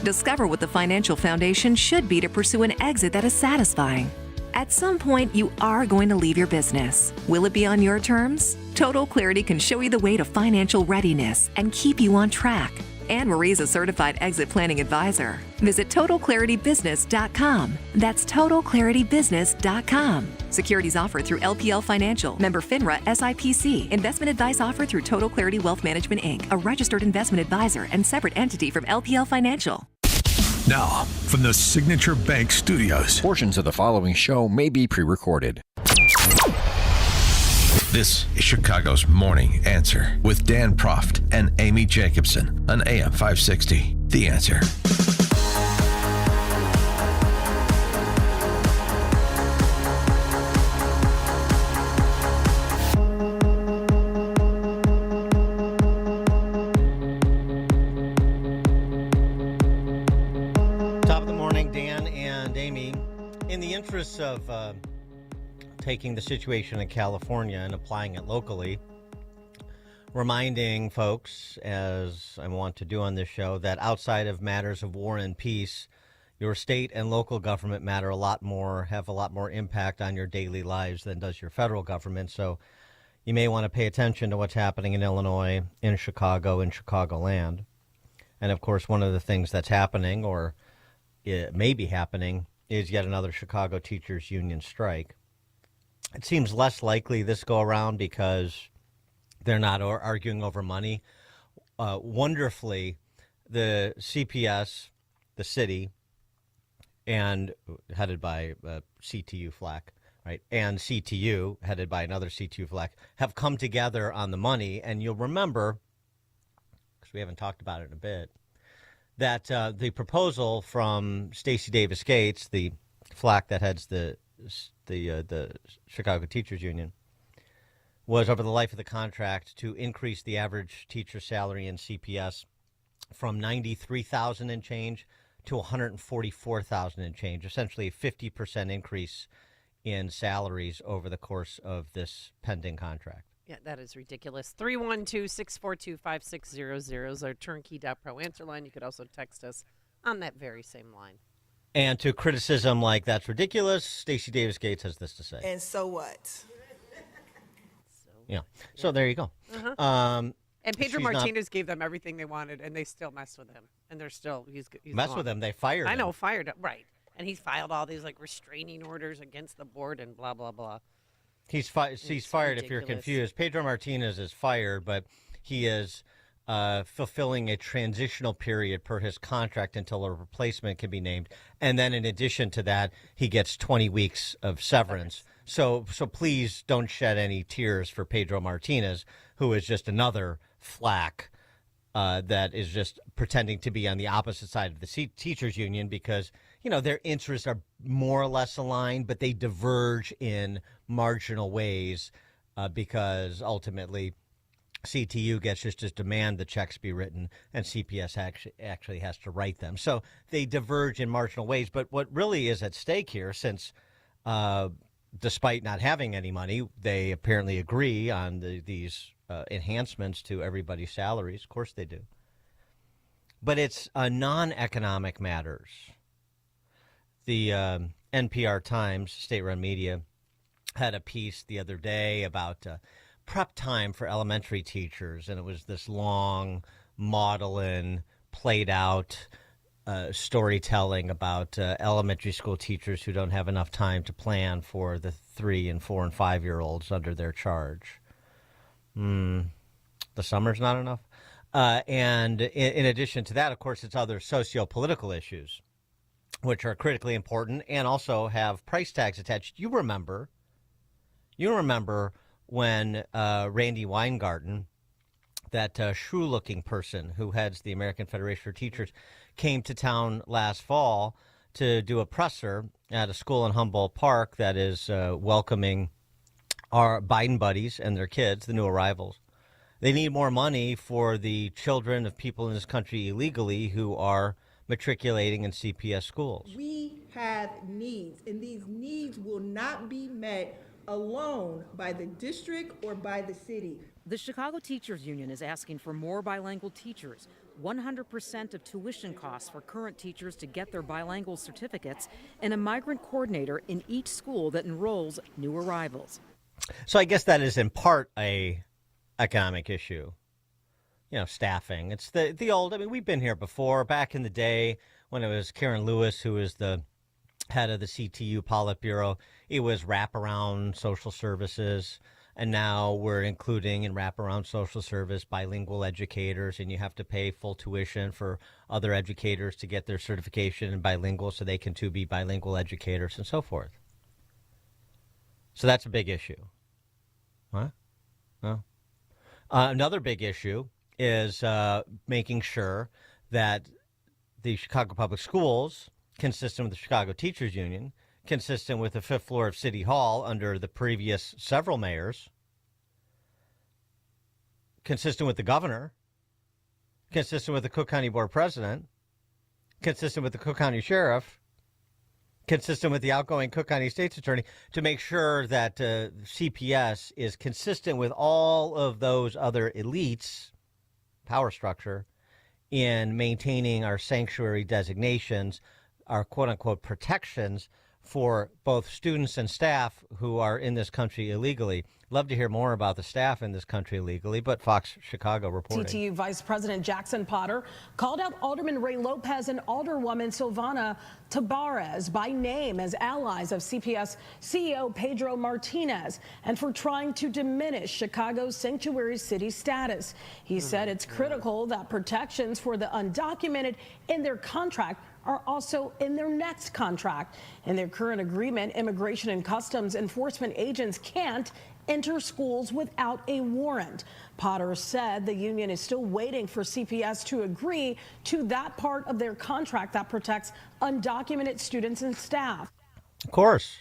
Discover what the financial foundation should be to pursue an exit that is satisfying. At some point, you are going to leave your business. Will it be on your terms? Total Clarity can show you the way to financial readiness and keep you on track. Anne Marie is a certified exit planning advisor. Visit TotalClarityBusiness.com. That's TotalClarityBusiness.com. Securities offered through LPL Financial, member FINRA SIPC. Investment advice offered through Total Clarity Wealth Management, Inc., a registered investment advisor and separate entity from LPL Financial. Now, from the Signature Bank Studios. Portions of the following show may be pre-recorded. This is Chicago's Morning Answer with Dan Proft and Amy Jacobson on AM 560. The Answer. Top of the morning, Dan and Amy. In the interest of taking the situation in California and applying it locally, reminding folks, as I want to do on this show, that outside of matters of war and peace, your state and local government matter a lot more, have a lot more impact on your daily lives than does your federal government. So you may want to pay attention to what's happening in Illinois, in Chicago, in Chicagoland. And of course, one of the things that's happening, or it may be happening, is yet another Chicago Teachers Union strike. It seems less likely this go around because they're not arguing over money. Wonderfully, the CPS, the city, and headed by CTU FLAC, right, and CTU, headed by another CTU FLAC, have come together on the money. And you'll remember, because we haven't talked about it in a bit, that the proposal from Stacey Davis Gates, the FLAC that heads the Chicago Teachers Union, was over the life of the contract to increase the average teacher salary in CPS from $93,000 and change to $144,000 and change, essentially a 50% increase in salaries over the course of this pending contract. Yeah, that is ridiculous. 312-642-5600 is our turnkey.pro answer line. You could also text us on that very same line. And to criticism like that's ridiculous, Stacey Davis Gates has this to say. And so what? Yeah. So there you go. Uh-huh. And Pedro Martinez gave them everything they wanted, and they still mess with him. And they're still he's mess gone. with him. They fired him. I know, fired him. Right. And he's filed all these like restraining orders against the board and blah blah blah. He's fired. Ridiculous. If you're confused, Pedro Martinez is fired, but he is fulfilling a transitional period per his contract until a replacement can be named. And then in addition to that, he gets 20 weeks of severance. So please don't shed any tears for Pedro Martinez, who is just another FLAC that is just pretending to be on the opposite side of the teachers union because, you know, their interests are more or less aligned, but they diverge in marginal ways because ultimately CTU gets just to demand the checks be written, and CPS actually has to write them. So they diverge in marginal ways. But what really is at stake here, since despite not having any money, they apparently agree on these enhancements to everybody's salaries. Of course they do. But it's non-economic matters. The NPR Times, state-run media, had a piece the other day about prep time for elementary teachers, and it was this long, maudlin, played-out storytelling about elementary school teachers who don't have enough time to plan for the 3-, 4-, and 5-year-olds under their charge. The summer's not enough. And in addition to that, of course, it's other socio-political issues, which are critically important and also have price tags attached. You remember when Randy Weingarten, that shrew-looking person who heads the American Federation for Teachers, came to town last fall to do a presser at a school in Humboldt Park that is welcoming our Biden buddies and their kids, the new arrivals. They need more money for the children of people in this country illegally who are matriculating in CPS schools. We have needs, and these needs will not be met alone by the district or by the city. The Chicago Teachers Union is asking for more bilingual teachers, 100% of tuition costs for current teachers to get their bilingual certificates, and a migrant coordinator in each school that enrolls new arrivals. So I guess that is in part a economic issue. You know, staffing. It's the old, I mean, we've been here before, back in the day when it was Karen Lewis who was the head of the CTU Politburo. It was wraparound social services. And now we're including in wraparound social service bilingual educators, and you have to pay full tuition for other educators to get their certification in bilingual so they can too be bilingual educators and so forth. So that's a big issue. What? No. Another big issue is making sure that the Chicago Public Schools, consistent with the Chicago Teachers Union, consistent with the fifth floor of City Hall under the previous several mayors, consistent with the governor, consistent with the Cook County Board President, consistent with the Cook County Sheriff, consistent with the outgoing Cook County State's Attorney, to make sure that CPS is consistent with all of those other elites' power structure in maintaining our sanctuary designations, our quote-unquote protections for both students and staff who are in this country illegally. Love to hear more about the staff in this country illegally, but Fox Chicago reporting. CTU Vice President Jackson Potter called out Alderman Ray Lopez and Alderwoman Silvana Tabarez by name as allies of CPS CEO Pedro Martinez and for trying to diminish Chicago's sanctuary city status. He said it's critical that protections for the undocumented in their contract are also in their next contract. In their current agreement, Immigration and Customs Enforcement agents can't enter schools without a warrant. Potter said the union is still waiting for CPS to agree to that part of their contract that protects undocumented students and staff. Of course.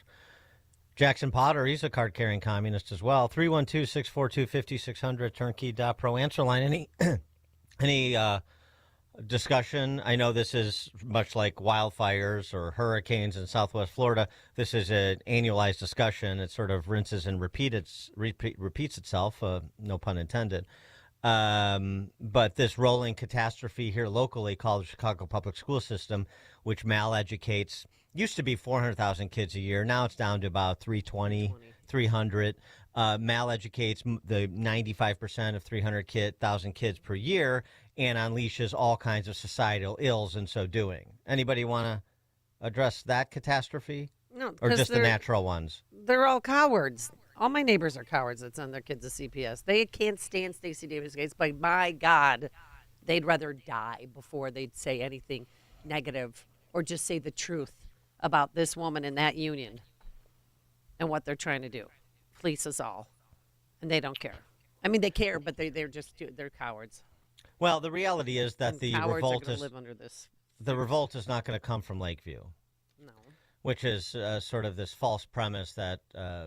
Jackson Potter, he's a card-carrying communist as well. 312-642-5600, turnkey.pro. Answer line. Any discussion? I know this is much like wildfires or hurricanes in Southwest Florida. This is an annualized discussion. It sort of rinses and repeats itself, no pun intended. But this rolling catastrophe here locally called the Chicago Public School System, which maleducates, used to be 400,000 kids a year. Now it's down to about 300. Maleducates the 95% of 300,000 kids per year and unleashes all kinds of societal ills in so doing. Anybody want to address that catastrophe? No, or just the natural ones? They're all cowards. All my neighbors are cowards that send their kids to CPS. They can't stand Stacey Davis Gates, but my God, they'd rather die before they'd say anything negative or just say the truth about this woman in that union and what they're trying to do. Fleece us all. And they don't care. I mean, they care, but they're cowards. Well, the reality is that And the cowards revolt are is live under this. the revolt is not going to come from Lakeview. No. Which is sort of this false premise that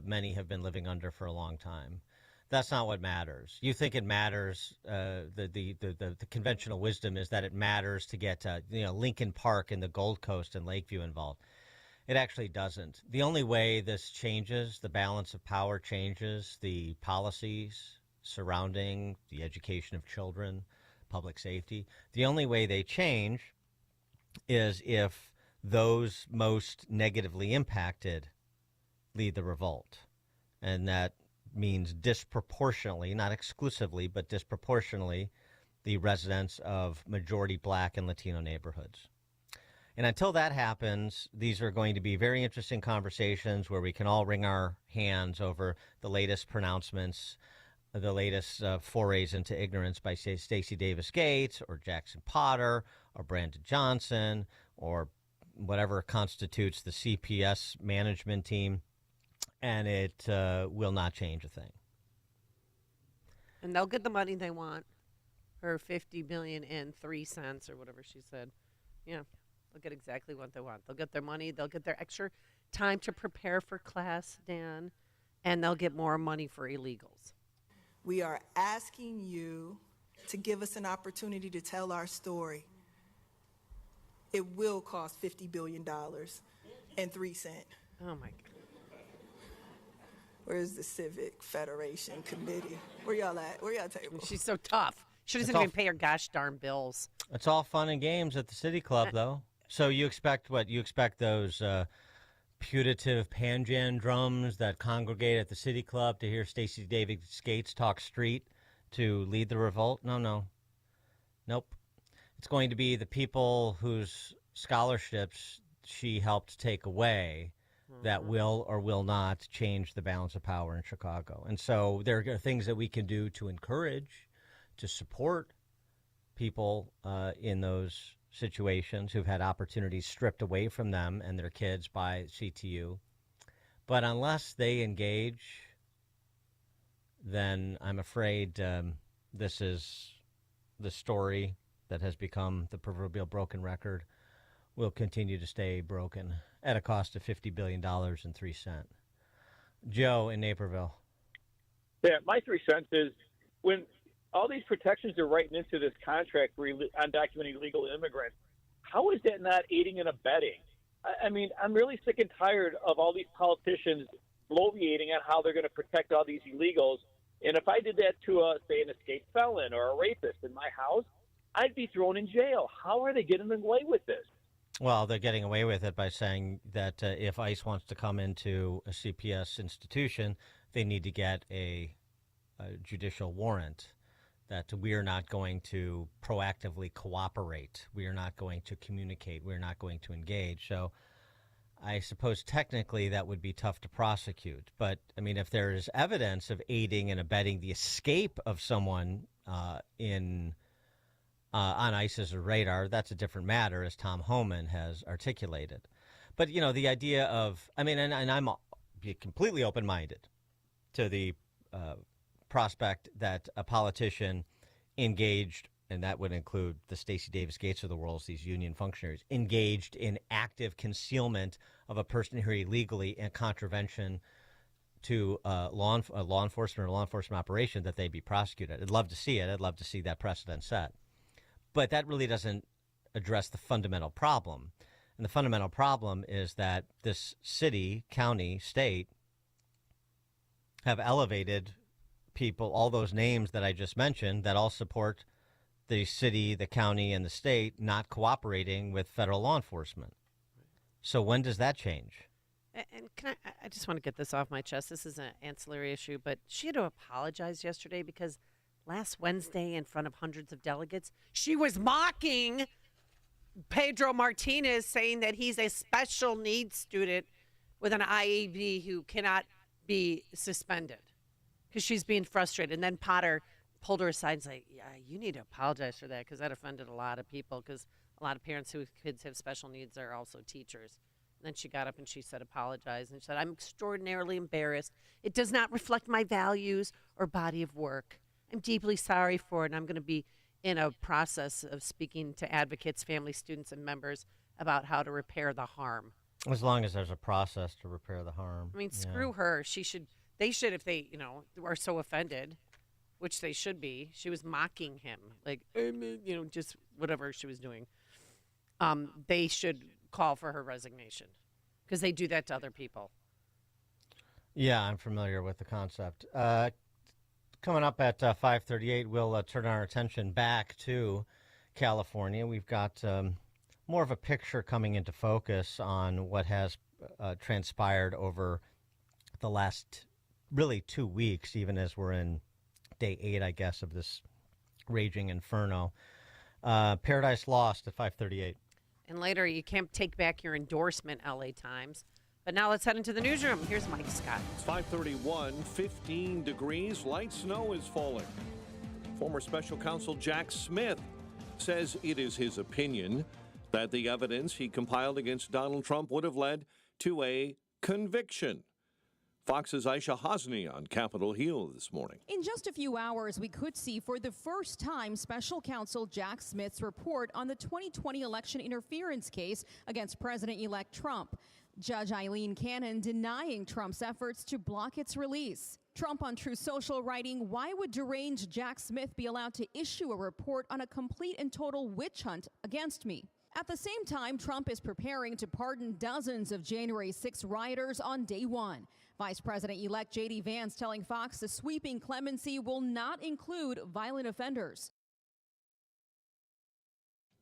many have been living under for a long time. That's not what matters. You think it matters. The conventional wisdom is that it matters to get Lincoln Park and the Gold Coast and Lakeview involved. It actually doesn't. The only way this changes, the balance of power changes, the policies surrounding the education of children, public safety, the only way they change is if those most negatively impacted lead the revolt. And that means disproportionately, not exclusively, but disproportionately, the residents of majority Black and Latino neighborhoods. And until that happens, these are going to be very interesting conversations where we can all wring our hands over the latest pronouncements, the latest forays into ignorance by, say, Stacey Davis Gates or Jackson Potter or Brandon Johnson or whatever constitutes the CPS management team, and it will not change a thing. And they'll get the money they want, her $50 million and 3 cents or whatever she said. Yeah, they'll get exactly what they want. They'll get their money. They'll get their extra time to prepare for class, Dan, and they'll get more money for illegals. We are asking you to give us an opportunity to tell our story. It will cost $50 billion and 3 cents. Oh, my God. Where's the Civic Federation Committee? Where y'all at? Where y'all table? She's so tough. She doesn't even pay her gosh darn bills. It's all fun and games at the City Club, though. So you expect what? You expect those putative Panjan drums that congregate at the City Club to hear Stacey Davis Gates talk street to lead the revolt? No. Nope. It's going to be the people whose scholarships she helped take away that will or will not change the balance of power in Chicago. And so there are things that we can do to encourage, to support people in those situations who've had opportunities stripped away from them and their kids by CTU. But unless they engage, then I'm afraid this is the story that has become the proverbial broken record will continue to stay broken at a cost of $50 billion and 3 cents. Joe in Naperville. Yeah, my 3 cents is when all these protections are writing into this contract for undocumented illegal immigrants, how is that not aiding and abetting? I mean, I'm really sick and tired of all these politicians bloviating on how they're going to protect all these illegals. And if I did that to, say, an escaped felon or a rapist in my house, I'd be thrown in jail. How are they getting away with this? Well, they're getting away with it by saying that if ICE wants to come into a CPS institution, they need to get a judicial warrant, that we are not going to proactively cooperate. We are not going to communicate. We're not going to engage. So I suppose technically that would be tough to prosecute. But, I mean, if there is evidence of aiding and abetting the escape of someone on ICE's radar, that's a different matter, as Tom Homan has articulated. But, you know, the idea of, I mean, and I'm completely open-minded to the prospect that a politician engaged, and that would include the Stacey Davis Gates of the world, these union functionaries, engaged in active concealment of a person here illegally and contravention to law enforcement or law enforcement operation, that they be prosecuted. I'd love to see it. I'd love to see that precedent set. But that really doesn't address the fundamental problem. And the fundamental problem is that this city, county, state have elevated people, all those names that I just mentioned, that all support the city, the county, and the state not cooperating with federal law enforcement. So when does that change? And I just want to get this off my chest. This is an ancillary issue, but she had to apologize yesterday because last Wednesday, in front of hundreds of delegates, she was mocking Pedro Martinez, saying that he's a special needs student with an IEP who cannot be suspended because she's being frustrated. And then Potter pulled her aside and said, yeah, you need to apologize for that because that offended a lot of people, because a lot of parents whose kids have special needs are also teachers. And then she got up and she said, apologize. And she said, I'm extraordinarily embarrassed. It does not reflect my values or body of work. I'm deeply sorry for it, and I'm going to be in a process of speaking to advocates, family, students, and members about how to repair the harm. As long as there's a process to repair the harm. I mean, screw her. They should, if they, are so offended, which they should be. She was mocking him, like, just whatever she was doing. They should call for her resignation because they do that to other people. Yeah, I'm familiar with the concept. Coming up at 5:38, we'll turn our attention back to California. We've got more of a picture coming into focus on what has transpired over the last really 2 weeks, even as we're in day 8, I guess, of this raging inferno. Paradise Lost at 5:38. And later, you can't take back your endorsement, LA Times. But now let's head into the newsroom. Here's Mike Scott. It's 5:31, 15 degrees, light snow is falling. Former special counsel Jack Smith says it is his opinion that the evidence he compiled against Donald Trump would have led to a conviction. Fox's Aisha Hosni on Capitol Hill this morning. In just a few hours, we could see for the first time special counsel Jack Smith's report on the 2020 election interference case against President-elect Trump. Judge Eileen Cannon denying Trump's efforts to block its release. Trump on Truth Social writing, why would deranged Jack Smith be allowed to issue a report on a complete and total witch hunt against me? At the same time, Trump is preparing to pardon dozens of January 6 rioters on day one. Vice President-elect J.D. Vance telling Fox the sweeping clemency will not include violent offenders.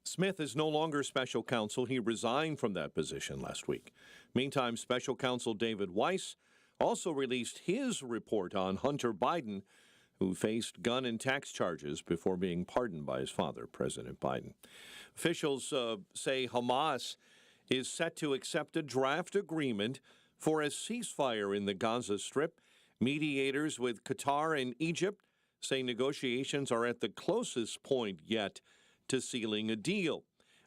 Smith is no longer special counsel. He resigned from that position last week. Meantime, special counsel David Weiss also released his report on Hunter Biden, who faced gun and tax charges before being pardoned by his father, President Biden. Officials say Hamas is set to accept a draft agreement for a ceasefire in the Gaza Strip. Mediators with Qatar and Egypt say negotiations are at the closest point yet to sealing a deal.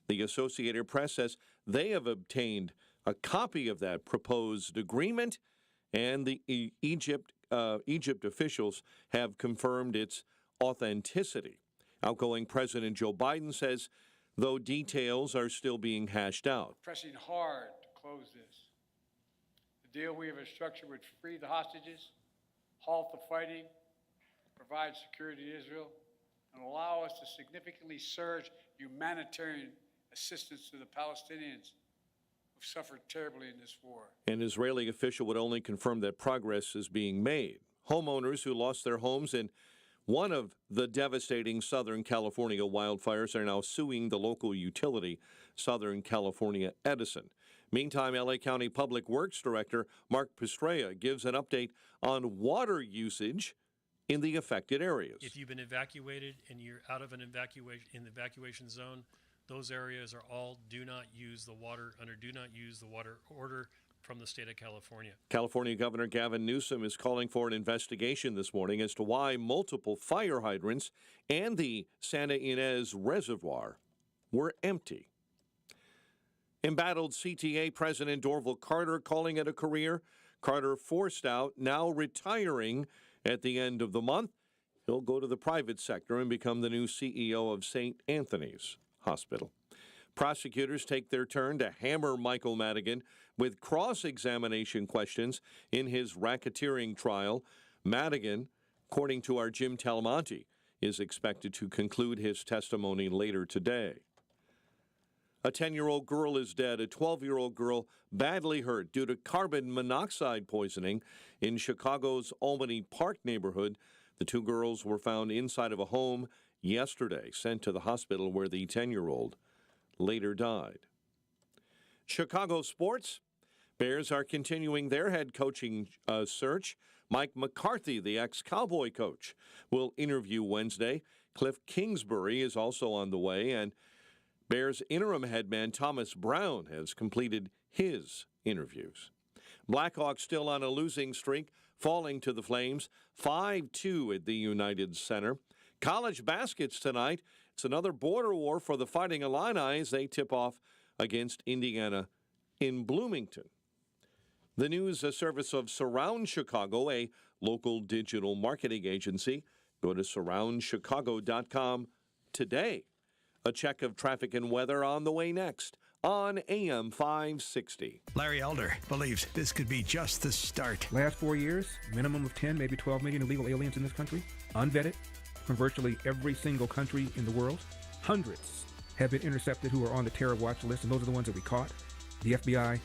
The Associated Press says they have obtained a copy of that proposed agreement, and the Egypt officials have confirmed its authenticity. Outgoing President Joe Biden says, though details are still being hashed out. Pressing hard to close this. The deal we have structured would free the hostages, halt the fighting, provide security to Israel, and allow us to significantly surge humanitarian assistance to the Palestinians who've suffered terribly in this war. An Israeli official would only confirm that progress is being made. Homeowners who lost their homes in one of the devastating Southern California wildfires are now suing the local utility, Southern California Edison. Meantime, LA County Public Works Director Mark Pistrella gives an update on water usage in the affected areas. If you've been evacuated and you're out of an evacuation zone, those areas are all do not use the water order from the state of California. California Governor Gavin Newsom is calling for an investigation this morning as to why multiple fire hydrants and the Santa Ynez Reservoir were empty. Embattled CTA President Dorval Carter calling it a career. Carter forced out, now retiring at the end of the month. He'll go to the private sector and become the new CEO of St. Anthony's Hospital. Prosecutors take their turn to hammer Michael Madigan with cross-examination questions in his racketeering trial. Madigan, according to our Jim Talamonte, is expected to conclude his testimony later today. A 10-year-old girl is dead. A 12-year-old girl badly hurt due to carbon monoxide poisoning in Chicago's Albany Park neighborhood. The two girls were found inside of a home yesterday, sent to the hospital where the 10-year-old later died. Chicago sports. Bears are continuing their head coaching search. Mike McCarthy, the ex-Cowboy coach, will interview Wednesday. Cliff Kingsbury is also on the way, and Bears interim head man Thomas Brown has completed his interviews. Blackhawks still on a losing streak, falling to the Flames 5-2 at the United Center. College baskets tonight. It's another border war for the Fighting Illini as they tip off against Indiana in Bloomington. The news service of Surround Chicago, a local digital marketing agency. Go to surroundchicago.com today. A check of traffic and weather on the way next on AM 560. Larry Elder believes this could be just the start. Last 4 years, minimum of 10, maybe 12 million illegal aliens in this country, unvetted from virtually every single country in the world. Hundreds have been intercepted who are on the terror watch list, and those are the ones that we caught. The FBI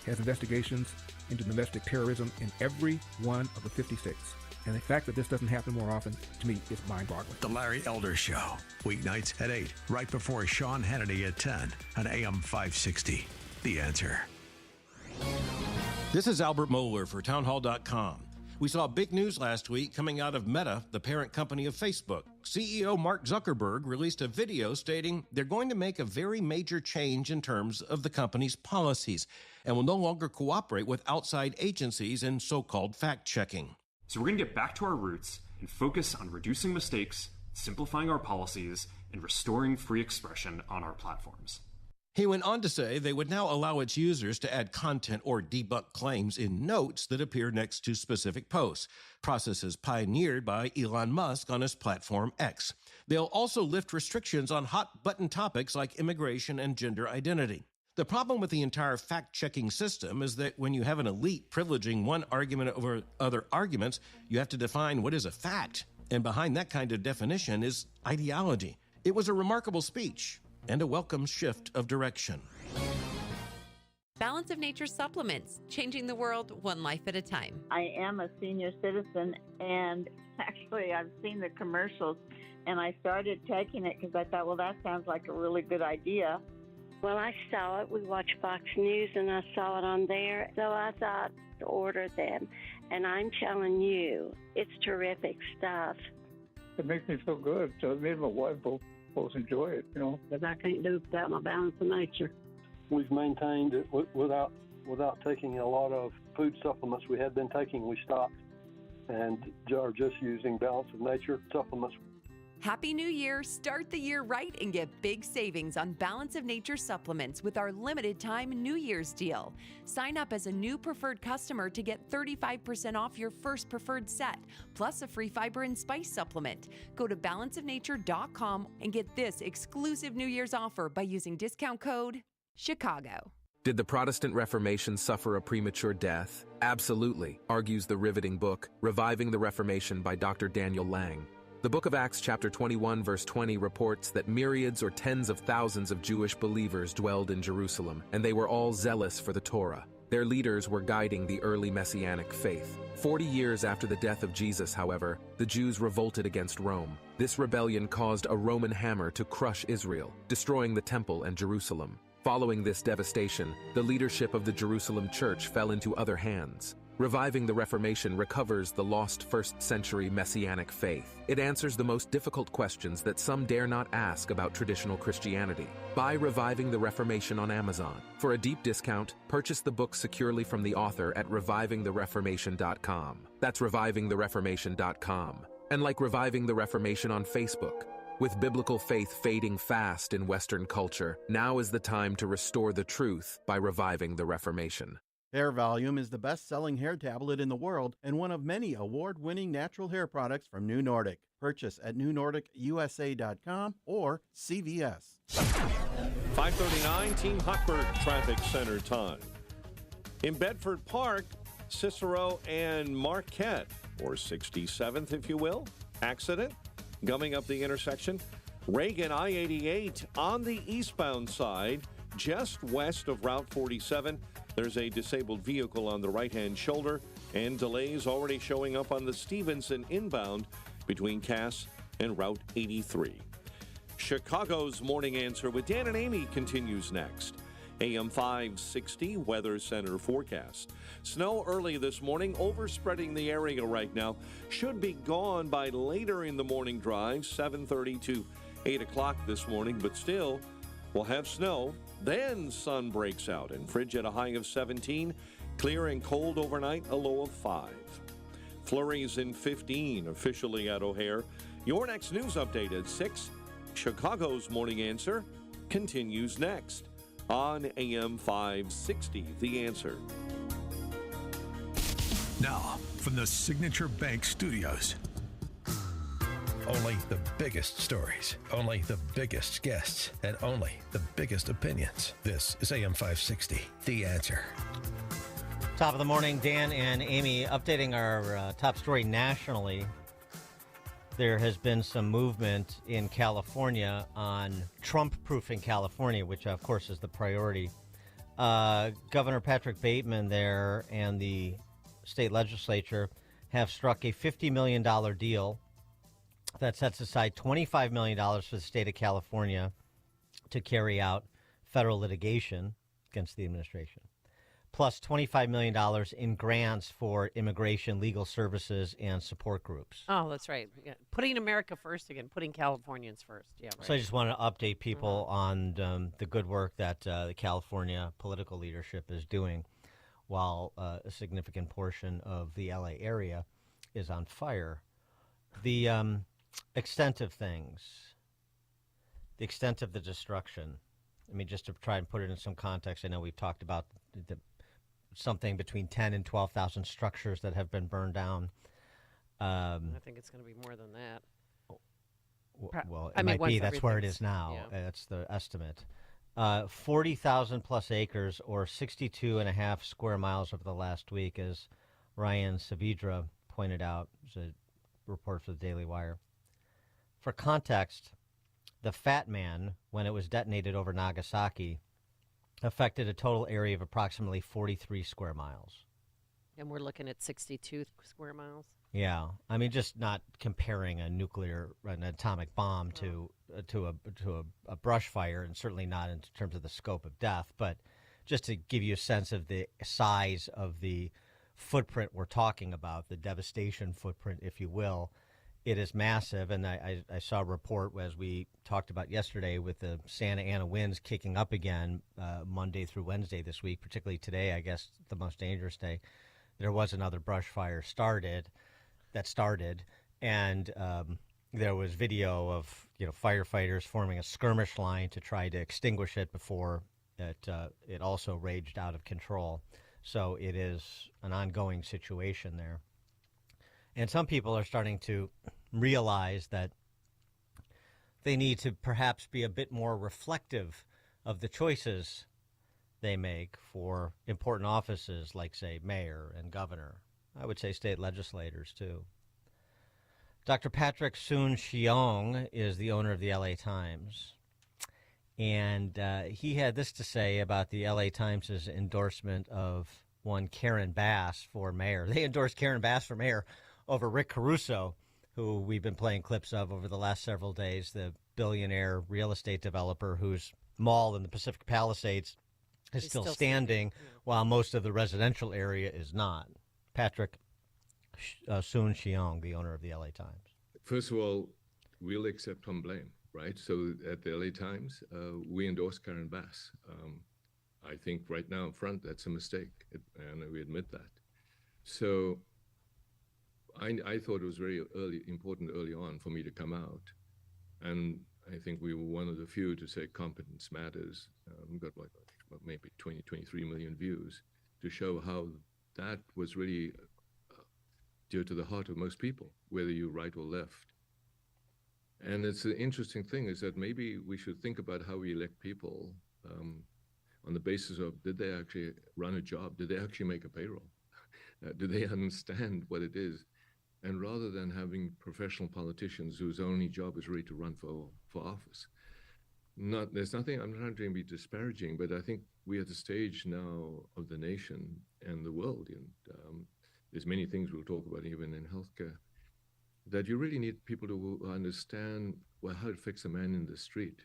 has investigations into domestic terrorism in every one of the 50 states. And the fact that this doesn't happen more often, to me, is mind-boggling. The Larry Elder Show, weeknights at 8, right before Sean Hannity at 10 on AM 560. The Answer. This is Albert Mohler for townhall.com. We saw big news last week coming out of Meta, the parent company of Facebook. CEO Mark Zuckerberg released a video stating they're going to make a very major change in terms of the company's policies and will no longer cooperate with outside agencies in so-called fact-checking. So we're going to get back to our roots and focus on reducing mistakes, simplifying our policies, and restoring free expression on our platforms. He went on to say they would now allow its users to add content or debunk claims in notes that appear next to specific posts, processes pioneered by Elon Musk on his platform X. They'll also lift restrictions on hot-button topics like immigration and gender identity. The problem with the entire fact-checking system is that when you have an elite privileging one argument over other arguments, you have to define what is a fact. And behind that kind of definition is ideology. It was a remarkable speech and a welcome shift of direction. Balance of Nature supplements, changing the world one life at a time. I am a senior citizen, and actually I've seen the commercials, and I started taking it because I thought, well, that sounds like a really good idea. Well, I saw it. We watched Fox News, and I saw it on there. So I thought to order them. And I'm telling you, it's terrific stuff. It makes me feel good. So me and my wife both enjoy it, you know. Because I can't do it without my balance of nature. We've maintained it without taking a lot of food supplements we had been taking. We stopped and are just using balance of nature supplements. Happy New Year! Start the year right and get big savings on Balance of Nature supplements with our limited time New Year's deal. Sign up as a new preferred customer to get 35% off your first preferred set, plus a free fiber and spice supplement. Go to balanceofnature.com and get this exclusive New Year's offer by using discount code Chicago. Did the Protestant Reformation suffer a premature death? Absolutely, argues the riveting book, Reviving the Reformation by Dr. Daniel Lang. The book of Acts chapter 21 verse 20 reports that myriads or tens of thousands of Jewish believers dwelled in Jerusalem, and they were all zealous for the Torah. Their leaders were guiding the early Messianic faith. 40 years after the death of Jesus, however, the Jews revolted against Rome. This rebellion caused a Roman hammer to crush Israel, destroying the temple and Jerusalem. Following this devastation, the leadership of the Jerusalem church fell into other hands. Reviving the Reformation recovers the lost first-century Messianic faith. It answers the most difficult questions that some dare not ask about traditional Christianity. Buy Reviving the Reformation on Amazon. For a deep discount, purchase the book securely from the author at revivingthereformation.com. That's revivingthereformation.com. And like Reviving the Reformation on Facebook. With biblical faith fading fast in Western culture, now is the time to restore the truth by reviving the Reformation. Hair Volume is the best-selling hair tablet in the world and one of many award-winning natural hair products from New Nordic. Purchase at newnordicusa.com or CVS. 5:39 Team Hochberg Traffic Center time. In Bedford Park, Cicero and Marquette, or 67th if you will, accident. Gumming up the intersection, Reagan I-88 on the eastbound side, just west of Route 47. There's a disabled vehicle on the right-hand shoulder, and delays already showing up on the Stevenson inbound between Cass and Route 83. Chicago's Morning Answer with Dan and Amy continues next. AM 560 Weather Center forecast. Snow early this morning, overspreading the area right now. Should be gone by later in the morning drive, 7:30 to 8 o'clock this morning, but still, we'll have snow. Then sun breaks out and frigid at a high of 17. Clear and cold overnight, a low of 5. Flurries in 15 officially at O'Hare. Your next news update at 6. Chicago's Morning Answer continues next on AM 560, The Answer. Now, from the Signature Bank Studios. Only the biggest stories, only the biggest guests, and only the biggest opinions. This is AM 560, The Answer. Top of the morning, Dan and Amy updating our top story nationally. There has been some movement in California on Trump-proofing California, which, of course, is the priority. Governor Patrick Bateman there and the state legislature have struck a $50 million deal that sets aside $25 million for the state of California to carry out federal litigation against the administration, plus $25 million in grants for immigration, legal services, and support groups. Oh, that's right. Yeah. Putting America first again, putting Californians first. Yeah, right. So I just want to update people on the good work that the California political leadership is doing while a significant portion of the LA area is on fire. The extent of things, the extent of the destruction. I mean, just to try and put it in some context, I know we've talked about something between 10 and 12,000 structures that have been burned down. I think it's going to be more than that. Well, it might be. That's where it is now. Yeah. That's the estimate. 40,000 plus acres, or 62.5 square miles over the last week, as Ryan Saavedra pointed out. It's a report for the Daily Wire. For context, the Fat Man, when it was detonated over Nagasaki, affected a total area of approximately 43 square miles. And we're looking at 62 square miles? Yeah, I mean, just not comparing an atomic bomb to a brush fire, and certainly not in terms of the scope of death, but just to give you a sense of the size of the footprint we're talking about, the devastation footprint, if you will. It is massive, and I saw a report, as we talked about yesterday, with the Santa Ana winds kicking up again Monday through Wednesday this week, particularly today, I guess the most dangerous day. There was another brush fire that started, and there was video of firefighters forming a skirmish line to try to extinguish it before it also raged out of control. So it is an ongoing situation there. And some people are starting to realize that they need to perhaps be a bit more reflective of the choices they make for important offices like, say, mayor and governor. I would say state legislators, too. Dr. Patrick Soon-Shiong is the owner of the LA Times. And he had this to say about the LA Times' endorsement of one Karen Bass for mayor. They endorsed Karen Bass for mayor over Rick Caruso, who we've been playing clips of over the last several days, the billionaire real estate developer whose mall in the Pacific Palisades is still standing, while most of the residential area is not. Patrick Soon-Shiong, the owner of the LA Times. First of all, we'll accept some blame, right? So at the LA Times, we endorse Karen Bass. I think right now in front, that's a mistake, and we admit that. So I thought it was very important early on for me to come out, and I think we were one of the few to say competence matters. We got maybe 20, 23 million views to show how that was really dear to the heart of most people, whether you're right or left. And it's an interesting thing is that maybe we should think about how we elect people on the basis of, did they actually run a job? Did they actually make a payroll? Do they understand what it is? And rather than having professional politicians whose only job is really to run for office. There's nothing, I'm not trying to be disparaging, but I think we're at the stage now of the nation and the world, and there's many things we'll talk about even in healthcare, that you really need people to understand how it affects the man in the street,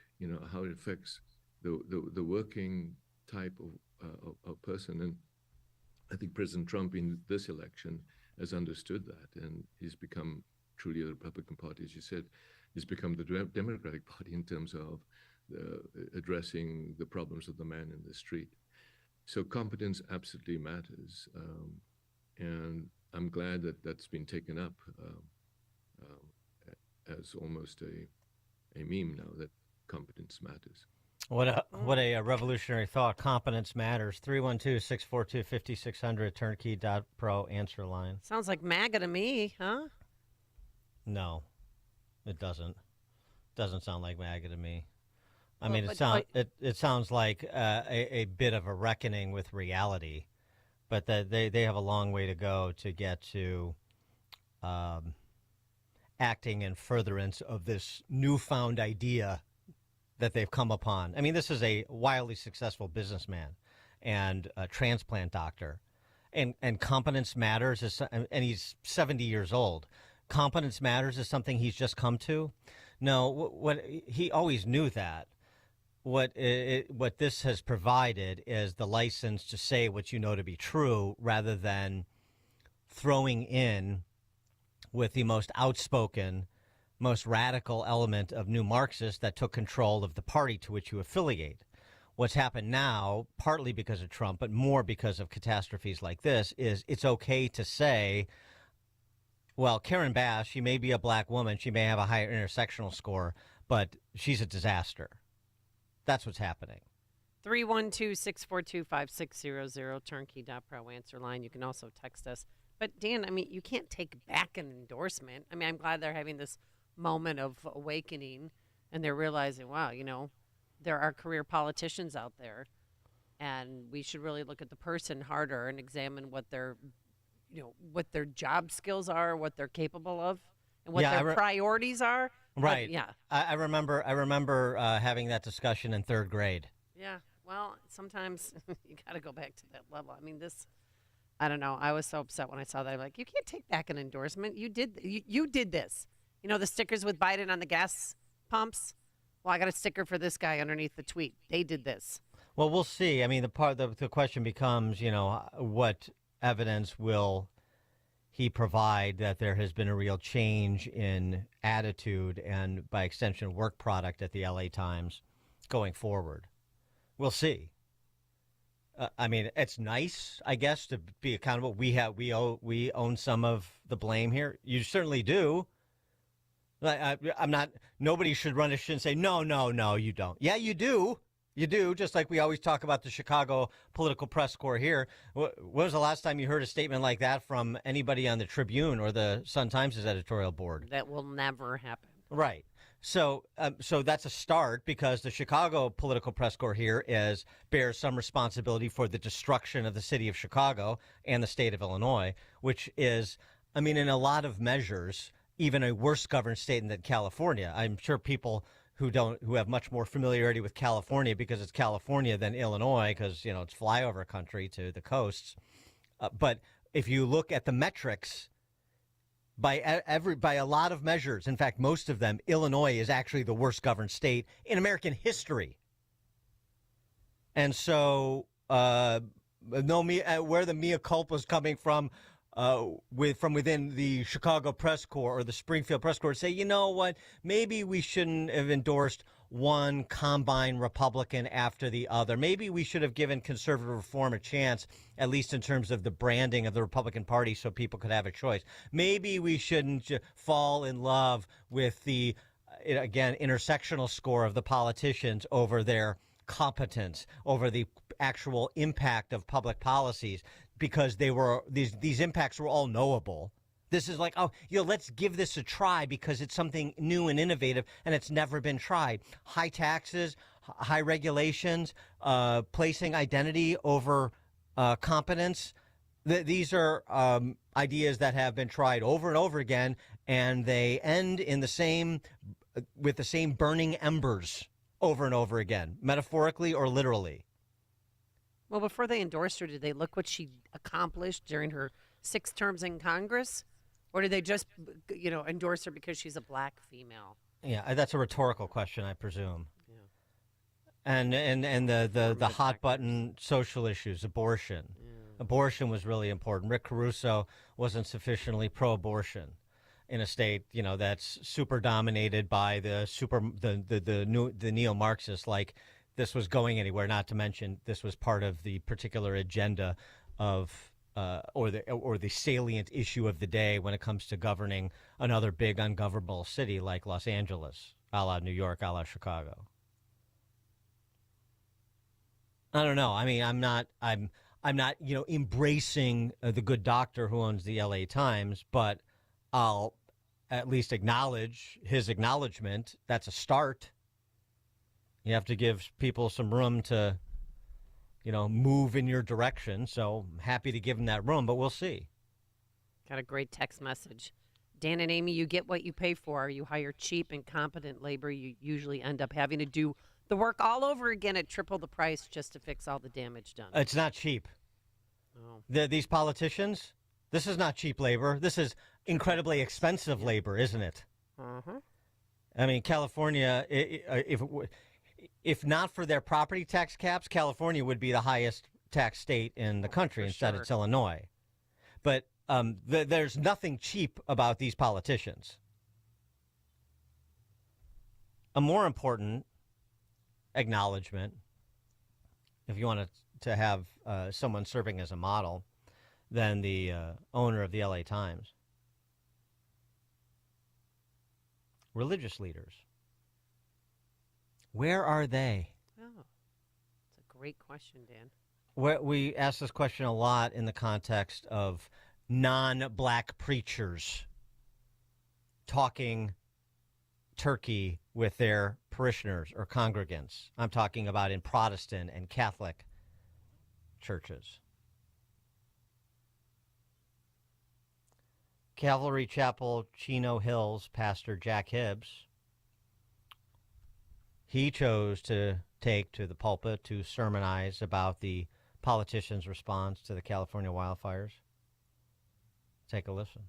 how it affects the working type of person. And I think President Trump in this election has understood that, and he's become truly a Republican Party, as you said, he's become the Democratic Party in terms of addressing the problems of the man in the street. So competence absolutely matters, and I'm glad that that's been taken up as almost a meme now, that competence matters. What a revolutionary thought. Competence matters. 312-642-5600, turnkey.pro answer line. Sounds like MAGA to me, huh? No, it doesn't. Doesn't sound like MAGA to me. I mean, it sounds like a bit of a reckoning with reality, but they have a long way to go to get to acting in furtherance of this newfound idea that they've come upon. I mean, this is a wildly successful businessman and a transplant doctor, and competence matters. And he's 70 years old. Competence matters is something he's just come to. No, what he always knew that. What this has provided is the license to say what you know to be true, rather than throwing in with the most outspoken, most radical element of new Marxists that took control of the party to which you affiliate. What's happened now, partly because of Trump, but more because of catastrophes like this, is it's okay to say, well, Karen Bass, she may be a black woman, she may have a higher intersectional score, but she's a disaster. That's what's happening. 312-642-5600, turnkey.pro answer line. You can also text us. But, Dan, I mean, you can't take back an endorsement. I mean, I'm glad they're having this moment of awakening, and they're realizing, wow, there are career politicians out there, and we should really look at the person harder and examine what their job skills are, what they're capable of, and what their priorities are. Right. Yeah. I remember having that discussion in third grade. Yeah. Well, sometimes you got to go back to that level. I mean, this I don't know. I was so upset when I saw that. I'm like, you can't take back an endorsement. You did this. You know, the stickers with Biden on the gas pumps? Well, I got a sticker for this guy underneath the tweet. They did this. Well, we'll see. I mean, the question becomes, you know, what evidence will he provide that there has been a real change in attitude and, by extension, work product at the LA Times going forward? We'll see. I mean, it's nice, I guess, to be accountable. We own some of the blame here. You certainly do. I'm not. Nobody should run a shit and say no, you don't. Yeah, you do. You do. Just like we always talk about the Chicago political press corps here. When was the last time you heard a statement like that from anybody on the Tribune or the Sun-Times' editorial board? That will never happen. Right. So that's a start, because the Chicago political press corps here bears some responsibility for the destruction of the city of Chicago and the state of Illinois, which is, I mean, in a lot of measures, even a worse governed state than California. I'm sure people who have much more familiarity with California because it's California than Illinois, because, you know, it's flyover country to the coasts. But if you look at the metrics, by a lot of measures, in fact, most of them, Illinois is actually the worst governed state in American history. And so, where the mea culpa is coming from within the Chicago press corps or the Springfield press corps, say, you know what, maybe we shouldn't have endorsed one combine Republican after the other. Maybe we should have given conservative reform a chance, at least in terms of the branding of the Republican Party, so people could have a choice. Maybe we shouldn't fall in love with the, again, intersectional score of the politicians over their competence, over the actual impact of public policies, because these impacts were all knowable. This is like, oh, let's give this a try because it's something new and innovative and it's never been tried. High taxes, high regulations, placing identity over competence. These are ideas that have been tried over and over again, and they end in with the same burning embers over and over again, metaphorically or literally. Well, before they endorsed her, did they look what she accomplished during her 6 terms in Congress? Or did they just, endorse her because she's a black female? Yeah, that's a rhetorical question, I presume. Yeah. And the hot button social issues, abortion. Yeah. Abortion was really important. Rick Caruso wasn't sufficiently pro-abortion in a state, that's super dominated by the neo-Marxists. Like, this was going anywhere. Not to mention, this was part of the particular agenda of. Or the salient issue of the day when it comes to governing another big ungovernable city like Los Angeles, a la New York, a la Chicago. I don't know. I mean, I'm not embracing the good doctor who owns the LA Times, but I'll at least acknowledge his acknowledgement. That's a start. You have to give people some room to move in your direction. So I'm happy to give them that room, but we'll see. Got a great text message. Dan and Amy, you get what you pay for. You hire cheap, incompetent labor. You usually end up having to do the work all over again at triple the price just to fix all the damage done. It's not cheap. Oh. These politicians, this is not cheap labor. This is incredibly expensive labor, isn't it? Uh-huh. I mean, California, if not for their property tax caps, California would be the highest tax state in the country. Instead, it's Illinois. But there's nothing cheap about these politicians. A more important acknowledgement, if you want to have someone serving as a model, than the owner of the LA Times. Religious leaders. Where are they? Oh, it's a great question, Dan. We ask this question a lot in the context of non-black preachers talking turkey with their parishioners or congregants. I'm talking about in Protestant and Catholic churches. Calvary Chapel, Chino Hills, Pastor Jack Hibbs, he chose to take to the pulpit to sermonize about the politicians' response to the California wildfires. Take a listen.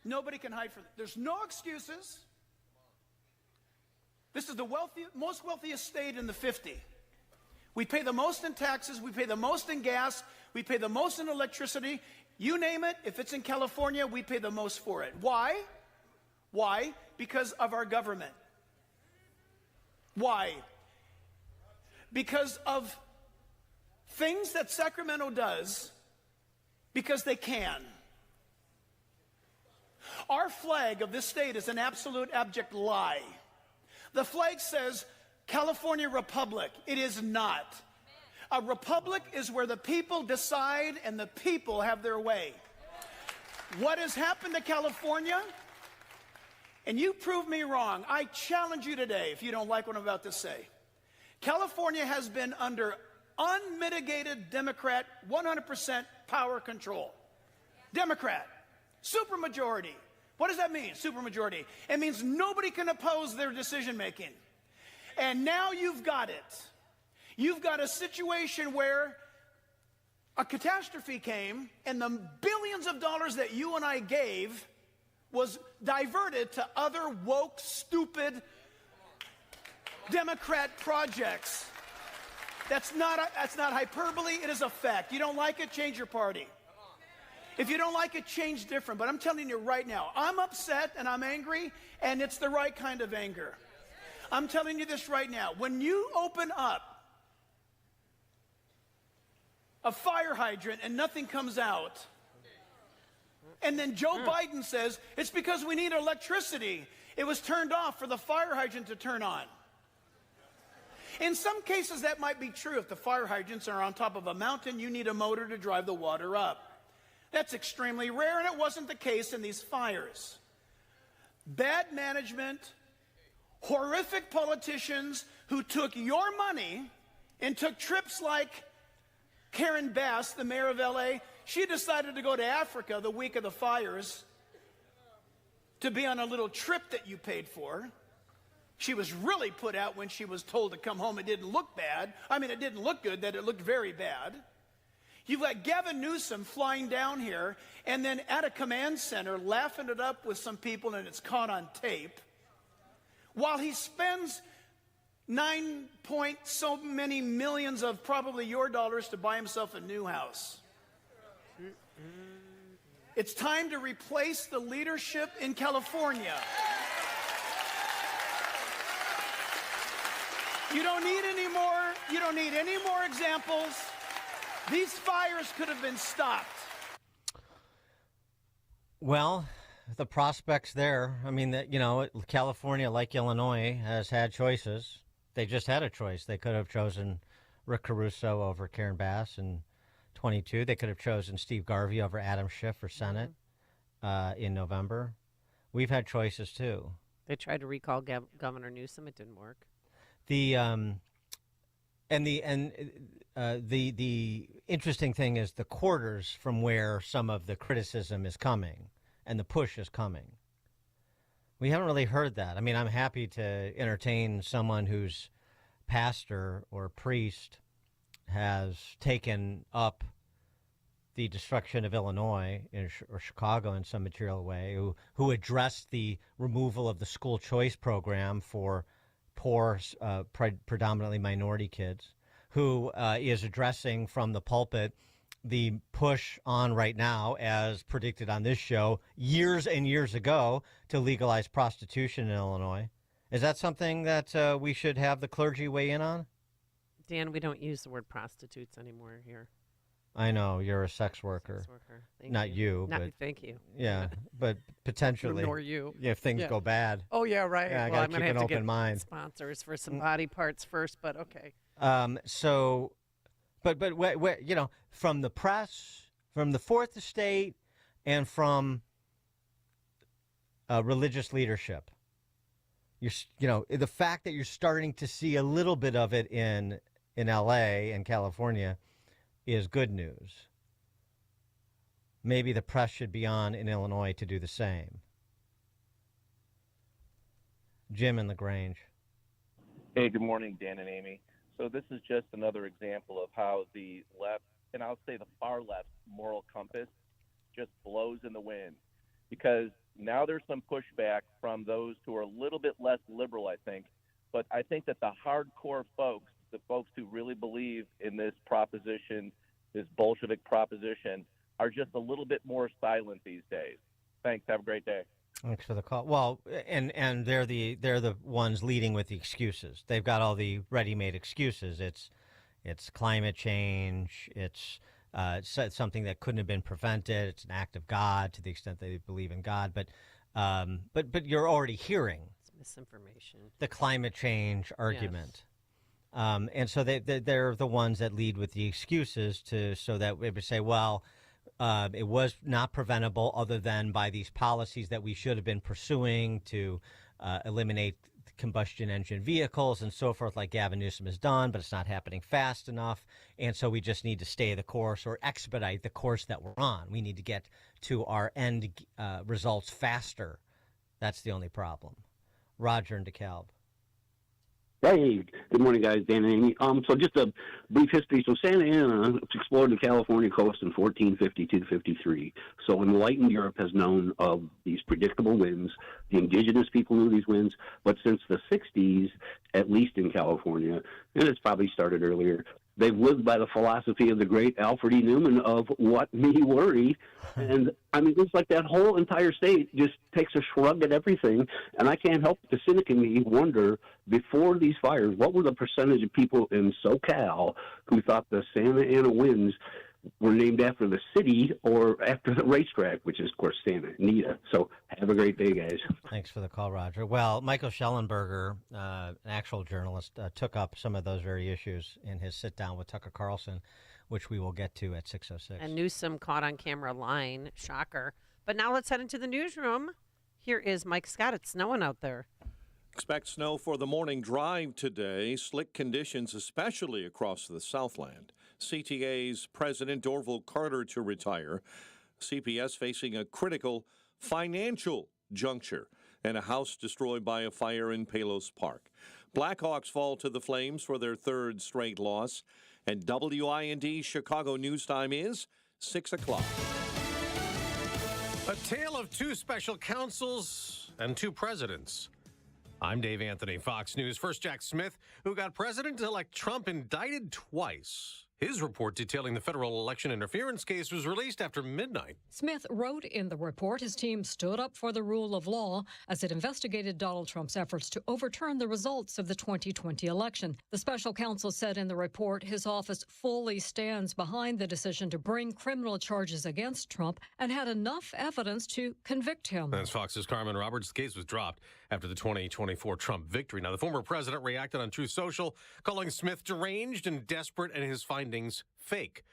Nobody can hide from it. There's no excuses. This is the most wealthiest state in the 50. We pay the most in taxes. We pay the most in gas. We pay the most in electricity. You name it. If it's in California, we pay the most for it. Why? Why? Because of our government. Why? Because of things that Sacramento does because they can. Our flag of this state is an absolute abject lie. The flag says California Republic. It is not. A republic is where the people decide and the people have their way. What has happened to California? And you prove me wrong. I challenge you today, if you don't like what I'm about to say. California has been under unmitigated Democrat 100% power control. Democrat. Supermajority. What does that mean, supermajority? It means nobody can oppose their decision making. And now you've got it. You've got a situation where a catastrophe came and the billions of dollars that you and I gave was diverted to other woke, stupid Democrat projects. That's not hyperbole. It is a fact. You don't like it, change your party. If you don't like it, change different. But I'm telling you right now, I'm upset and I'm angry, and it's the right kind of anger. I'm telling you this right now. When you open up a fire hydrant and nothing comes out, and then Joe Biden says, it's because we need electricity. It was turned off for the fire hydrant to turn on. In some cases, that might be true. If the fire hydrants are on top of a mountain, you need a motor to drive the water up. That's extremely rare, and it wasn't the case in these fires. Bad management, horrific politicians who took your money and took trips like Karen Bass, the mayor of LA. She decided to go to Africa the week of the fires to be on a little trip that you paid for. She was really put out when she was told to come home. It didn't look bad. I mean, it didn't look good, that it looked very bad. You've got Gavin Newsom flying down here and then at a command center laughing it up with some people, and it's caught on tape, while he spends 9 point so many millions of probably your dollars to buy himself a new house. It's time to replace the leadership in California. You don't need any more examples. These fires could have been stopped. Well, the prospects there, I mean, California, like Illinois, has had choices. They just had a choice. They could have chosen Rick Caruso over Karen Bass in 22. They could have chosen Steve Garvey over Adam Schiff for Senate in November. We've had choices, too. They tried to recall Governor Newsom. It didn't work. The interesting thing is the quarters from where some of the criticism is coming and the push is coming. We haven't really heard that. I mean, I'm happy to entertain someone whose pastor or priest has taken up the destruction of Illinois or Chicago in some material way, who addressed the removal of the school choice program for poor, predominantly minority kids, who is addressing from the pulpit the push on right now, as predicted on this show years and years ago, to legalize prostitution in Illinois. Is that something that we should have the clergy weigh in on? Dan, we don't use the word prostitutes anymore here. I know, you're a sex worker. Not you, but thank you. Yeah, but potentially. Nor you. If things go bad. Oh, yeah, right. Yeah, I well, got I'm to keep an open mind. Sponsors for some body parts first, but okay. But from the press, from the Fourth Estate, and from religious leadership, the fact that you're starting to see a little bit of it in L.A. and California is good news. Maybe the press should be on in Illinois to do the same. Jim in LaGrange. Hey, good morning, Dan and Amy. So this is just another example of how the left and I'll say the far left moral compass just blows in the wind, because now there's some pushback from those who are a little bit less liberal, I think. But I think that the hardcore folks, the folks who really believe in this proposition, this Bolshevik proposition, are just a little bit more silent these days. Thanks. Have a great day. Thanks for the call. Well, and they're the ones leading with the excuses. They've got all the ready-made excuses. It's climate change. It's something that couldn't have been prevented. It's an act of God, to the extent they believe in God. But you're already hearing misinformation, the climate change argument. Yes. And so they're the ones that lead with the excuses so that we would say, well, it was not preventable other than by these policies that we should have been pursuing to eliminate combustion engine vehicles and so forth, like Gavin Newsom has done, but it's not happening fast enough. And so we just need to stay the course or expedite the course that we're on. We need to get to our end results faster. That's the only problem. Roger in DeKalb. Hey, good morning, guys. Dan and Amy. So just a brief history. So Santa Ana explored the California coast in 1452-53. So enlightened Europe has known of these predictable winds. The indigenous people knew these winds. But since the 60s, at least in California, and it's probably started earlier, they've lived by the philosophy of the great Alfred E. Newman of what me worry. And I mean, it's like that whole entire state just takes a shrug at everything. And I can't help the cynic in me wonder, before these fires, what were the percentage of people in SoCal who thought the Santa Ana winds were named after the city or after the racetrack, which is, of course, Santa Anita. So have a great day, guys. Thanks for the call, Roger. Well, Michael Schellenberger, an actual journalist, took up some of those very issues in his sit-down with Tucker Carlson, which we will get to at 6:06. And Newsom caught on camera lying. Shocker. But now let's head into the newsroom. Here is Mike Scott. It's snowing out there. Expect snow for the morning drive today. Slick conditions, especially across the Southland. CTA's President Orville Carter to retire. CPS facing a critical financial juncture and a house destroyed by a fire in Palos Park. Blackhawks fall to the Flames for their third straight loss. And WIND Chicago news time is 6 o'clock. A tale of two special counsels and two presidents. I'm Dave Anthony, Fox News. First, Jack Smith, who got President-elect Trump indicted twice. His report detailing the federal election interference case was released after midnight. Smith wrote in the report his team stood up for the rule of law as it investigated Donald Trump's efforts to overturn the results of the 2020 election. The special counsel said in the report his office fully stands behind the decision to bring criminal charges against Trump and had enough evidence to convict him. That's Fox's Carmen Roberts. The case was dropped after the 2024 Trump victory. Now, the former president reacted on Truth Social, calling Smith deranged and desperate and his findings fake.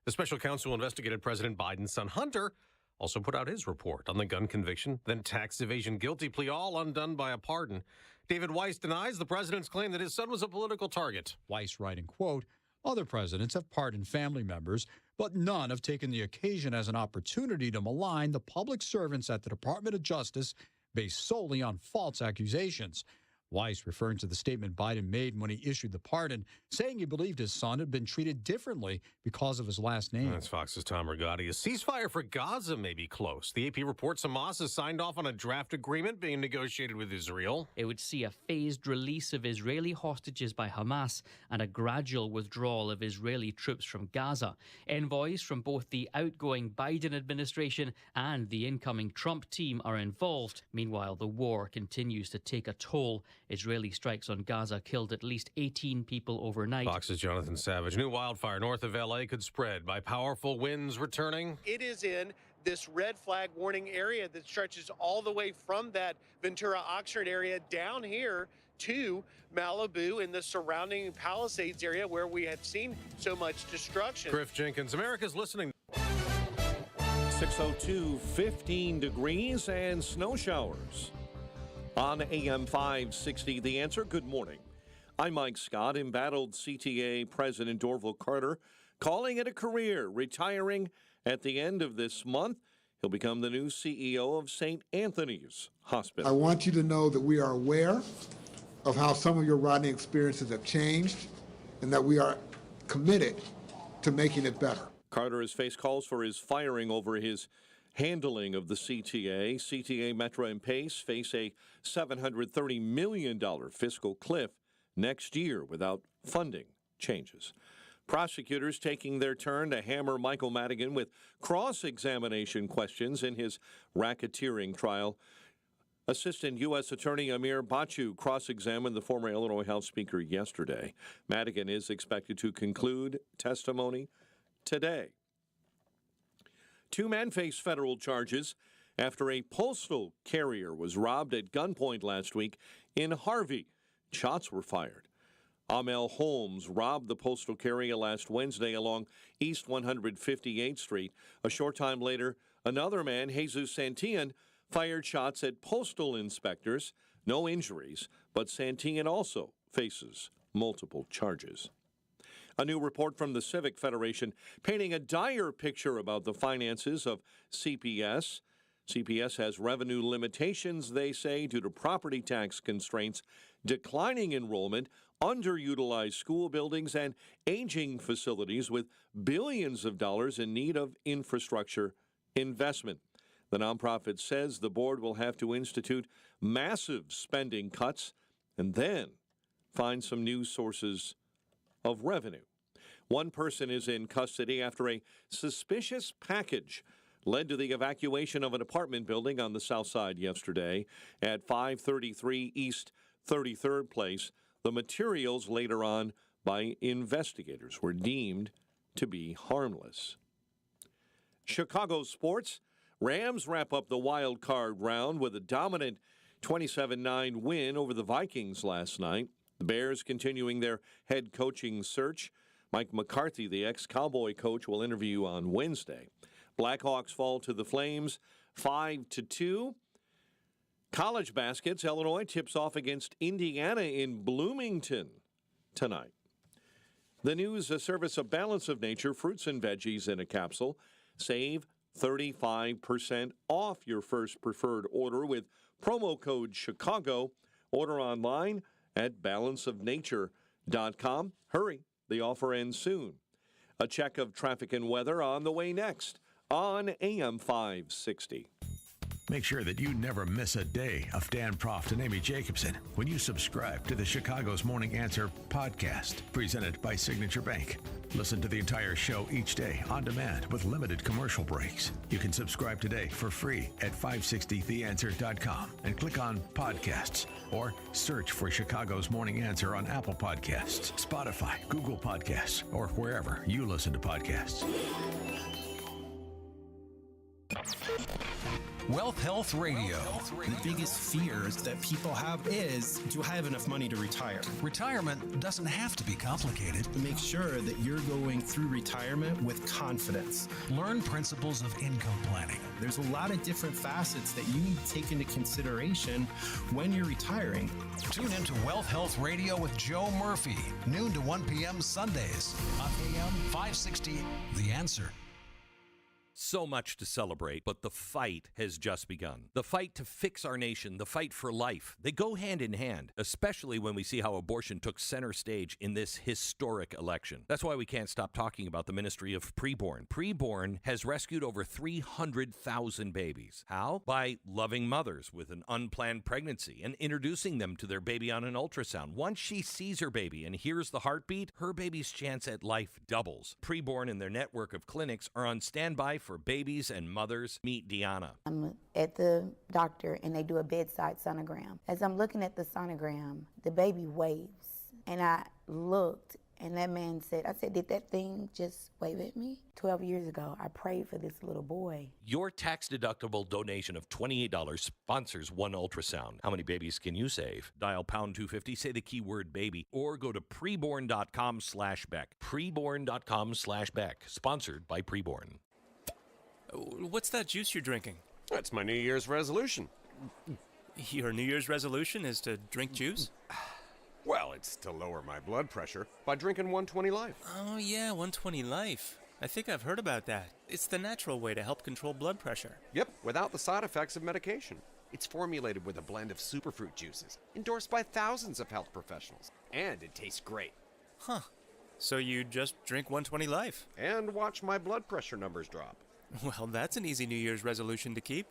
The special counsel who investigated President Biden's son Hunter also put out his report on the gun conviction, then tax evasion guilty plea, all undone by a pardon. David Weiss denies the president's claim that his son was a political target. Weiss writing, quote, "Other presidents have pardoned family members, but none have taken the occasion as an opportunity to malign the public servants at the Department of Justice based solely on false accusations." Weiss referring to the statement Biden made when he issued the pardon, saying he believed his son had been treated differently because of his last name. That's Fox's Tom Rigotti. A ceasefire for Gaza may be close. The AP reports Hamas has signed off on a draft agreement being negotiated with Israel. It would see a phased release of Israeli hostages by Hamas and a gradual withdrawal of Israeli troops from Gaza. Envoys from both the outgoing Biden administration and the incoming Trump team are involved. Meanwhile, the war continues to take a toll. Israeli strikes on Gaza killed at least 18 people overnight. Fox's Jonathan Savage. New wildfire north of L.A. could spread by powerful winds returning. It is in this red flag warning area that stretches all the way from that Ventura Oxnard area down here to Malibu and the surrounding Palisades area where we have seen so much destruction. Griff Jenkins, America's listening. 6:02, 15 degrees and snow showers. On AM 560, The Answer, good morning. I'm Mike Scott, embattled CTA President Orville Carter, calling it a career, retiring at the end of this month. He'll become the new CEO of St. Anthony's Hospital. I want you to know that we are aware of how some of your riding experiences have changed and that we are committed to making it better. Carter has faced calls for his firing over his handling of the CTA. CTA, Metro, and Pace face a $730 million fiscal cliff next year without funding changes. Prosecutors taking their turn to hammer Michael Madigan with cross-examination questions in his racketeering trial. Assistant U.S. Attorney Amir Bachu cross-examined the former Illinois House Speaker yesterday. Madigan is expected to conclude testimony today. Two men face federal charges after a postal carrier was robbed at gunpoint last week in Harvey. Shots were fired. Amel Holmes robbed the postal carrier last Wednesday along East 158th Street. A short time later, another man, Jesus Santillan, fired shots at postal inspectors. No injuries, but Santillan also faces multiple charges. A new report from the Civic Federation painting a dire picture about the finances of CPS. CPS has revenue limitations, they say, due to property tax constraints, declining enrollment, underutilized school buildings, and aging facilities with billions of dollars in need of infrastructure investment. The nonprofit says the board will have to institute massive spending cuts and then find some new sources of revenue. One person is in custody after a suspicious package led to the evacuation of an apartment building on the south side yesterday at 533 East 33rd Place. The materials later on by investigators were deemed to be harmless. Chicago sports. Rams wrap up the wild card round with a dominant 27-9 win over the Vikings last night. The Bears continuing their head coaching search. Mike McCarthy, the ex-Cowboy coach, will interview on Wednesday. Blackhawks fall to the Flames 5-2. College baskets, Illinois tips off against Indiana in Bloomington tonight. The news service of Balance of Nature, fruits and veggies in a capsule. Save 35% off your first preferred order with promo code Chicago. Order online at balanceofnature.com. Hurry, the offer ends soon. A check of traffic and weather on the way next on AM 560. Make sure that you never miss a day of Dan Proft and Amy Jacobson when you subscribe to the Chicago's Morning Answer podcast, presented by Signature Bank. Listen to the entire show each day on demand with limited commercial breaks. You can subscribe today for free at 560theanswer.com and click on podcasts or search for Chicago's Morning Answer on Apple Podcasts, Spotify, Google Podcasts, or wherever you listen to podcasts. Wealth Health Radio. The biggest fears that people have is, do I have enough money to retire? Retirement doesn't have to be complicated. Make sure that you're going through retirement with confidence. Learn principles of income planning. There's a lot of different facets that you need to take into consideration when you're retiring. Tune into Wealth Health Radio with Joe Murphy, noon to 1 p.m. Sundays on AM 560, The Answer. So much to celebrate, but the fight has just begun. The fight to fix our nation, the fight for life, they go hand in hand, especially when we see how abortion took center stage in this historic election. That's why we can't stop talking about the Ministry of Preborn. Preborn has rescued over 300,000 babies. How? By loving mothers with an unplanned pregnancy and introducing them to their baby on an ultrasound. Once she sees her baby and hears the heartbeat, her baby's chance at life doubles. Preborn and their network of clinics are on standby for babies and mothers. Meet Deanna. I'm at the doctor and they do a bedside sonogram. As I'm looking at the sonogram, the baby waves. And I looked and that man said, I said, did that thing just wave at me? 12 years ago, I prayed for this little boy. Your tax-deductible donation of $28 sponsors one ultrasound. How many babies can you save? Dial pound 250, say the keyword baby, or go to preborn.com/Beck. Preborn.com/Beck. Sponsored by Preborn. What's that juice you're drinking? That's my New Year's resolution. Your New Year's resolution is to drink juice? Well, it's to lower my blood pressure by drinking 120 Life. Oh, yeah, 120 Life. I think I've heard about that. It's the natural way to help control blood pressure. Yep, without the side effects of medication. It's formulated with a blend of superfruit juices, endorsed by thousands of health professionals. And it tastes great. Huh. So you just drink 120 Life? And watch my blood pressure numbers drop. Well, that's an easy New Year's resolution to keep.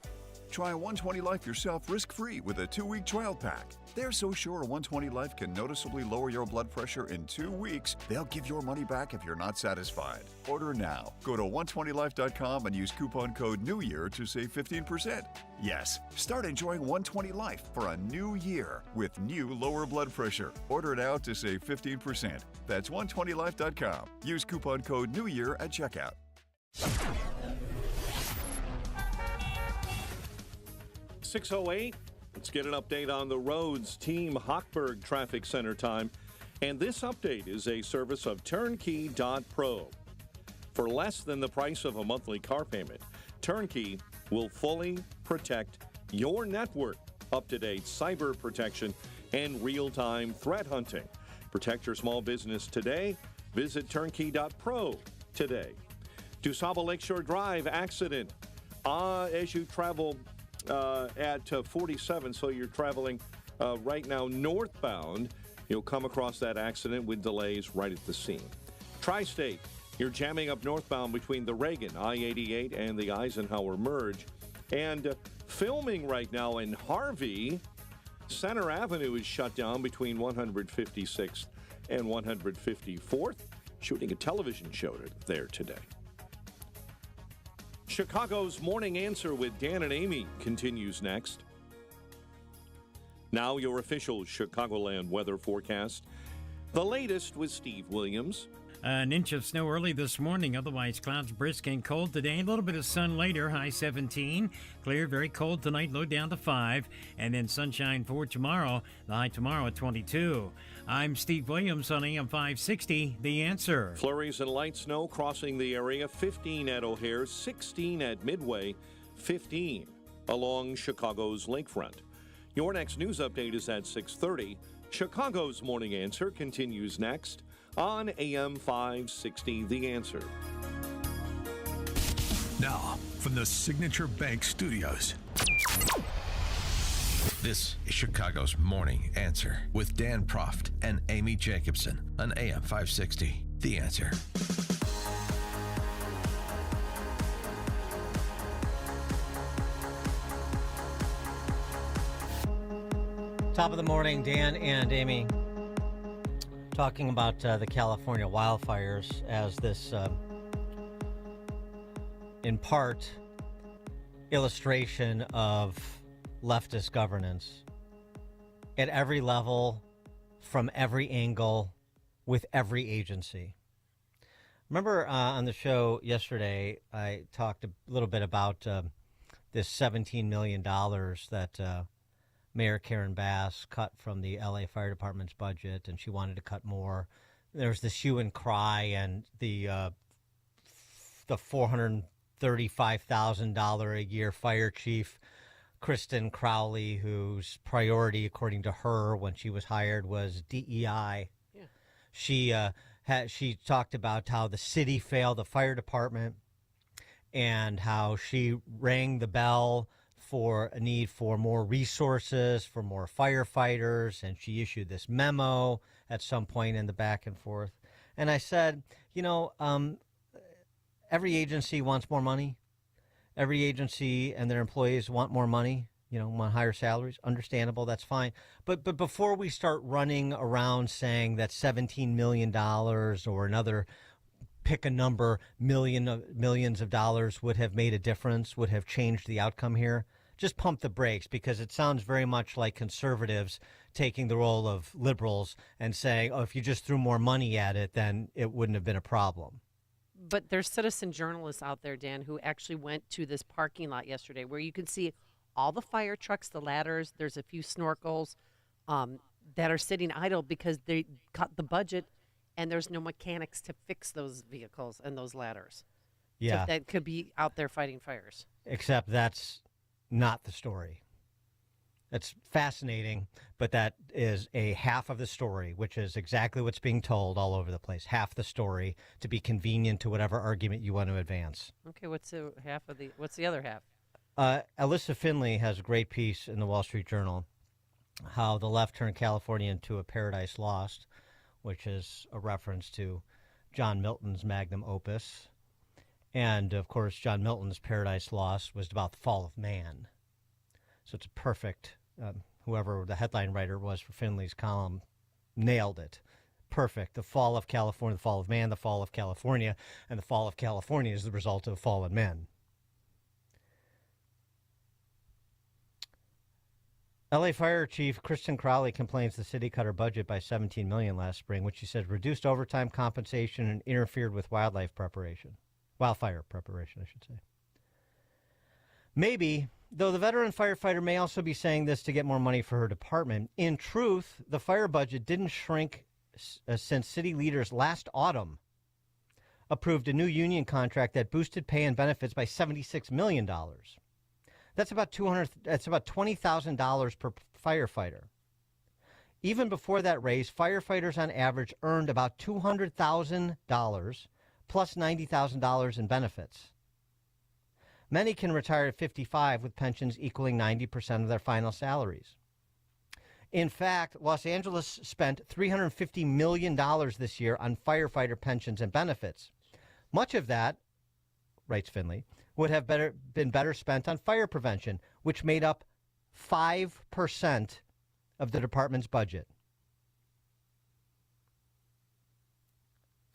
Try 120 Life yourself risk-free with a 2-week trial pack. They're so sure 120 Life can noticeably lower your blood pressure in 2 weeks, they'll give your money back if you're not satisfied. Order now. Go to 120life.com and use coupon code NEWYEAR to save 15%. Yes, start enjoying 120 Life for a new year with new lower blood pressure. Order now to save 15%. That's 120life.com. Use coupon code NEWYEAR at checkout. 6:08. Let's get an update on the roads. Team Hochberg Traffic Center time. And this update is a service of Turnkey.pro. For less than the price of a monthly car payment, Turnkey will fully protect your network. Up-to-date cyber protection and real-time threat hunting. Protect your small business today. Visit Turnkey.pro today. DuSable Lakeshore Drive accident. As you travel at 47, so you're traveling right now northbound, you'll come across that accident with delays right at the scene. Tri-State, you're jamming up northbound between the Reagan, I-88, and the Eisenhower merge. And filming right now in Harvey, Center Avenue is shut down between 156th and 154th, shooting a television show there today. Chicago's Morning Answer with Dan and Amy continues next. Now your official Chicagoland weather forecast. The latest with Steve Williams. An inch of snow early this morning, otherwise clouds brisk and cold today. A little bit of sun later, high 17. Clear, very cold tonight, low down to 5. And then sunshine for tomorrow, the high tomorrow at 22. I'm Steve Williams on AM 560, The Answer. Flurries and light snow crossing the area, 15 at O'Hare, 16 at Midway, 15 along Chicago's lakefront. Your next news update is at 6:30. Chicago's Morning Answer continues next on AM 560, The Answer. Now, from the Signature Bank Studios, this is Chicago's Morning Answer with Dan Proft and Amy Jacobson on AM 560, The Answer. Top of the morning, Dan and Amy. Talking about the California wildfires as this, in part, illustration of leftist governance at every level, from every angle, with every agency. Remember on the show yesterday, I talked a little bit about this $17 million that Mayor Karen Bass cut from the LA Fire Department's budget, and she wanted to cut more. There's this hue and cry, and the $435,000 a year fire chief, Kristen Crowley, whose priority, according to her, when she was hired, was DEI. Yeah. She talked about how the city failed the fire department, and how she rang the bell for a need for more resources, for more firefighters, and she issued this memo at some point in the back and forth. And I said, every agency wants more money. Every agency and their employees want more money, want higher salaries. Understandable, that's fine. But before we start running around saying that $17 million or another, pick a number, millions of dollars would have made a difference, would have changed the outcome here, just pump the brakes, because it sounds very much like conservatives taking the role of liberals and saying, oh, if you just threw more money at it, then it wouldn't have been a problem. But there's citizen journalists out there, Dan, who actually went to this parking lot yesterday where you can see all the fire trucks, the ladders, there's a few snorkels that are sitting idle because they cut the budget and there's no mechanics to fix those vehicles and those ladders. Yeah. So that could be out there fighting fires. Except that's not the story. It's fascinating, but that is a half of the story, which is exactly what's being told all over the place. Half the story to be convenient to whatever argument you want to advance. Okay, what's the other half? Alyssa Finley has a great piece in the Wall Street Journal, how the left turned California into a paradise lost, which is a reference to John Milton's magnum opus. And, of course, John Milton's Paradise Lost was about the fall of man. So it's a perfect, whoever the headline writer was for Finley's column nailed it. Perfect. The fall of California, the fall of man, the fall of California, and the fall of California is the result of fallen men. L.A. Fire Chief Kristen Crowley complains the city cut her budget by $17 million last spring, which she says reduced overtime compensation and interfered with wildfire preparation, I should say. Maybe, though the veteran firefighter may also be saying this to get more money for her department. In truth, the fire budget didn't shrink since city leaders last autumn approved a new union contract that boosted pay and benefits by $76 million. That's about $20,000 per firefighter. Even before that raise, firefighters on average earned about $200,000 plus $90,000 in benefits. Many can retire at 55 with pensions equaling 90% of their final salaries. In fact, Los Angeles spent $350 million this year on firefighter pensions and benefits. Much of that, writes Finley, would have been better spent on fire prevention, which made up 5% of the department's budget.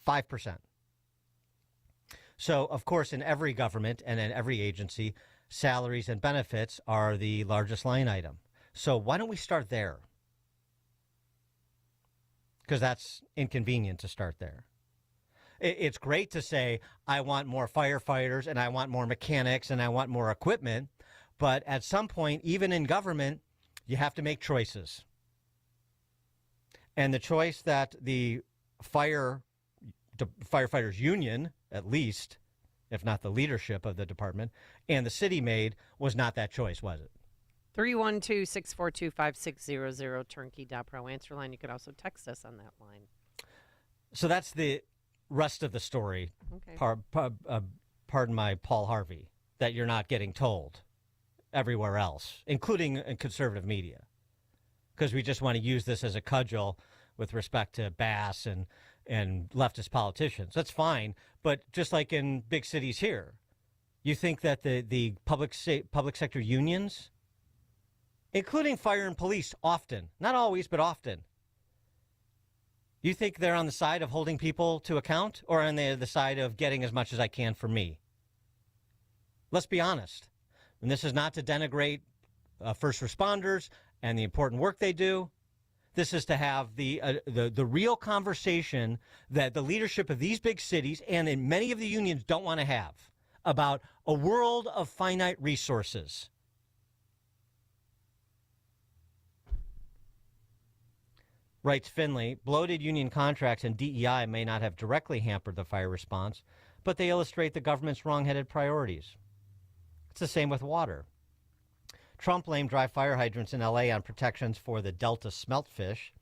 5%. So, of course, in every government and in every agency, salaries and benefits are the largest line item. So why don't we start there? Because that's inconvenient to start there. It's great to say, I want more firefighters and I want more mechanics and I want more equipment. But at some point, even in government, you have to make choices. And the choice that the firefighters union, at least, if not the leadership of the department, and the city made was not that choice, was it? 312-642-5600, turnkey.pro answer line. You could also text us on that line. So that's the rest of the story. Okay. Pardon my Paul Harvey, that you're not getting told everywhere else, including in conservative media, because we just want to use this as a cudgel with respect to Bass and leftist politicians. That's fine, but just like in big cities here, you think that the public sector unions, including fire and police, often, not always, but often, you think they're on the side of holding people to account or on the side of getting as much as I can for me? Let's be honest. And this is not to denigrate first responders and the important work they do. This is to have the real conversation that the leadership of these big cities and in many of the unions don't want to have about a world of finite resources. Writes Finley, bloated union contracts and DEI may not have directly hampered the fire response, but they illustrate the government's wrong-headed priorities. It's the same with water. Trump blamed dry fire hydrants in L.A. on protections for the Delta smeltfish.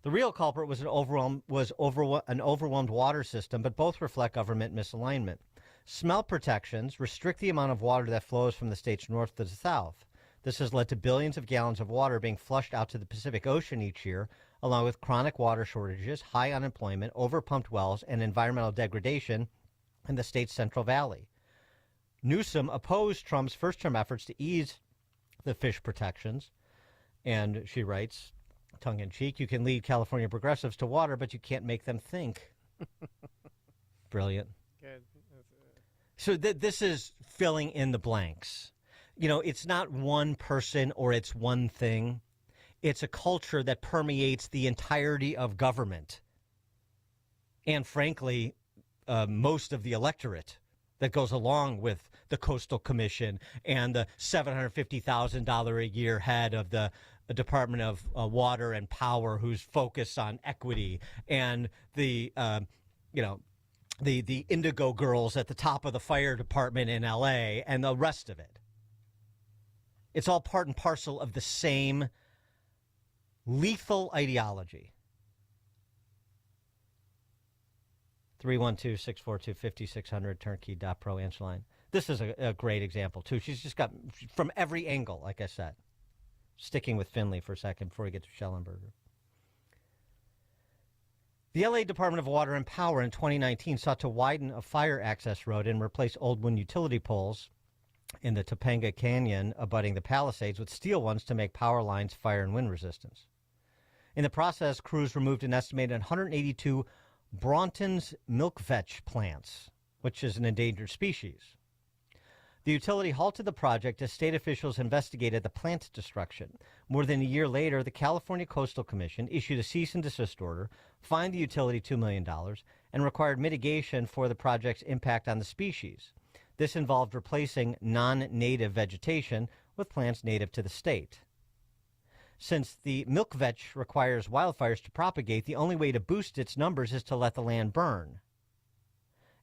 The real culprit was an overwhelmed water system, but both reflect government misalignment. Smelt protections restrict the amount of water that flows from the state's north to the south. This has led to billions of gallons of water being flushed out to the Pacific Ocean each year, along with chronic water shortages, high unemployment, overpumped wells, and environmental degradation in the state's Central Valley. Newsom opposed Trump's first-term efforts to ease the fish protections. And she writes, tongue-in-cheek, you can lead California progressives to water, but you can't make them think. Brilliant. Good. So this is filling in the blanks. You know, it's not one person or it's one thing. It's a culture that permeates the entirety of government. And frankly, most of the electorate that goes along with the Coastal Commission and the $750,000 a year head of the Department of Water and Power who's focused on equity, and the Indigo girls at the top of the fire department in L.A. and the rest of it. It's all part and parcel of the same lethal ideology. 312-642-5600, turnkey.pro answer line. This is a great example, too. She's just got from every angle, like I said. Sticking with Finley for a second before we get to Schellenberger. The LA Department of Water and Power in 2019 sought to widen a fire access road and replace old wind utility poles in the Topanga Canyon abutting the Palisades with steel ones to make power lines fire and wind resistance. In the process, crews removed an estimated 182 Broughton's milkvetch plants, which is an endangered species. The utility halted the project as state officials investigated the plant destruction. More than a year later, the California Coastal Commission issued a cease and desist order, fined the utility $2 million, and required mitigation for the project's impact on the species. This involved replacing non-native vegetation with plants native to the state. Since the milkvetch requires wildfires to propagate, the only way to boost its numbers is to let the land burn.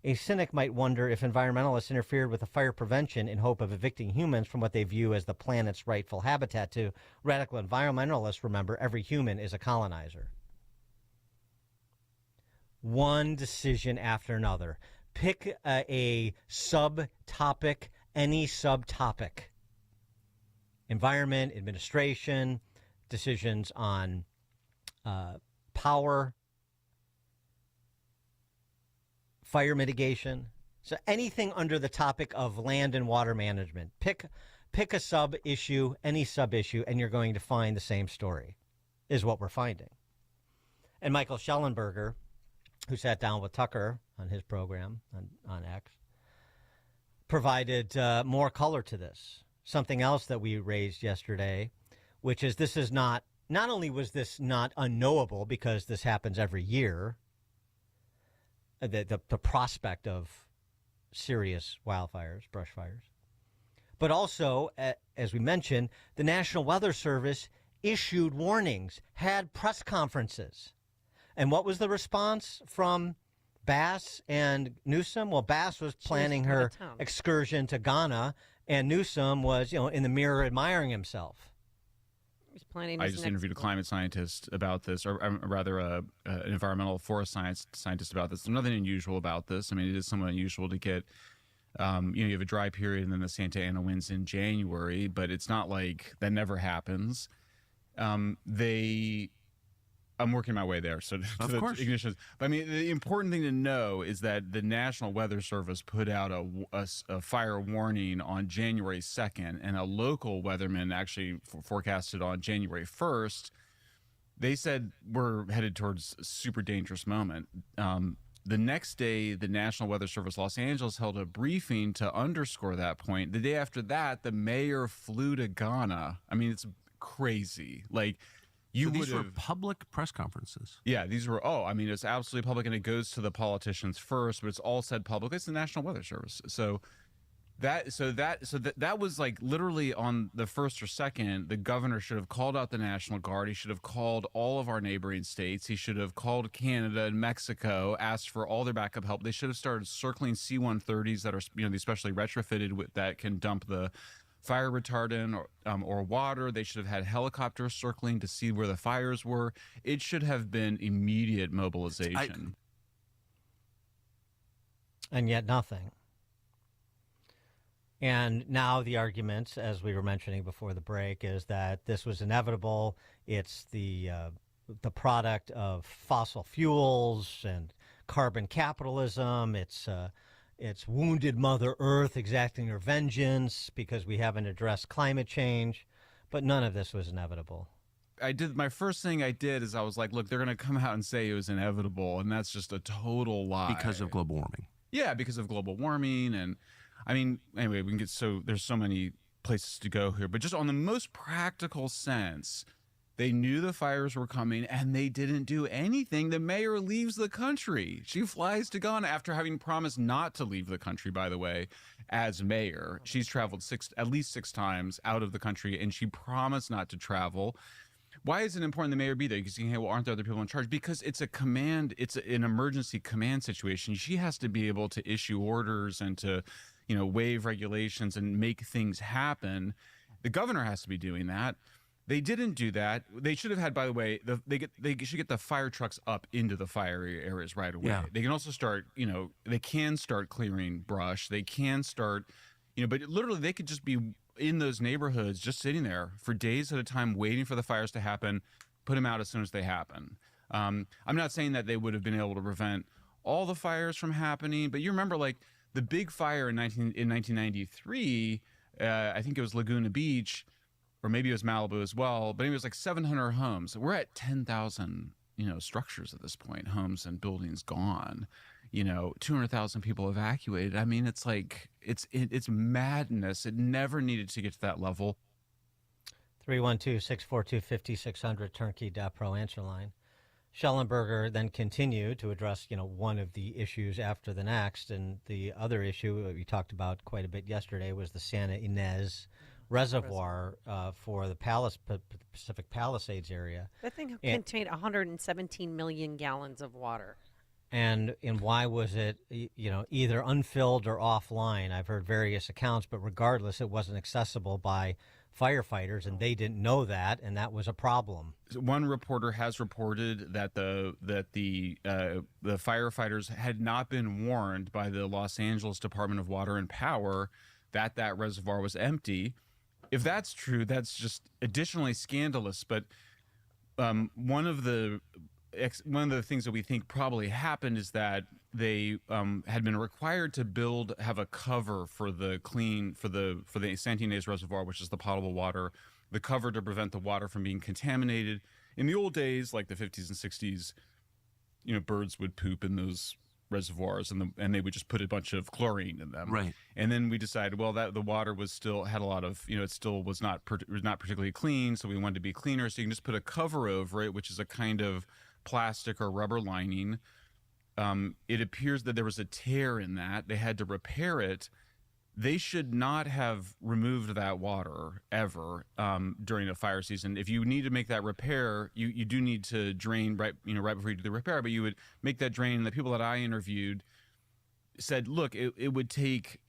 A cynic might wonder if environmentalists interfered with the fire prevention in hope of evicting humans from what they view as the planet's rightful habitat. To radical environmentalists, remember, every human is a colonizer. One decision after another. Pick a subtopic, any subtopic. Environment, administration, decisions on power, fire mitigation. So anything under the topic of land and water management. Pick a sub-issue, any sub-issue, and you're going to find the same story, is what we're finding. And Michael Schellenberger, who sat down with Tucker on his program on X, provided more color to this. Something else that we raised yesterday, which is this is not only was this not unknowable because this happens every year, the prospect of serious wildfires, brush fires, but also, as we mentioned, the National Weather Service issued warnings, had press conferences. And what was the response from Bass and Newsom? Well, Bass was planning her excursion to Ghana, and Newsom was, in the mirror admiring himself. He's planning. I just interviewed a climate scientist about this, or rather an environmental forest scientist about this. There's nothing unusual about this. I mean, it is somewhat unusual to get, you have a dry period and then the Santa Ana winds in January, but it's not like that never happens. I'm working my way there. So of course. Ignitions. But I mean, the important thing to know is that the National Weather Service put out a fire warning on January 2nd, and a local weatherman actually forecasted on January 1st. They said we're headed towards a super dangerous moment. The next day, the National Weather Service Los Angeles held a briefing to underscore that point. The day after that, the mayor flew to Ghana. I mean, it's crazy. Like, these were public press conferences. Yeah, these were, it's absolutely public, and it goes to the politicians first, but it's all said public. It's the National Weather Service. So that was like literally on the 1st or 2nd, the governor should have called out the National Guard. He should have called all of our neighboring states. He should have called Canada and Mexico, asked for all their backup help. They should have started circling C-130s that are, especially retrofitted that can dump the fire retardant or water. They should have had helicopters circling to see where the fires were. It should have been immediate mobilization. And yet nothing. And now the argument, as we were mentioning before the break, is that this was inevitable. It's the product of fossil fuels and carbon capitalism. It's wounded Mother Earth exacting her vengeance because we haven't addressed climate change. But none of this was inevitable. My first thing I did is I was like, look, they're going to come out and say it was inevitable, and that's just a total lie. Because of global warming. Yeah, because of global warming. And I mean, anyway, there's so many places to go here. But just on the most practical sense, they knew the fires were coming, and they didn't do anything. The mayor leaves the country. She flies to Ghana after having promised not to leave the country, by the way, as mayor. She's traveled at least six times out of the country, and she promised not to travel. Why is it important the mayor be there? Because, aren't there other people in charge? Because it's an emergency command situation. She has to be able to issue orders and to, waive regulations and make things happen. The governor has to be doing that. They didn't do that. They should have had, by the way, they should get the fire trucks up into the fire areas right away. Yeah. They can also start, they can start clearing brush. They can start, but literally they could just be in those neighborhoods just sitting there for days at a time waiting for the fires to happen, put them out as soon as they happen. I'm not saying that they would have been able to prevent all the fires from happening, but you remember like the big fire in 1993, I think it was Laguna Beach, or maybe it was Malibu as well, but it was like 700 homes. We're at 10,000, structures at this point, homes and buildings gone, 200,000 people evacuated. I mean, it's like, it's madness. It never needed to get to that level. 312-642-5600, turnkey.pro answer line. Schellenberger then continued to address, one of the issues after the next, and the other issue we talked about quite a bit yesterday was the Santa Ynez Reservoir for the Pacific Palisades area. That thing contained 117 million gallons of water. And why was it, either unfilled or offline? I've heard various accounts, but regardless, it wasn't accessible by firefighters, and they didn't know that, and that was a problem. One reporter has reported that the firefighters had not been warned by the Los Angeles Department of Water and Power that reservoir was empty. If that's true, that's just additionally scandalous. But one of the things that we think probably happened is that they had been required to have a cover for the Santa Ynez Reservoir, which is the potable water, the cover to prevent the water from being contaminated. In the old days, like the 50s and 60s, birds would poop in those reservoirs, and they would just put a bunch of chlorine in them. Right. And then we decided, well, that the water had a lot of, it still was not particularly clean, so we wanted to be cleaner. So you can just put a cover over it, which is a kind of plastic or rubber lining. It appears that there was a tear in that. They had to repair it. They should not have removed that water ever during a fire season. If you need to make that repair, you do need to drain right before you do the repair. But you would make that drain. And the people that I interviewed said, look, it would take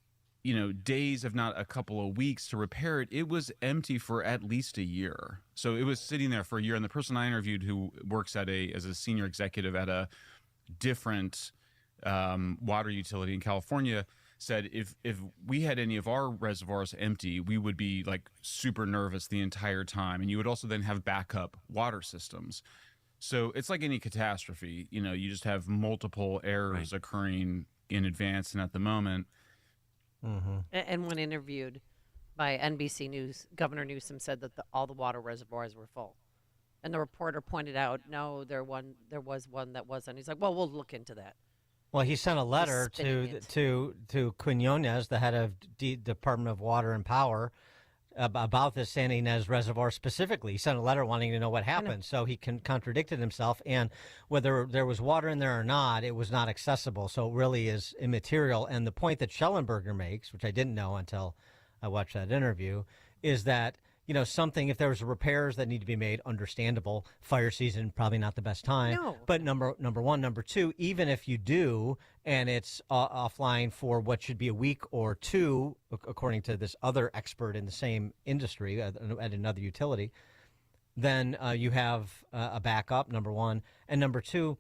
days, if not a couple of weeks, to repair it. It was empty for at least a year. So it was sitting there for a year. And the person I interviewed, who works as a senior executive at a different water utility in California, said if we had any of our reservoirs empty, we would be like super nervous the entire time. And you would also then have backup water systems. So it's like any catastrophe, you just have multiple errors occurring in advance and at the moment. Mm-hmm. And when interviewed by NBC News, Governor Newsom said that all the water reservoirs were full. And the reporter pointed out, no, there was one that wasn't. He's like, well, we'll look into that. Well, he sent a letter to Quinones, the head of Department of Water and Power, about the Santa Ynez Reservoir specifically. He sent a letter wanting to know what happened. So he contradicted himself. And whether there was water in there or not, it was not accessible. So it really is immaterial. And the point that Schellenberger makes, which I didn't know until I watched that interview, is that something, if there was repairs that need to be made, understandable. Fire season, probably not the best time. No. But number one. Number two, even if you do, and it's offline for what should be a week or two, according to this other expert in the same industry at another utility, then you have a backup, number one. And number two,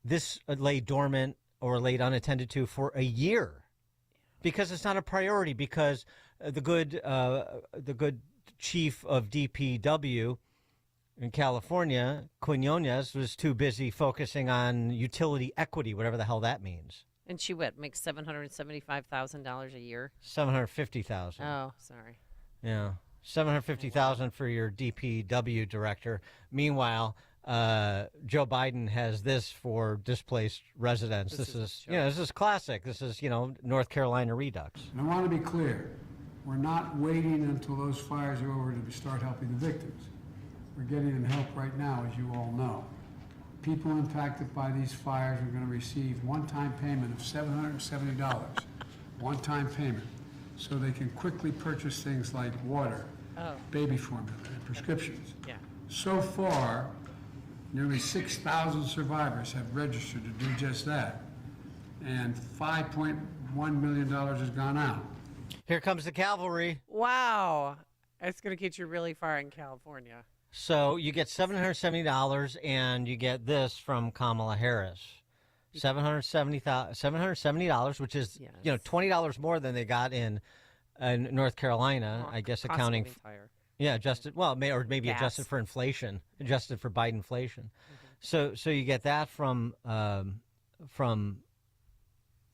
this lay dormant or laid unattended to for a year because it's not a priority, because the good chief of DPW in California, Quinones, was too busy focusing on utility equity, whatever the hell that means. And she makes $775,000 a year? $750,000. Oh, sorry. Yeah, $750,000 for your DPW director. Meanwhile, Joe Biden has this for displaced residents. This is classic. This is North Carolina Redux. And I want to be clear. We're not waiting until those fires are over to start helping the victims. We're getting them help right now, as you all know. People impacted by these fires are going to receive one-time payment of $770, one-time payment, so they can quickly purchase things like water, baby formula, and prescriptions. Yeah. So far, nearly 6,000 survivors have registered to do just that, and $5.1 million has gone out. Here comes the cavalry. Wow. It's going to get you really far in California. So you get $770, and you get this from Kamala Harris. $770, which is $20 more than they got in North Carolina, I guess, accounting. Higher. Yeah, adjusted. Well, maybe adjusted for inflation, adjusted for Biden inflation. So you get that from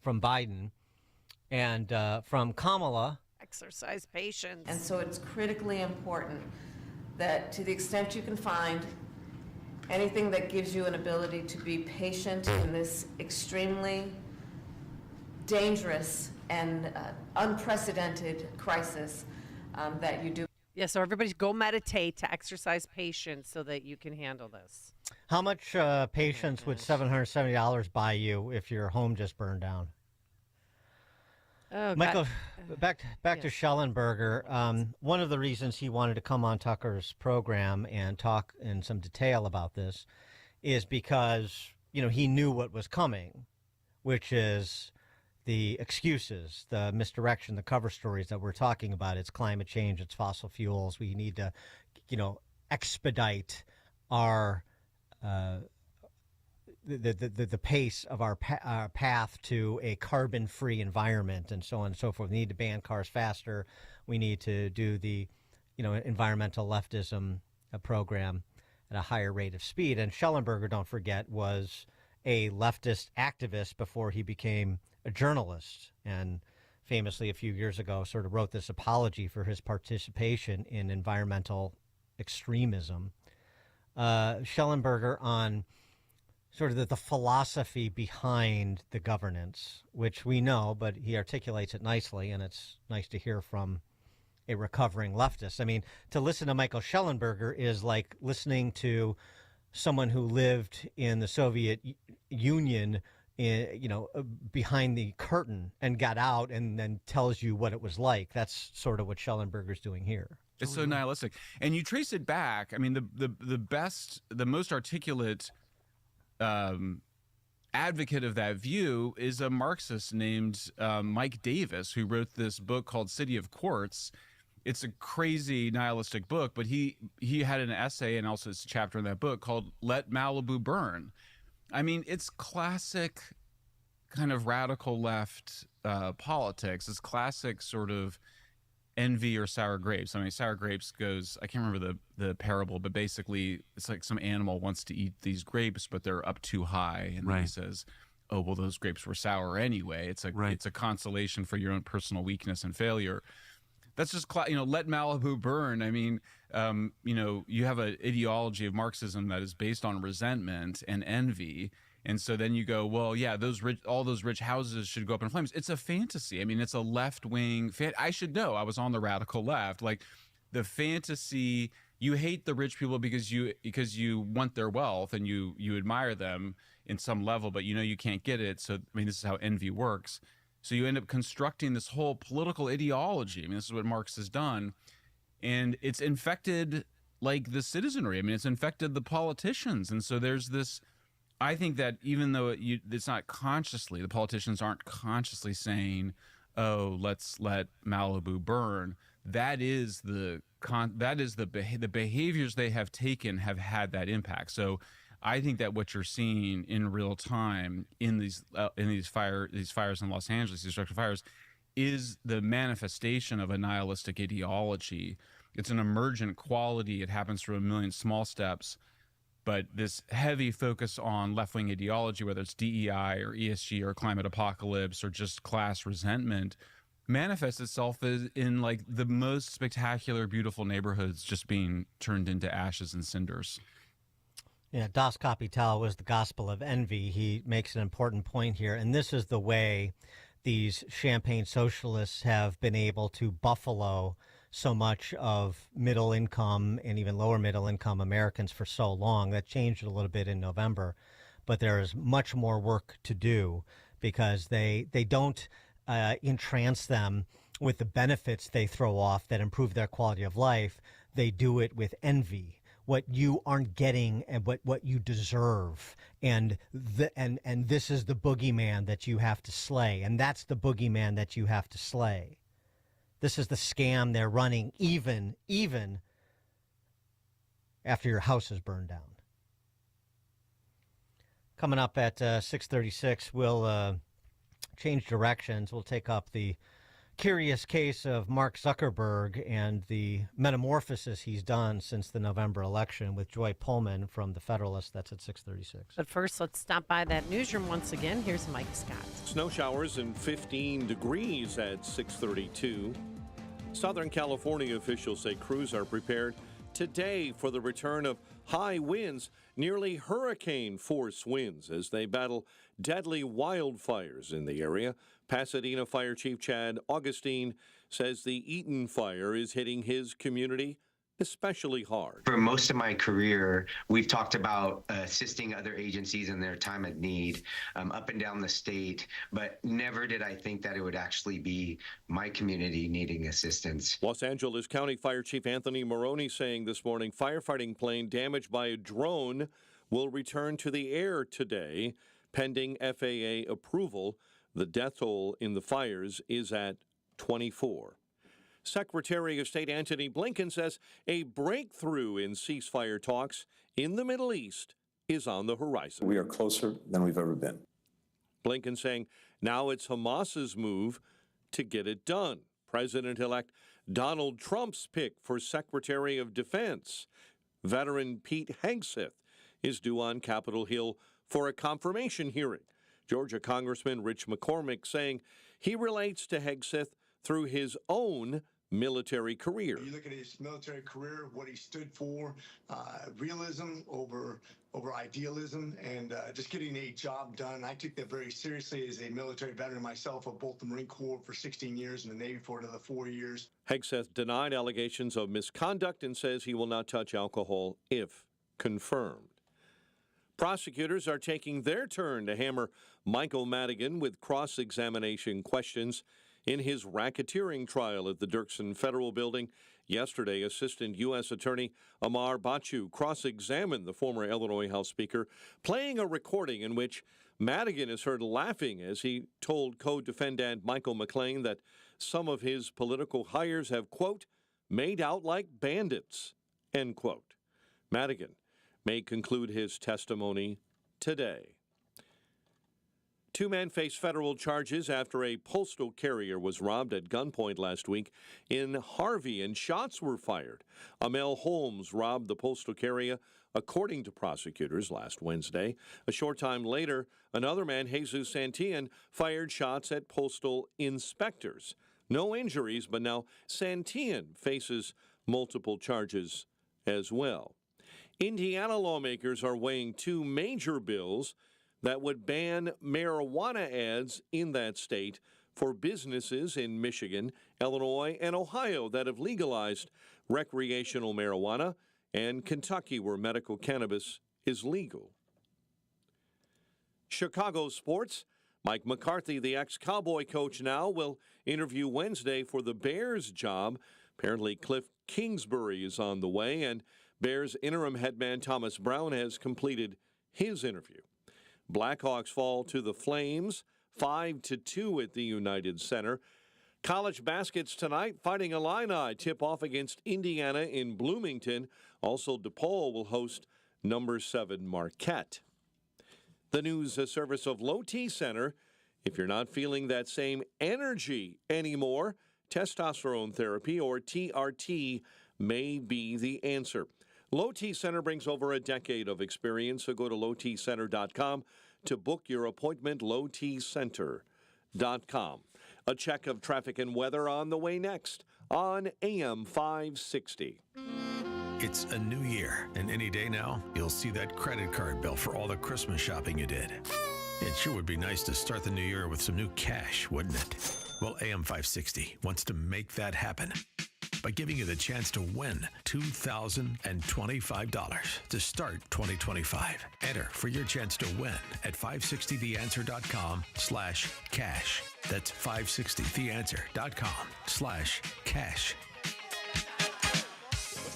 Biden, and from Kamala. Exercise patience. And so it's critically important that, to the extent you can find anything that gives you an ability to be patient in this extremely dangerous and unprecedented crisis, that you do. Yeah, so everybody go meditate to exercise patience so that you can handle this. How much patience would $770 buy you if your home just burned down? Oh, Michael, God. back to Schellenberger. One of the reasons he wanted to come on Tucker's program and talk in some detail about this is because, he knew what was coming, which is the excuses, the misdirection, the cover stories that we're talking about. It's climate change, it's fossil fuels. We need to, expedite our the pace of our path to a carbon-free environment, and so on and so forth. We need to ban cars faster. We need to do the, environmental leftism program at a higher rate of speed. And Schellenberger, don't forget, was a leftist activist before he became a journalist, and famously a few years ago sort of wrote this apology for his participation in environmental extremism. Schellenberger on sort of the philosophy behind the governance, which we know, but he articulates it nicely, and it's nice to hear from a recovering leftist. I mean, to listen to Michael Schellenberger is like listening to someone who lived in the Soviet Union, behind the curtain and got out and then tells you what it was like. That's sort of what Schellenberger's doing here. It's so nihilistic. And you trace it back. I mean, the most articulate advocate of that view is a Marxist named Mike Davis, who wrote this book called City of Quartz. It's a crazy nihilistic book, but he had an essay and also it's a chapter in that book called Let Malibu Burn. I mean, it's classic kind of radical left politics. It's classic sort of envy or sour grapes. I mean, sour grapes goes, I can't remember the parable, but basically it's like some animal wants to eat these grapes, but they're up too high. And then he says, oh, well, those grapes were sour anyway. It's a consolation for your own personal weakness and failure. That's just, let Malibu burn. I mean, you have an ideology of Marxism that is based on resentment and envy. And so then you go, well, yeah, all those rich houses should go up in flames. It's a fantasy. I mean, it's a left-wing I should know. I was on the radical left. Like the fantasy, you hate the rich people because you want their wealth and you admire them in some level, but you can't get it. So, I mean, this is how envy works. So you end up constructing this whole political ideology. I mean, this is what Marx has done. And it's infected like the citizenry. I mean, it's infected the politicians. And so there's this, I think that even though it's not consciously, the politicians aren't consciously saying, oh, let's let Malibu burn. That is the behaviors they have taken have had that impact. So I think that what you're seeing in real time in these fires in Los Angeles, these destructive fires, is the manifestation of a nihilistic ideology. It's an emergent quality. It happens through a million small steps, but this heavy focus on left-wing ideology, whether it's DEI or ESG or climate apocalypse or just class resentment, manifests itself in like the most spectacular, beautiful neighborhoods just being turned into ashes and cinders. Yeah, Das Kapital was the gospel of envy. He makes an important point here, and this is the way these champagne socialists have been able to buffalo so much of middle income and even lower middle income Americans for so long. That changed a little bit in November, but there is much more work to do because they don't entrance them with the benefits they throw off that improve their quality of life. They do it with envy. What you aren't getting and what you deserve, and this is the boogeyman that you have to slay, and that's the boogeyman that you have to slay. This is the scam they're running, even after your house is burned down. Coming up at 6:36, we'll change directions. We'll take up the curious case of Mark Zuckerberg and the metamorphosis he's done since the November election with Joy Pullman from The Federalist. That's at 6:36. But first, let's stop by that newsroom once again. Here's Mike Scott. Snow showers and 15 degrees at 6:32. Southern California officials say crews are prepared today for the return of high winds, nearly hurricane force winds, as they battle deadly wildfires in the area. Pasadena Fire Chief Chad Augustine says the Eaton fire is hitting his community especially hard. For most of my career, we've talked about assisting other agencies in their time of need up and down the state, but never did I think that it would actually be my community needing assistance. Los Angeles County Fire Chief Anthony Maroney saying this morning firefighting plane damaged by a drone will return to the air today, pending FAA approval. The death toll in the fires is at 24. Secretary of State Antony Blinken says a breakthrough in ceasefire talks in the Middle East is on the horizon. We are closer than we've ever been. Blinken saying now it's Hamas's move to get it done. President-elect Donald Trump's pick for Secretary of Defense, veteran Pete Hegseth, is due on Capitol Hill for a confirmation hearing. Georgia Congressman Rich McCormick saying he relates to Hegseth through his own military career. You look at his military career, what he stood for, realism over idealism, and just getting a job done. I took that very seriously as a military veteran myself of both the Marine Corps for 16 years and the Navy for another 4 years. Hegseth denied allegations of misconduct and says he will not touch alcohol if confirmed. Prosecutors are taking their turn to hammer Michael Madigan with cross-examination questions in his racketeering trial at the Dirksen Federal Building. Yesterday, Assistant U.S. Attorney Amar Bachu cross-examined the former Illinois House Speaker, playing a recording in which Madigan is heard laughing as he told co-defendant Michael McLean that some of his political hires have, quote, made out like bandits, end quote. Madigan may conclude his testimony today. Two men face federal charges after a postal carrier was robbed at gunpoint last week in Harvey and shots were fired. Amel Holmes robbed the postal carrier, according to prosecutors, last Wednesday. A short time later, another man, Jesus Santillan, fired shots at postal inspectors. No injuries, but now Santillan faces multiple charges as well. Indiana lawmakers are weighing two major bills that would ban marijuana ads in that state for businesses in Michigan, Illinois, and Ohio that have legalized recreational marijuana, and Kentucky, where medical cannabis is legal. Chicago sports. Mike McCarthy, the ex-Cowboy coach now, will interview Wednesday for the Bears job. Apparently, Cliff Kingsbury is on the way, and Bears interim headman Thomas Brown has completed his interview. Blackhawks fall to the Flames, 5-2 at the United Center. College baskets tonight, Fighting Illini tip off against Indiana in Bloomington. Also, DePaul will host number 7 Marquette. The news service of Low T Center. If you're not feeling that same energy anymore, testosterone therapy, or TRT, may be the answer. Low T Center brings over a decade of experience, so go to lowtcenter.com to book your appointment, lowtcenter.com. A check of traffic and weather on the way next on AM 560. It's a new year, and any day now, you'll see that credit card bill for all the Christmas shopping you did. It sure would be nice to start the new year with some new cash, wouldn't it? Well, AM 560 wants to make that happen by giving you the chance to win $2,025 to start 2025. Enter for your chance to win at 560theanswer.com/cash. That's 560theanswer.com/cash.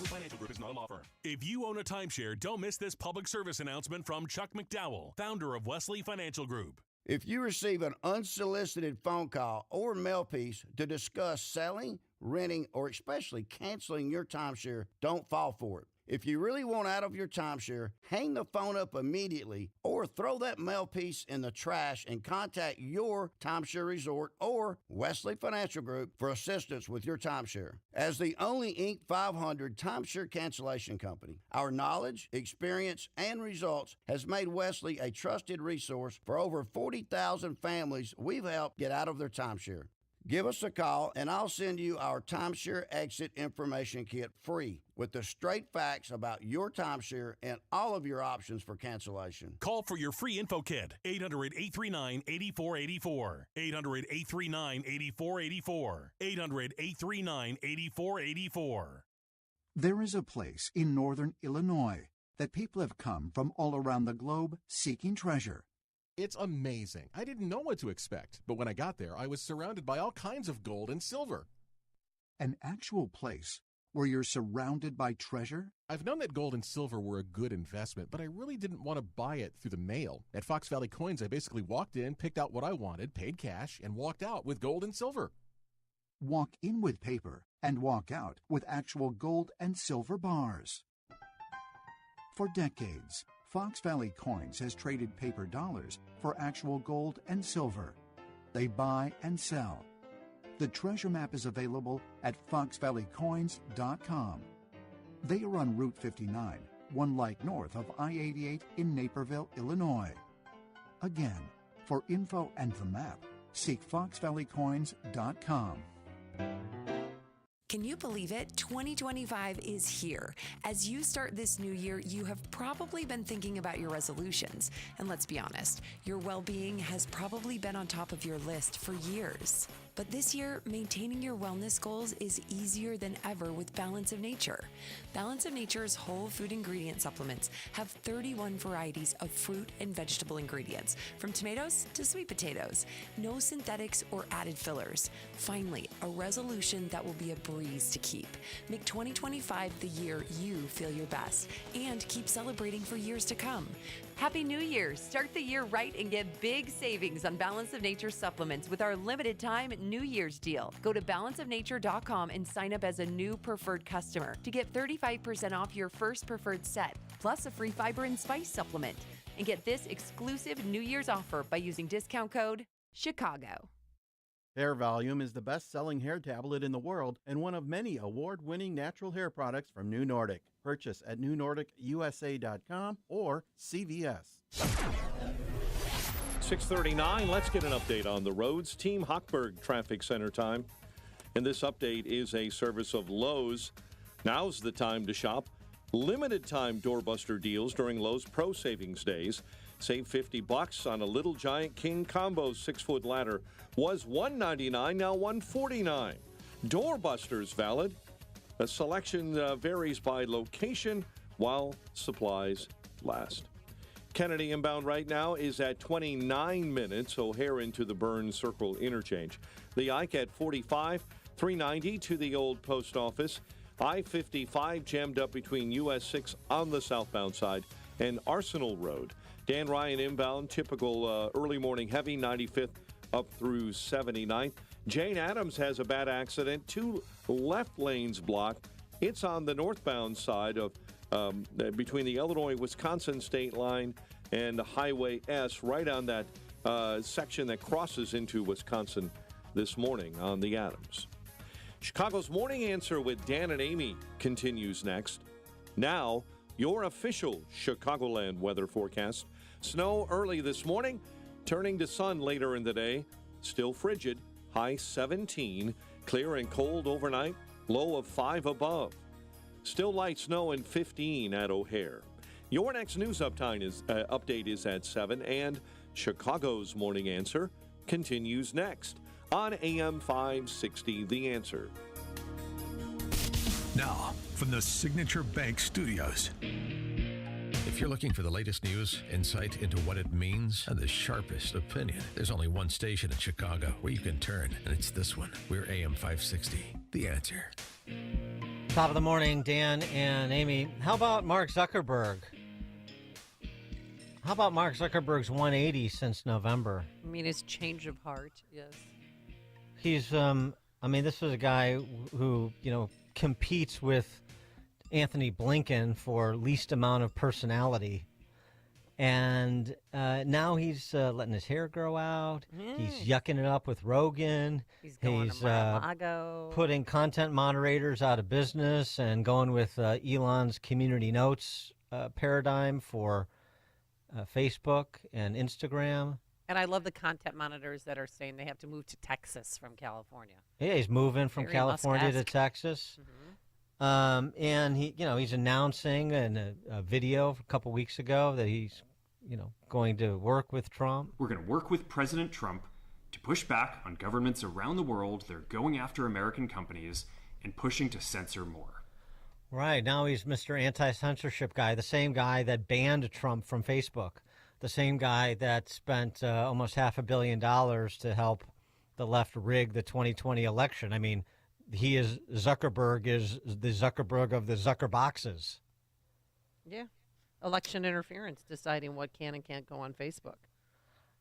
Financial Group is not a law firm. If you own a timeshare, don't miss this public service announcement from Chuck McDowell, founder of Wesley Financial Group. If you receive an unsolicited phone call or mail piece to discuss selling, renting, or especially canceling your timeshare, don't fall for it. If you really want out of your timeshare, hang the phone up immediately or throw that mail piece in the trash and contact your timeshare resort or Wesley Financial Group for assistance with your timeshare. As the only Inc. 500 timeshare cancellation company, our knowledge, experience, and results has made Wesley a trusted resource for over 40,000 families we've helped get out of their timeshare. Give us a call, and I'll send you our timeshare exit information kit free with the straight facts about your timeshare and all of your options for cancellation. Call for your free info kit, 800-839-8484. 800-839-8484. 800-839-8484. There is a place in northern Illinois that people have come from all around the globe seeking treasure. It's amazing. I didn't know what to expect, but when I got there, I was surrounded by all kinds of gold and silver. An actual place where you're surrounded by treasure? I've known that gold and silver were a good investment, but I really didn't want to buy it through the mail. At Fox Valley Coins, I basically walked in, picked out what I wanted, paid cash, and walked out with gold and silver. Walk in with paper and walk out with actual gold and silver bars. For decades, Fox Valley Coins has traded paper dollars for actual gold and silver. They buy and sell. The treasure map is available at foxvalleycoins.com. They are on Route 59, 1 light north of I-88 in Naperville, Illinois. Again, for info and the map, seek foxvalleycoins.com. Can you believe it? 2025 is here. As you start this new year, you have probably been thinking about your resolutions. And let's be honest, your well-being has probably been on top of your list for years. But this year, maintaining your wellness goals is easier than ever with Balance of Nature. Balance of Nature's whole food ingredient supplements have 31 varieties of fruit and vegetable ingredients, from tomatoes to sweet potatoes. No synthetics or added fillers. Finally, a resolution that will be a breeze to keep. Make 2025 the year you feel your best, and keep celebrating for years to come. Happy New Year! Start the year right and get big savings on Balance of Nature supplements with our limited time New Year's deal. Go to balanceofnature.com and sign up as a new preferred customer to get 35% off your first preferred set, plus a free fiber and spice supplement. And get this exclusive New Year's offer by using discount code CHICAGO. Hair Volume is the best-selling hair tablet in the world and one of many award-winning natural hair products from New Nordic. Purchase at newnordicusa.com or CVS. 6:39, let's get an update on the roads. Team Hochberg Traffic Center time. And this update is a service of Lowe's. Now's the time to shop. Limited time doorbuster deals during Lowe's Pro Savings Days. Save $50 on a Little Giant King Combo 6-foot ladder. Was $199, now $149. Doorbusters valid. The selection varies by location while supplies last. Kennedy inbound right now is at 29 minutes. O'Hare into the Burns Circle interchange. The Ike at 45, 390 to the old post office. I-55 jammed up between US 6 on the southbound side and Arsenal Road. Dan Ryan inbound, typical early morning heavy, 95th up through 79th. Jane Addams has a bad accident. 2 left lanes blocked. It's on the northbound side of between the Illinois-Wisconsin state line and Highway S, right on that section that crosses into Wisconsin this morning on the Adams. Chicago's Morning Answer with Dan and Amy continues next. Now, your official Chicagoland weather forecast. Snow early this morning, turning to sun later in the day. Still frigid, high 17. Clear and cold overnight, low of 5 above. Still light snow and 15 at O'Hare. Your next news update is at 7, and Chicago's Morning Answer continues next on AM 560, The Answer. Now, from the Signature Bank Studios. If you're looking for the latest news, insight into what it means, and the sharpest opinion, there's only one station in Chicago where you can turn, and it's this one. We're AM 560, The Answer. Top of the morning, Dan and Amy. How about Mark Zuckerberg? How about Mark Zuckerberg's 180 since November? I mean, his change of heart, yes. He's, this is a guy who, competes with Anthony Blinken for least amount of personality. And now he's letting his hair grow out. He's yucking it up with Rogan. He's going to Mar-a-Lago. Putting content moderators out of business and going with Elon's community notes paradigm for Facebook and Instagram. And I love the content monitors that are saying they have to move to Texas from California. Yeah, he's moving from California to Texas. And he's announcing in a video a couple weeks ago that he's, going to work with Trump. We're going to work with President Trump to push back on governments around the world that are going after American companies and pushing to censor more. Right. Now he's Mr. Anti-Censorship guy, the same guy that banned Trump from Facebook, the same guy that spent almost $500 million to help the left rig the 2020 election. I mean, Zuckerberg is the Zuckerberg of the Zuckerboxes. Yeah. Election interference, deciding what can and can't go on Facebook.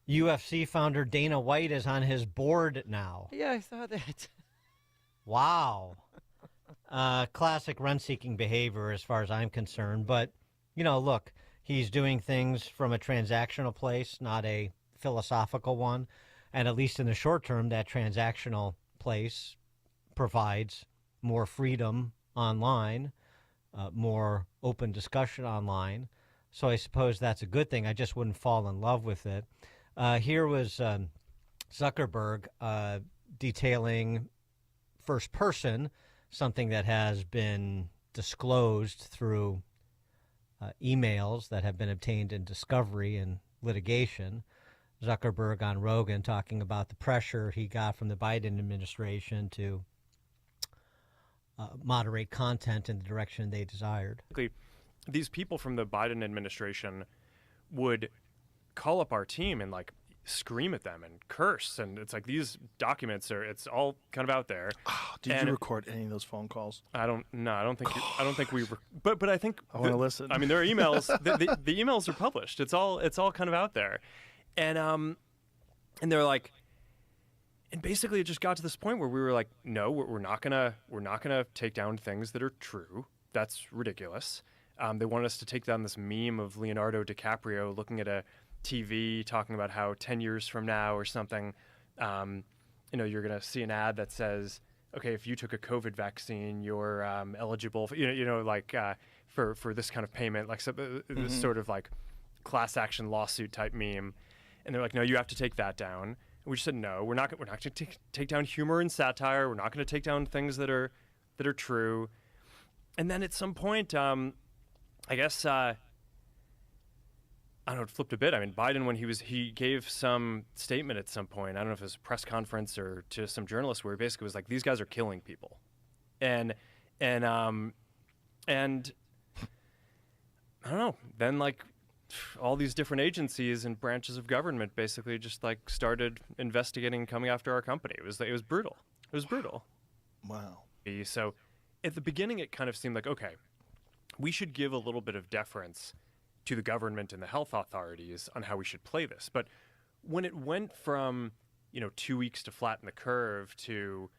UFC founder Dana White is on his board now. Yeah, I saw that. Wow. Classic rent-seeking behavior as far as I'm concerned. But, look, he's doing things from a transactional place, not a philosophical one. And at least in the short term, that transactional place provides more freedom online, more open discussion online. So I suppose that's a good thing. I just wouldn't fall in love with it. Here was Zuckerberg detailing first person, something that has been disclosed through emails that have been obtained in discovery and litigation. Zuckerberg on Rogan talking about the pressure he got from the Biden administration to moderate content in the direction they desired. These people from the Biden administration would call up our team and scream at them and curse, and it's like these documents it's all kind of out there. Oh, did you record any of those phone calls? I don't think we but I think I want to listen. I mean, there are emails. the emails are published. It's all kind of out there, and they're like, and basically it just got to this point where we were like, no, we're not gonna take down things that are true. That's ridiculous. They wanted us to take down this meme of Leonardo DiCaprio looking at a TV talking about how 10 years from now or something, you're going to see an ad that says, okay, if you took a COVID vaccine, you're eligible for, for this kind of payment, this sort of class action lawsuit type meme. And they're like, no, you have to take that down. And we just said, no, we're not going to take down humor and satire. We're not going to take down things that are true. And then at some point, I guess, I don't know, it flipped a bit. I mean, Biden, when he gave some statement at some point, I don't know if it was a press conference or to some journalists, where he basically was like, these guys are killing people. And I don't know, then all these different agencies and branches of government basically just started investigating, coming after our company. It was brutal. It was brutal. Wow. So at the beginning, it kind of seemed like, okay, we should give a little bit of deference to the government and the health authorities on how we should play this. But when it went from, 2 weeks to flatten the curve to,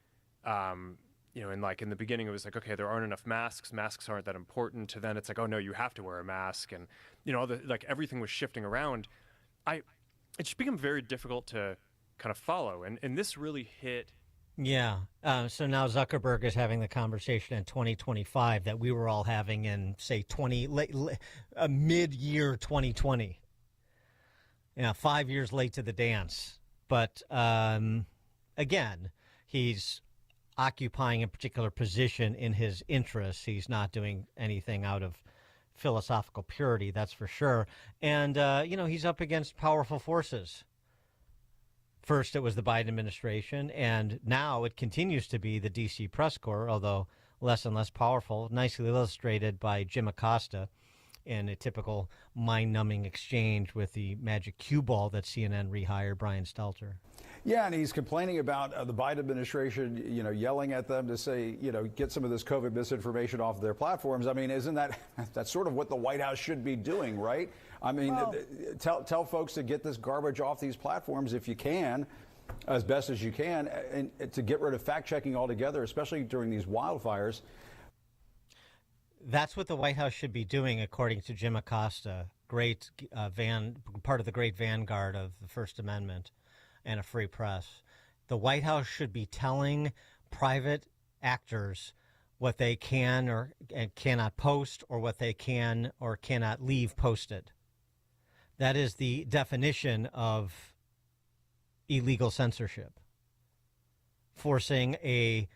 in the beginning, it was like, okay, there aren't enough masks. Masks aren't that important. To then it's like, oh, no, you have to wear a mask. And, everything was shifting around. It just became very difficult to kind of follow. And this really hit. Yeah. So now Zuckerberg is having the conversation in 2025 that we were all having in, say, mid-year 2020. 5 years late to the dance. But again, he's occupying a particular position in his interests. He's not doing anything out of philosophical purity, that's for sure. And, he's up against powerful forces. First, it was the Biden administration, and now it continues to be the D.C. press corps, although less and less powerful, nicely illustrated by Jim Acosta in a typical mind-numbing exchange with the magic cue ball that CNN rehired Brian Stelter. Yeah, and he's complaining about the Biden administration, yelling at them to say, get some of this COVID misinformation off their platforms. I mean, isn't that's sort of what the White House should be doing, right? I mean, tell folks to get this garbage off these platforms if you can, as best as you can, and to get rid of fact-checking altogether, especially during these wildfires. That's what the White House should be doing, according to Jim Acosta, part of the great vanguard of the First Amendment and a free press. The White House should be telling private actors what they can or and cannot post, or what they can or cannot leave posted. That is the definition of illegal censorship, forcing a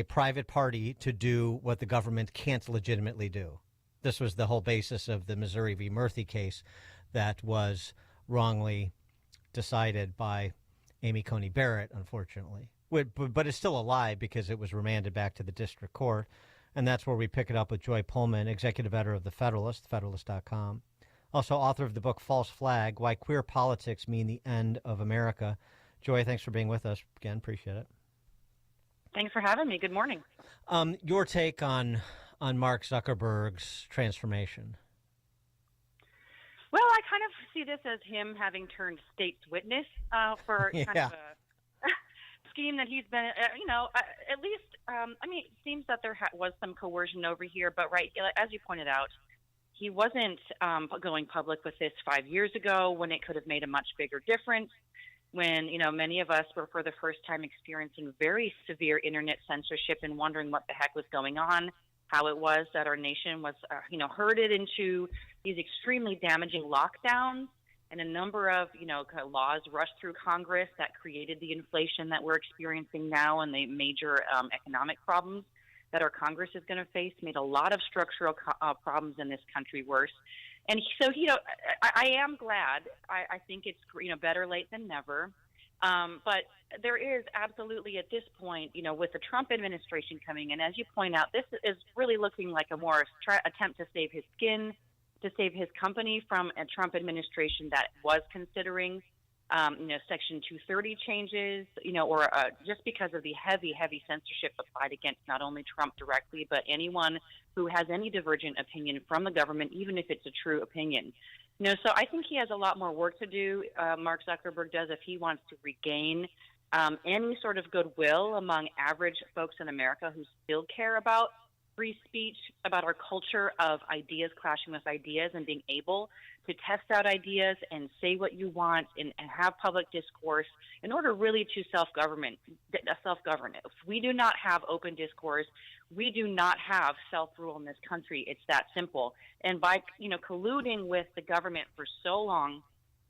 private party to do what the government can't legitimately do. This was the whole basis of the Missouri v. Murthy case that was wrongly decided by Amy Coney Barrett, unfortunately. But it's still alive because it was remanded back to the district court, and that's where we pick it up with Joy Pullman, executive editor of The Federalist, thefederalist.com. Also author of the book False Flag, Why Queer Politics Mean the End of America. Joy, thanks for being with us again. Appreciate it. Thanks for having me. Good morning. Your take on Mark Zuckerberg's transformation. Well, I kind of see this as him having turned state's witness for kind of a scheme that he's been, at least, it seems that there was some coercion over here, but as you pointed out, he wasn't going public with this 5 years ago when it could have made a much bigger difference, when, many of us were for the first time experiencing very severe internet censorship and wondering what the heck was going on, how it was that our nation was, herded into these extremely damaging lockdowns, and a number of, laws rushed through Congress that created the inflation that we're experiencing now and the major economic problems that our Congress is going to face, made a lot of structural problems in this country worse. And so, I am glad. I think it's, better late than never. But there is absolutely at this point, with the Trump administration coming in, as you point out, this is really looking like a more attempt to save his skin, to save his company from a Trump administration that was considering, Section 230 changes, or just because of the heavy censorship applied against not only Trump directly, but anyone who has any divergent opinion from the government, even if it's a true opinion. So I think he has a lot more work to do, Mark Zuckerberg does, if he wants to regain any sort of goodwill among average folks in America who still care about free speech, about our culture of ideas clashing with ideas and being able to test out ideas and say what you want and have public discourse in order really to self-govern. If we do not have open discourse, we do not have self-rule in this country. It's that simple. And by, colluding with the government for so long,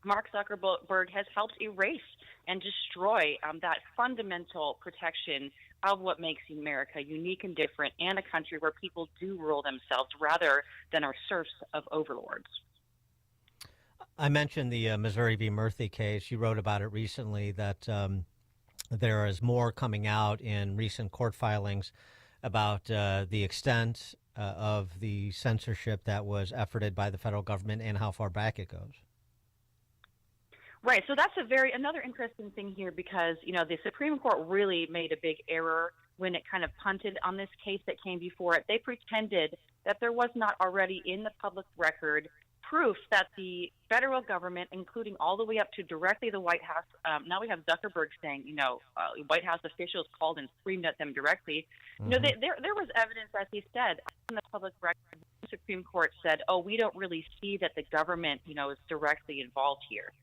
Mark Zuckerberg has helped erase and destroy that fundamental protection of what makes America unique and different, and a country where people do rule themselves rather than are serfs of overlords. I mentioned the Missouri v. Murthy case. You wrote about it recently, that there is more coming out in recent court filings about the extent of the censorship that was efforted by the federal government and how far back it goes. Right. So that's another interesting thing here, because, the Supreme Court really made a big error when it kind of punted on this case that came before it. They pretended that there was not already in the public record proof that the federal government, including all the way up to directly the White House, now we have Zuckerberg saying, White House officials called and screamed at them directly. Mm-hmm. There was evidence, as he said, in the public record. The Supreme Court said, we don't really see that the government, is directly involved here.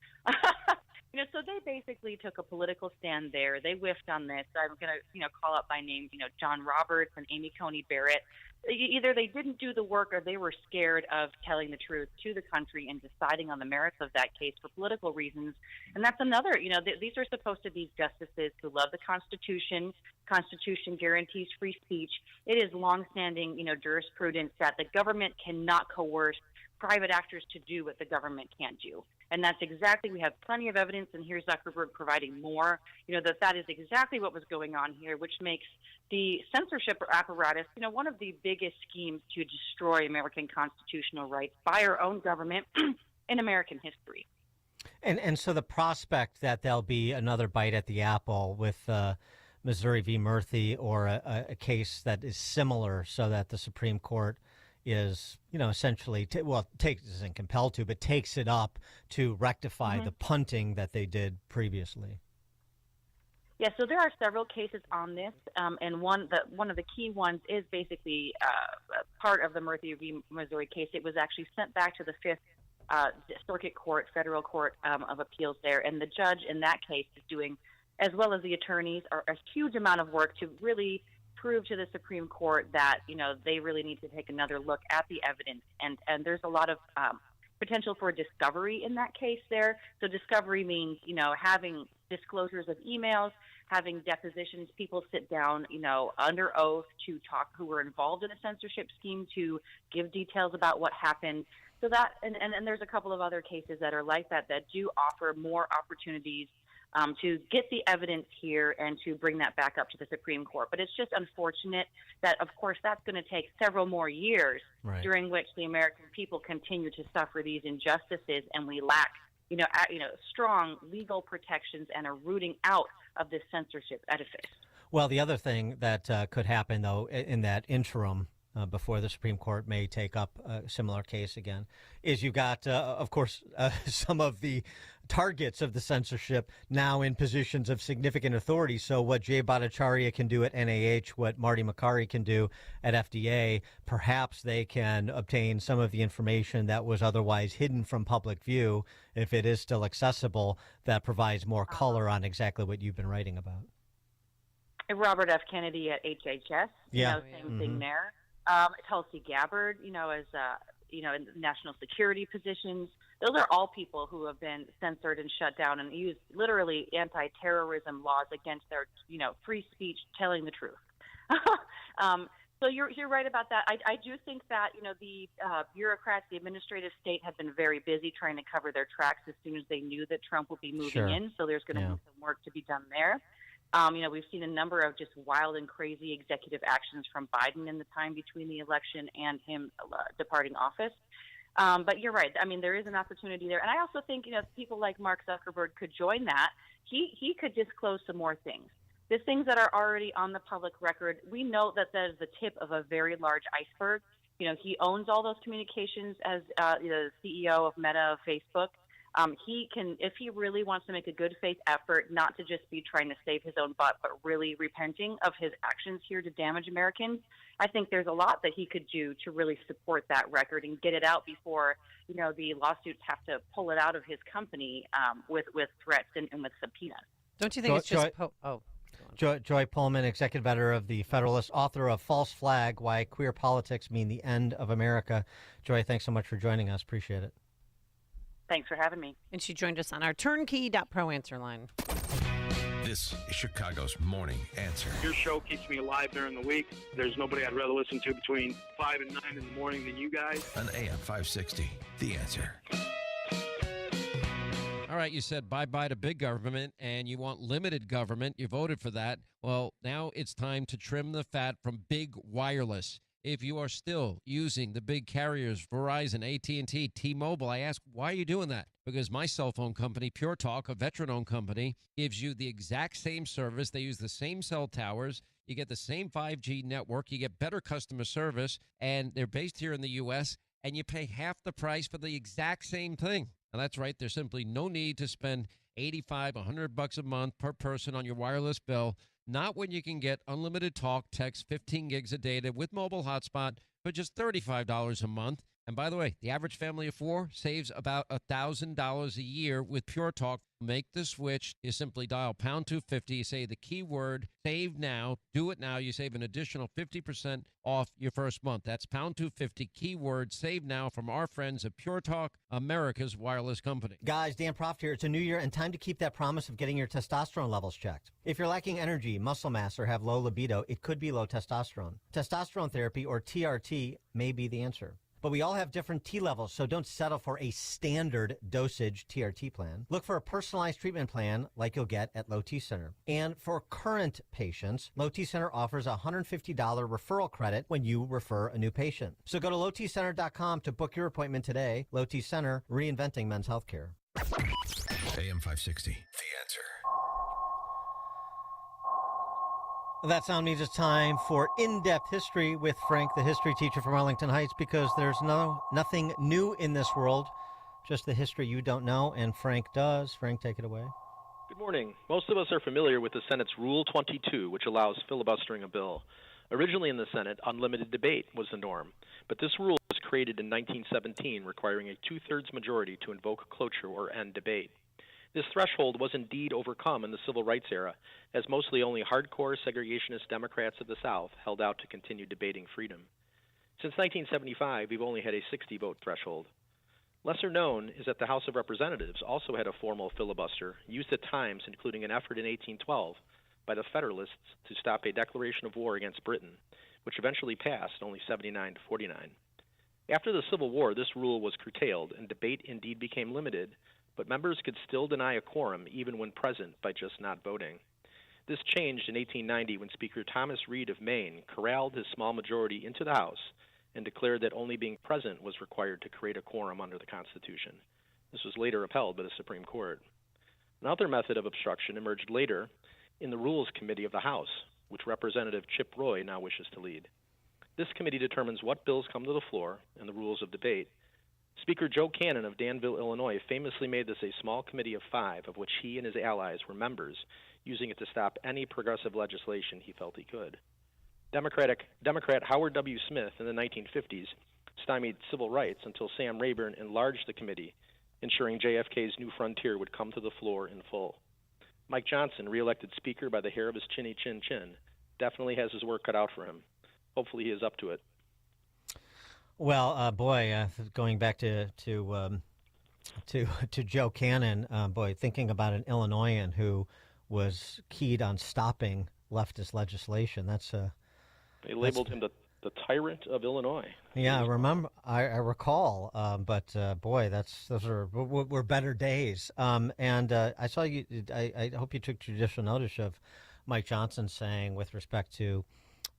So they basically took a political stand there. They whiffed on this. I'm going to, call out by name, John Roberts and Amy Coney Barrett. Either they didn't do the work or they were scared of telling the truth to the country and deciding on the merits of that case for political reasons. And that's another, these are supposed to be justices who love the Constitution. Constitution guarantees free speech. It is longstanding, jurisprudence that the government cannot coerce private actors to do what the government can't do. And that's exactly, we have plenty of evidence, and here's Zuckerberg providing more, that is exactly what was going on here, which makes the censorship apparatus, one of the biggest schemes to destroy American constitutional rights by our own government in American history. And so the prospect that there'll be another bite at the apple with Missouri v. Murthy, or a case that is similar, so that the Supreme Court is, essentially, isn't compelled to, but takes it up to rectify the punting that they did previously. Yeah, so there are several cases on this, and one of the key ones is basically part of the Murphy v. Missouri case. It was actually sent back to the Fifth Circuit Court, Federal Court of Appeals there, and the judge in that case is doing, as well as the attorneys, are a huge amount of work to really prove to the Supreme Court that, you know, they really need to take another look at the evidence, and there's a lot of potential for discovery in that case there. So discovery means, you know, having disclosures of emails, having depositions, people sit down, you know, under oath to talk, who were involved in a censorship scheme, to give details about what happened. So that, and there's a couple of other cases that are like that do offer more opportunities to get the evidence here and to bring that back up to the Supreme Court. But it's just unfortunate that, of course, that's going to take several more years, right, during which the American people continue to suffer these injustices, and we lack, strong legal protections and a rooting out of this censorship edifice. Well, the other thing that could happen, though, in that interim, before the Supreme Court may take up a similar case again, is you've got, of course, some of the targets of the censorship now in positions of significant authority. So what Jay Bhattacharya can do at NIH, what Marty Makary can do at FDA, perhaps they can obtain some of the information that was otherwise hidden from public view, if it is still accessible, that provides more color on exactly what you've been writing about. Robert F. Kennedy at HHS, same thing there. Tulsi Gabbard, as in national security positions. Those are all people who have been censored and shut down and used literally anti-terrorism laws against their, free speech, telling the truth. So you're right about that. I do think that, the bureaucrats, the administrative state have been very busy trying to cover their tracks as soon as they knew that Trump would be moving in. So there's going to be some work to be done there. We've seen a number of just wild and crazy executive actions from Biden in the time between the election and him departing office. But you're right. I mean, there is an opportunity there. And I also think, people like Mark Zuckerberg could join that. He could disclose some more things. The things that are already on the public record, we know that is the tip of a very large iceberg. He owns all those communications as the CEO of Meta, of Facebook. He can, if he really wants to make a good faith effort, not to just be trying to save his own butt, but really repenting of his actions here to damage Americans. I think there's a lot that he could do to really support that record and get it out before, the lawsuits have to pull it out of his company with threats and with subpoenas. Don't you think it's just... Joy Pullman, executive editor of The Federalist, author of False Flag, Why Queer Politics Mean the End of America. Joy, thanks so much for joining us. Appreciate it. Thanks for having me. And she joined us on our turnkey.pro answer line. This is Chicago's Morning Answer. Your show keeps me alive during the week. There's nobody I'd rather listen to between 5 and 9 in the morning than you guys. On AM 560, The Answer. All right, you said bye-bye to big government, and you want limited government. You voted for that. Well, now it's time to trim the fat from big wireless. If you are still using the big carriers, Verizon, AT&T, T-Mobile, I ask, why are you doing that? Because my cell phone company, Pure Talk, a veteran-owned company, gives you the exact same service. They use the same cell towers. You get the same 5G network. You get better customer service, and they're based here in the U.S., and you pay half the price for the exact same thing. Now, that's right. There's simply no need to spend $85, $100 a month per person on your wireless bill. Not when you can get unlimited talk, text, 15 gigs of data with mobile hotspot for just $35 a month. And by the way, the average family of four saves about $1,000 a year with Pure Talk. Make the switch. You simply dial pound 250. You say the keyword save now. Do it now. You save an additional 50% off your first month. That's pound 250 keyword save now from our friends at Pure Talk, America's wireless company. Guys, Dan Proft here. It's a new year and time to keep that promise of getting your testosterone levels checked. If you're lacking energy, muscle mass, or have low libido, it could be low testosterone. Testosterone therapy, or TRT, may be the answer. But we all have different T levels, so don't settle for a standard dosage TRT plan. Look for a personalized treatment plan like you'll get at Low T Center. And for current patients, Low T Center offers a $150 referral credit when you refer a new patient. So go to lowtcenter.com to book your appointment today. Low T Center, reinventing men's healthcare. AM 560, The Answer. That sound means it's time for In-Depth History with Frank, the history teacher from Arlington Heights, because there's nothing new in this world, just the history you don't know, and Frank does. Frank, take it away. Good morning. Most of us are familiar with the Senate's Rule 22, which allows filibustering a bill. Originally in the Senate, unlimited debate was the norm, but this rule was created in 1917, requiring a two-thirds majority to invoke cloture or end debate. This threshold was indeed overcome in the Civil Rights era, as mostly only hardcore segregationist Democrats of the South held out to continue debating freedom. Since 1975, we've only had a 60-vote threshold. Lesser known is that the House of Representatives also had a formal filibuster, used at times, including an effort in 1812 by the Federalists to stop a declaration of war against Britain, which eventually passed only 79 to 49. After the Civil War, this rule was curtailed and debate indeed became limited, but members could still deny a quorum even when present by just not voting. This changed in 1890 when Speaker Thomas Reed of Maine corralled his small majority into the House and declared that only being present was required to create a quorum under the Constitution. This was later upheld by the Supreme Court. Another method of obstruction emerged later in the Rules Committee of the House, which Representative Chip Roy now wishes to lead. This committee determines what bills come to the floor and the rules of debate. Speaker Joe Cannon of Danville, Illinois, famously made this a small committee of 5, of which he and his allies were members, using it to stop any progressive legislation he felt he could. Democrat Howard W. Smith in the 1950s stymied civil rights until Sam Rayburn enlarged the committee, ensuring JFK's new frontier would come to the floor in full. Mike Johnson, reelected Speaker by the hair of his chinny chin chin, definitely has his work cut out for him. Hopefully he is up to it. Well, going back to Joe Cannon, thinking about an Illinoisan who was keyed on stopping leftist legislation. They labeled him the tyrant of Illinois. Yeah, I recall. Those were better days. And I saw you. I hope you took judicial notice of Mike Johnson saying, with respect to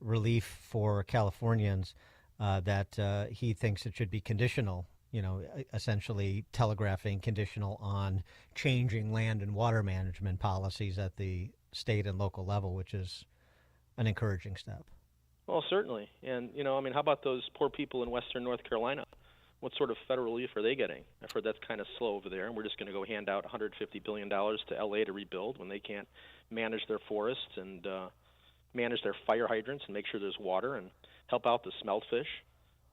relief for Californians, that he thinks it should be conditional. Essentially telegraphing conditional on changing land and water management policies at the state and local level, which is an encouraging step. Well, certainly. And, how about those poor people in western North Carolina? What sort of federal relief are they getting? I've heard that's kind of slow over there, and we're just going to go hand out $150 billion to L.A. to rebuild when they can't manage their forests and manage their fire hydrants and make sure there's water and help out the smelt fish.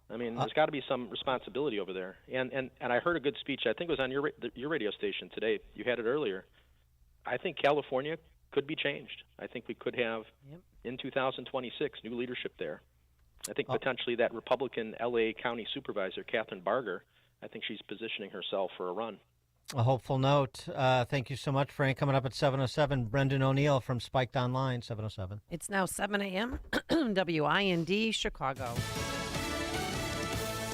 There's got to be some responsibility over there. And I heard a good speech. I think it was on your radio station today. You had it earlier. I think California could be changed. I think we could have, in 2026, new leadership there. I think potentially that Republican L.A. County Supervisor, Catherine Barger, I think she's positioning herself for a run. A hopeful note. Thank you so much, Frank. Coming up at 7:07, Brendan O'Neill from Spiked Online, 7:07. It's now 7 a.m., WIND, Chicago.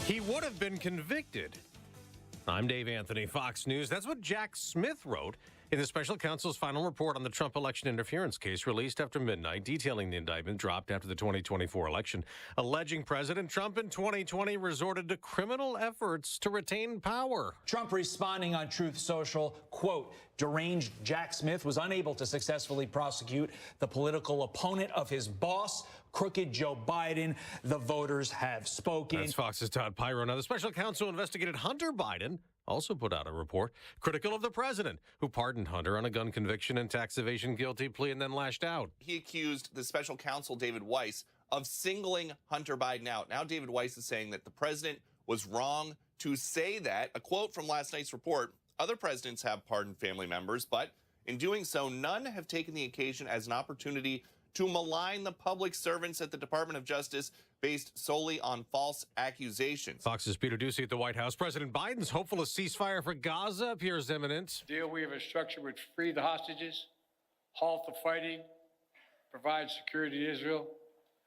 He would have been convicted. I'm Dave Anthony, Fox News. That's what Jack Smith wrote in the special counsel's final report on the Trump election interference case released after midnight, detailing the indictment dropped after the 2024 election, alleging President Trump in 2020 resorted to criminal efforts to retain power. Trump responding on Truth Social, quote, deranged Jack Smith was unable to successfully prosecute the political opponent of his boss, crooked Joe Biden. The voters have spoken. That's Fox's Todd Pyro. Now, the special counsel investigated Hunter Biden also put out a report critical of the president, who pardoned Hunter on a gun conviction and tax evasion guilty plea and then lashed out. He accused the special counsel, David Weiss, of singling Hunter Biden out. Now David Weiss is saying that the president was wrong to say that. A quote from last night's report, other presidents have pardoned family members, but in doing so, none have taken the occasion as an opportunity to malign the public servants at the Department of Justice based solely on false accusations. Fox's Peter Doocy at the White House. President Biden's hopeful a ceasefire for Gaza appears imminent. The deal we have structured would free the hostages, halt the fighting, provide security to Israel,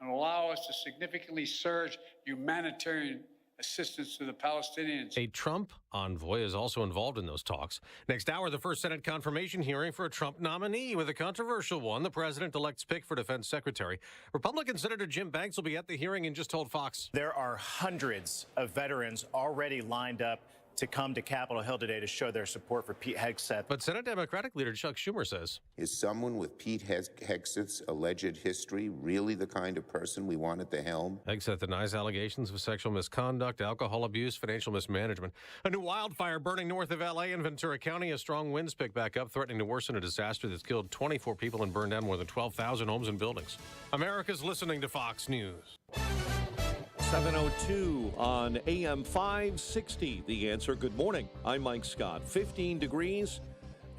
and allow us to significantly surge humanitarian assistance to the Palestinians. A Trump envoy is also involved in those talks. Next hour, the first Senate confirmation hearing for a Trump nominee, with a controversial one, the president-elect's pick for defense secretary. Republican Senator Jim Banks will be at the hearing and just told Fox. There are hundreds of veterans already lined up to come to Capitol Hill today to show their support for Pete Hegseth. But Senate Democratic leader Chuck Schumer says, is someone with Pete Hegseth's alleged history really the kind of person we want at the helm? Hegseth denies allegations of sexual misconduct, alcohol abuse, financial mismanagement. A new wildfire burning north of L.A. and Ventura County as strong winds pick back up, threatening to worsen a disaster that's killed 24 people and burned down more than 12,000 homes and buildings. America's listening to Fox News. 7:02 on AM 560. The Answer. Good morning. I'm Mike Scott. 15 degrees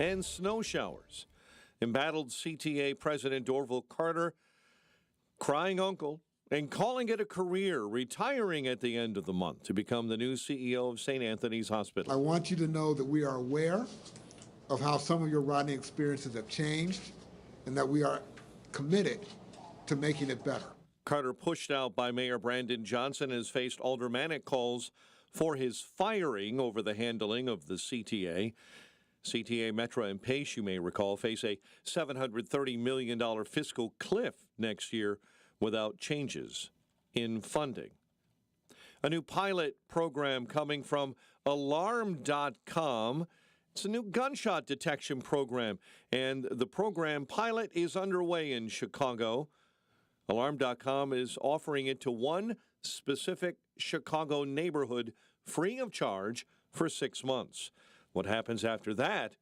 and snow showers. Embattled CTA President Orville Carter crying uncle and calling it a career, retiring at the end of the month to become the new CEO of St. Anthony's Hospital. I want you to know that we are aware of how some of your riding experiences have changed and that we are committed to making it better. Carter, pushed out by Mayor Brandon Johnson, has faced aldermanic calls for his firing over the handling of the CTA. CTA, Metra, and Pace, you may recall, face a $730 million fiscal cliff next year without changes in funding. A new pilot program coming from Alarm.com. It's a new gunshot detection program, and the program pilot is underway in Chicago. Alarm.com is offering it to one specific Chicago neighborhood free of charge for 6 months. What happens after that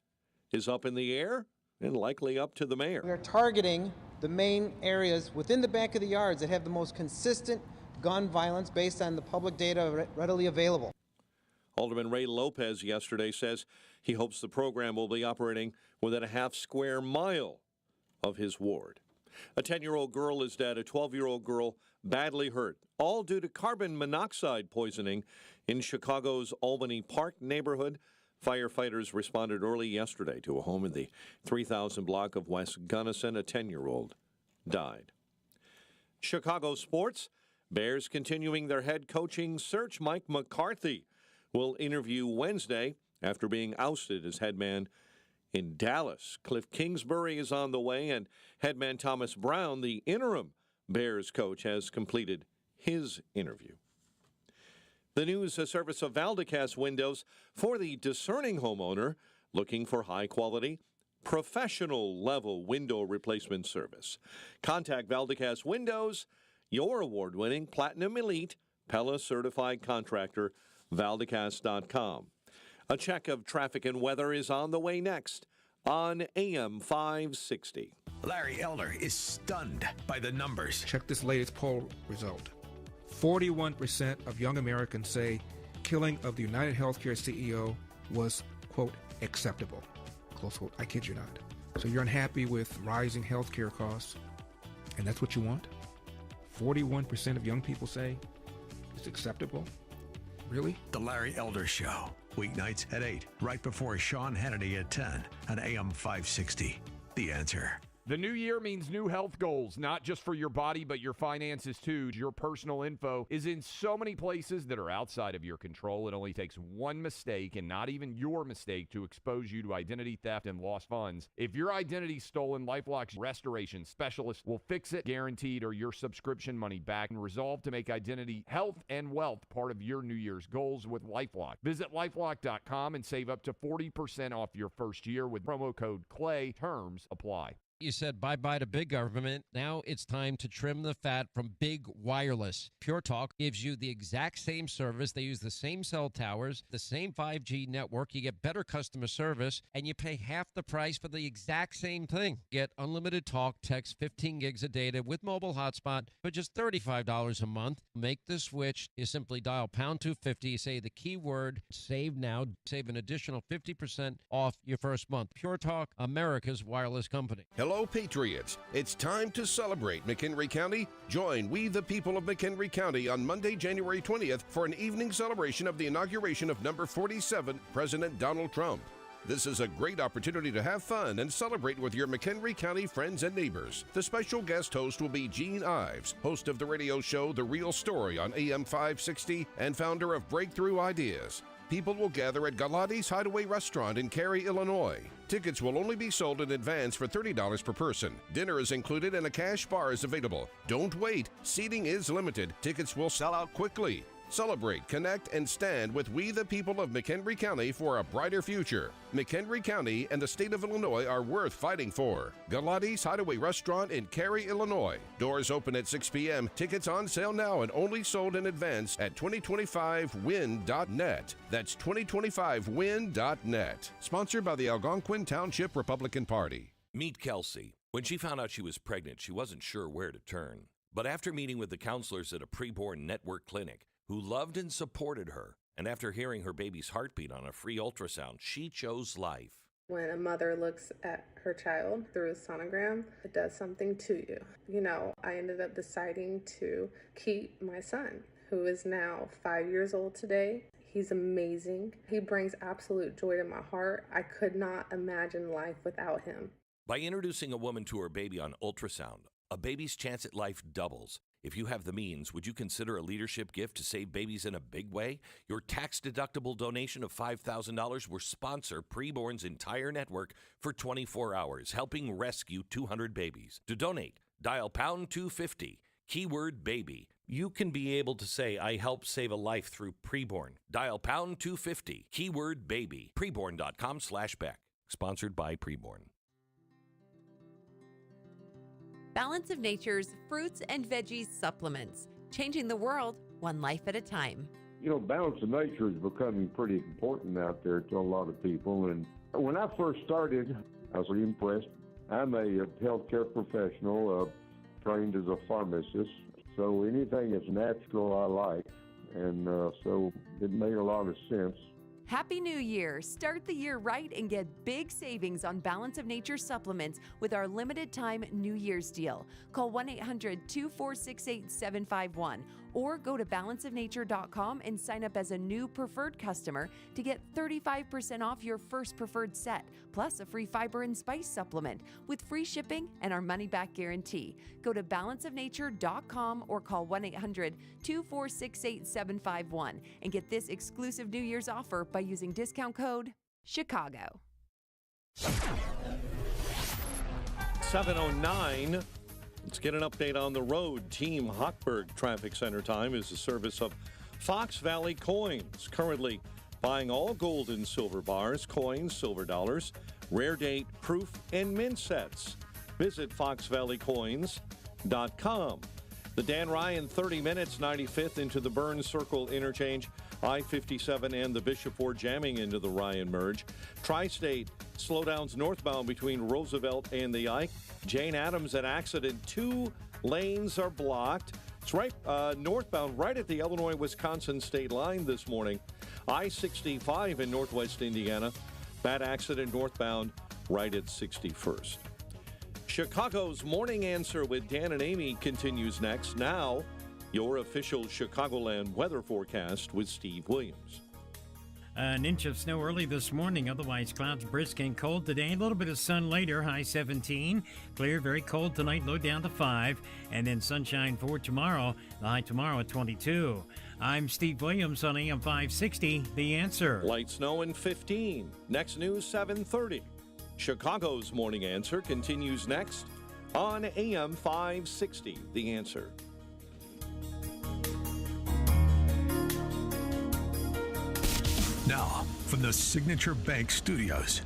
is up in the air and likely up to the mayor. We are targeting the main areas within the back of the yards that have the most consistent gun violence based on the public data readily available. Alderman Ray Lopez yesterday says he hopes the program will be operating within a half square mile of his ward. A 10-year-old girl is dead, a 12-year-old girl badly hurt, all due to carbon monoxide poisoning in Chicago's Albany Park neighborhood. Firefighters responded early yesterday to a home in the 3000 block of West Gunnison. A 10-year-old died. Chicago sports, Bears continuing their head coaching search. Mike McCarthy will interview Wednesday after being ousted as head man in Dallas. Cliff Kingsbury is on the way, and headman Thomas Brown, the interim Bears coach, has completed his interview. The news service of Valdecast Windows for the discerning homeowner looking for high-quality, professional-level window replacement service. Contact Valdecast Windows, your award-winning Platinum Elite Pella-certified contractor, Valdecast.com. A check of traffic and weather is on the way next on AM 560. Larry Elder is stunned by the numbers. Check this latest poll result. 41% of young Americans say killing of the United Healthcare CEO was, quote, acceptable, close quote. I kid you not. So you're unhappy with rising healthcare costs, and that's what you want? 41% of young people say it's acceptable? Really? The Larry Elder Show. Weeknights at 8, right before Sean Hannity at 10 on AM 560. The Answer. The new year means new health goals, not just for your body, but your finances too. Your personal info is in so many places that are outside of your control. It only takes one mistake, and not even your mistake, to expose you to identity theft and lost funds. If your identity's stolen, LifeLock's restoration specialist will fix it, guaranteed, or your subscription money back, and resolve to make identity, health, and wealth part of your New Year's goals with LifeLock. Visit LifeLock.com and save up to 40% off your first year with promo code CLAY. Terms apply. You said bye-bye to big government. Now it's time to trim the fat from big wireless. Pure Talk gives you the exact same service. They use the same cell towers, the same 5G network. You get better customer service, and you pay half the price for the exact same thing. Get unlimited talk, text, 15 gigs of data with mobile hotspot for just $35 a month. Make the switch. You simply dial pound 250, say the keyword save now, save an additional 50% off your first month. Pure Talk, America's wireless company. Hello, Patriots. It's time to celebrate McHenry County. Join We the People of McHenry County on Monday, January 20th for an evening celebration of the inauguration of number 47, President Donald Trump. This is a great opportunity to have fun and celebrate with your McHenry County friends and neighbors. The special guest host will be Gene Ives, host of the radio show The Real Story on AM 560 and founder of Breakthrough Ideas. People will gather at Galati's Hideaway Restaurant in Cary, Illinois. Tickets will only be sold in advance for $30 per person. Dinner is included and a cash bar is available. Don't wait. Seating is limited. Tickets will sell out quickly. Celebrate, connect, and stand with we the people of McHenry County for a brighter future. McHenry County and the state of Illinois are worth fighting for. Galati's Hideaway Restaurant in Cary, Illinois. Doors open at 6 p.m. Tickets on sale now and only sold in advance at 2025win.net. That's 2025win.net. Sponsored by the Algonquin Township Republican Party. Meet Kelsey. When she found out she was pregnant, she wasn't sure where to turn. But after meeting with the counselors at a preborn network clinic who loved and supported her, and after hearing her baby's heartbeat on a free ultrasound, she chose life. When a mother looks at her child through a sonogram, it does something to you. You know, I ended up deciding to keep my son, who is now 5 years old today. He's amazing. He brings absolute joy to my heart. I could not imagine life without him. By introducing a woman to her baby on ultrasound, a baby's chance at life doubles. If you have the means, would you consider a leadership gift to save babies in a big way? Your tax-deductible donation of $5,000 will sponsor Preborn's entire network for 24 hours, helping rescue 200 babies. To donate, dial pound 250, keyword baby. You can be able to say, I help save a life through Preborn. Dial pound 250, keyword baby. Preborn.com/Beck. Sponsored by Preborn. Balance of Nature's fruits and veggies supplements, changing the world one life at a time. You know, balance of nature is becoming pretty important out there to a lot of people. And when I first started, I was really impressed. I'm a healthcare professional, trained as a pharmacist. So anything that's natural I like. And so it made a lot of sense. Happy New Year! Start the year right and get big savings on Balance of Nature supplements with our limited time New Year's deal. Call 1-800-246-8751 or go to balanceofnature.com and sign up as a new preferred customer to get 35% off your first preferred set, plus a free fiber and spice supplement with free shipping and our money-back guarantee. Go to balanceofnature.com or call 1-800-246-8751 and get this exclusive New Year's offer by using discount code Chicago. 7:09. Let's get an update on the road. Team Hochberg Traffic Center time is a service of Fox Valley Coins. Currently buying all gold and silver bars, coins, silver dollars, rare date, proof, and mint sets. Visit foxvalleycoins.com. The Dan Ryan 30 minutes, 95th into the Burns Circle interchange. I-57 and the Bishop Ford jamming into the Ryan merge. Tri-State slowdowns northbound between Roosevelt and the Ike. Jane Addams at accident. 2 lanes are blocked. It's right northbound, right at the Illinois-Wisconsin state line this morning. I-65 in northwest Indiana. Bad accident northbound right at 61st. Chicago's Morning Answer with Dan and Amy continues next. Now, your official Chicagoland weather forecast with Steve Williams. An inch of snow early this morning, otherwise clouds brisk and cold today. A little bit of sun later, high 17. Clear, very cold tonight, low down to 5. And then sunshine for tomorrow, the high tomorrow at 22. I'm Steve Williams on AM 560, The Answer. Light snow and 15. Next news, 7:30. Chicago's Morning Answer continues next on AM 560, The Answer. Now, from the Signature Bank Studios,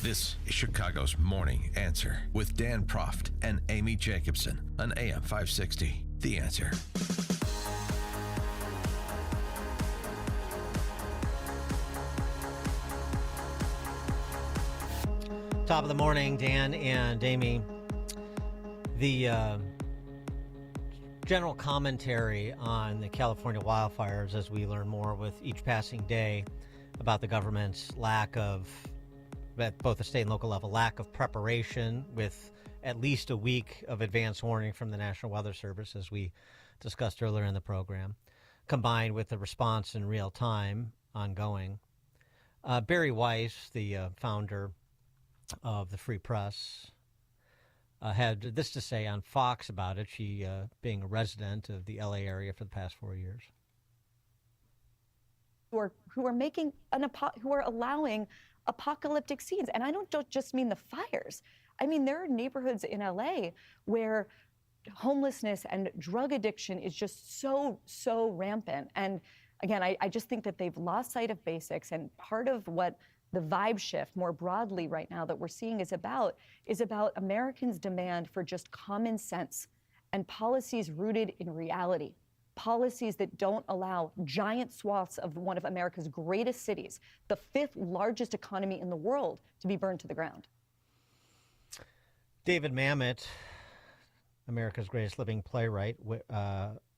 this is Chicago's Morning Answer with Dan Proft and Amy Jacobson on AM 560, The Answer. Top of the morning, Dan and Amy. The general commentary on the California wildfires as we learn more with each passing day about the government's lack of, at both the state and local level, lack of preparation with at least a week of advance warning from the National Weather Service, as we discussed earlier in the program, combined with the response in real time ongoing. Barry Weiss, the founder of the Free Press, had this to say on Fox about it, she being a resident of the LA area for the past 4 years. Who are making who are allowing apocalyptic scenes. And I don't just mean the fires. I mean, there are neighborhoods in LA where homelessness and drug addiction is just so rampant. And again, I just think that they've lost sight of basics. And part of what the vibe shift more broadly right now that we're seeing is about Americans' demand for just common sense and policies rooted in reality. Policies that don't allow giant swaths of one of America's greatest cities, the 5th largest economy in the world, to be burned to the ground. David Mamet, America's greatest living playwright,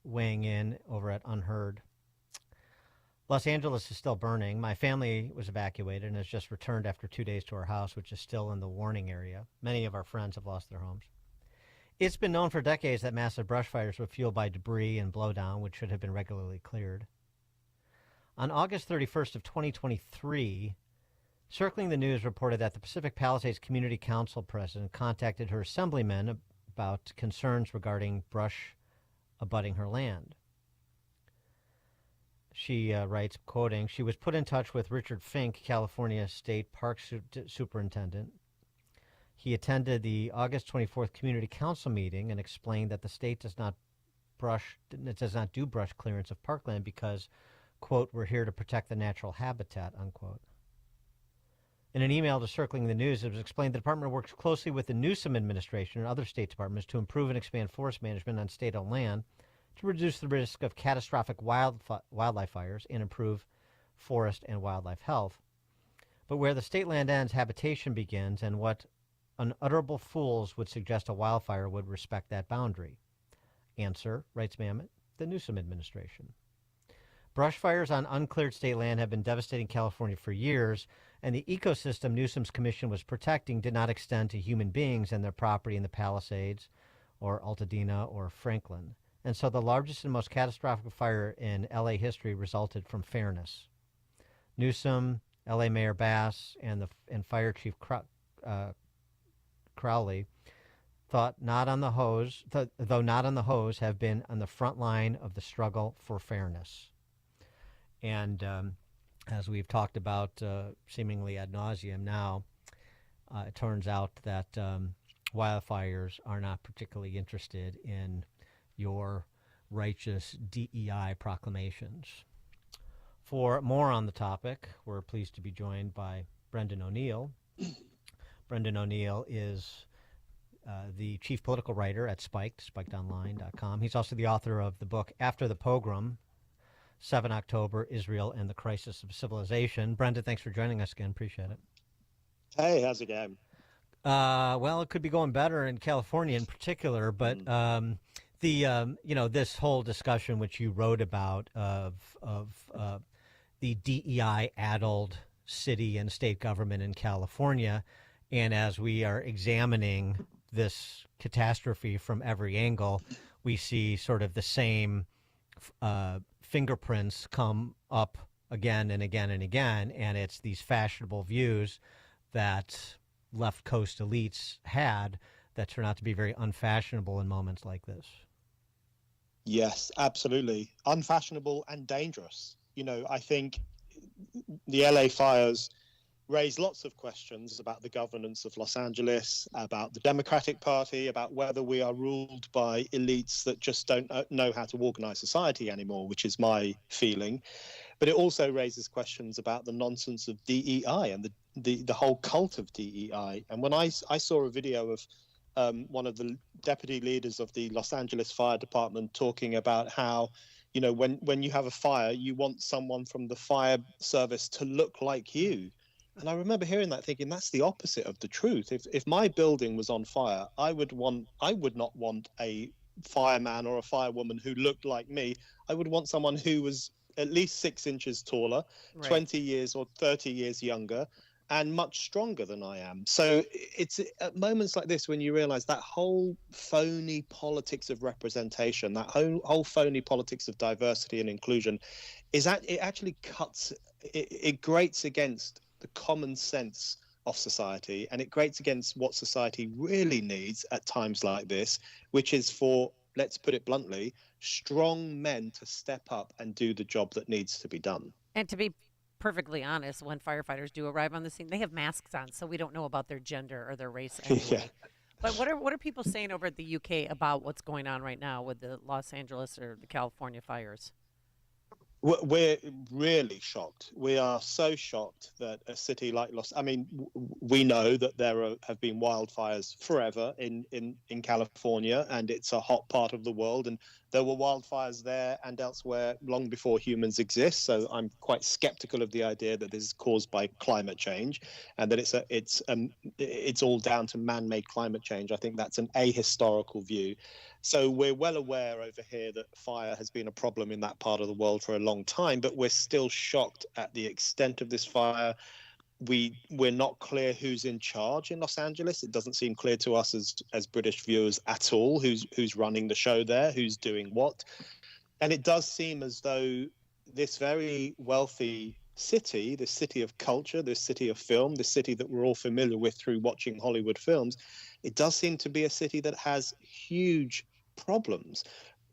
weighing in over at Unheard. Los Angeles is still burning. My family was evacuated and has just returned after 2 days to our house, which is still in the warning area. Many of our friends have lost their homes. It's been known for decades that massive brush fires were fueled by debris and blowdown, which should have been regularly cleared. On August 31st of 2023, Circling the News reported that the Pacific Palisades Community Council president contacted her assemblymen about concerns regarding brush abutting her land. She writes, quoting, "She was put in touch with Richard Fink, California State Park Superintendent. He attended the August 24th Community Council meeting and explained that the state does not do brush clearance of parkland because, quote, we're here to protect the natural habitat, unquote." In an email to Circling the News, it was explained the department works closely with the Newsroom administration and other state departments to improve and expand forest management on state-owned land to reduce the risk of catastrophic wildlife fires and improve forest and wildlife health. But where the state land ends, habitation begins, and what unutterable fools would suggest a wildfire would respect that boundary? Answer, writes Mamet, the Newsroom administration. Brush fires on uncleared state land have been devastating California for years, and the ecosystem Newsom's commission was protecting did not extend to human beings and their property in the Palisades or Altadena or Franklin. And so the largest and most catastrophic fire in L.A. history resulted from fairness. Newsom, L.A. Mayor Bass, and Fire Chief Crowley, though not on the hose, have been on the front line of the struggle for fairness. And as we've talked about seemingly ad nauseum now, it turns out that wildfires are not particularly interested in your righteous DEI proclamations. For more on the topic, we're pleased to be joined by Brendan O'Neill. Brendan O'Neill is the chief political writer at spikedonline.com. He's also the author of the book After the Pogrom, 7 October, Israel and the Crisis of Civilization. Brendan, thanks for joining us again. Appreciate it. Hey, how's it going? Well, it could be going better in California in particular, but this whole discussion which you wrote about of the DEI-addled city and state government in California, and as we are examining this catastrophe from every angle, we see sort of the same fingerprints come up again and again and again, and it's these fashionable views that left coast elites had that turn out to be very unfashionable in moments like this. Yes, absolutely. Unfashionable and dangerous. You know, I think the LA fires raise lots of questions about the governance of Los Angeles, about the Democratic Party, about whether we are ruled by elites that just don't know how to organize society anymore, which is my feeling. But it also raises questions about the nonsense of DEI and the whole cult of DEI. And when I saw a video of one of the deputy leaders of the Los Angeles Fire Department talking about how, you know, when you have a fire, you want someone from the fire service to look like you. And I remember hearing that thinking that's the opposite of the truth. If my building was on fire, I would not want a fireman or a firewoman who looked like me. I would want someone who was at least 6 inches taller, right, 20 years or 30 years younger, and much stronger than I am. So it's at moments like this when you realize that whole phony politics of representation, that whole phony politics of diversity and inclusion, it actually it grates against the common sense of society, and it grates against what society really needs at times like this, which is for, let's put it bluntly, strong men to step up and do the job that needs to be done. And to be perfectly honest, when firefighters do arrive on the scene, they have masks on, so we don't know about their gender or their race anyway. Yeah. But what are people saying over at the UK about what's going on right now with the Los Angeles or the California fires? We're really shocked. We are so shocked that a city like we know that there have been wildfires forever in California, and it's a hot part of the world. And there were wildfires there and elsewhere long before humans exist. So I'm quite skeptical of the idea that this is caused by climate change, and that it's all down to man-made climate change. I think that's an ahistorical view. So we're well aware over here that fire has been a problem in that part of the world for a long time, but we're still shocked at the extent of this fire. We're not clear who's in charge in Los Angeles. It doesn't seem clear to us as British viewers at all who's running the show there, who's doing what. And it does seem as though this very wealthy city, this city of culture, this city of film, this city that we're all familiar with through watching Hollywood films, it does seem to be a city that has huge problems.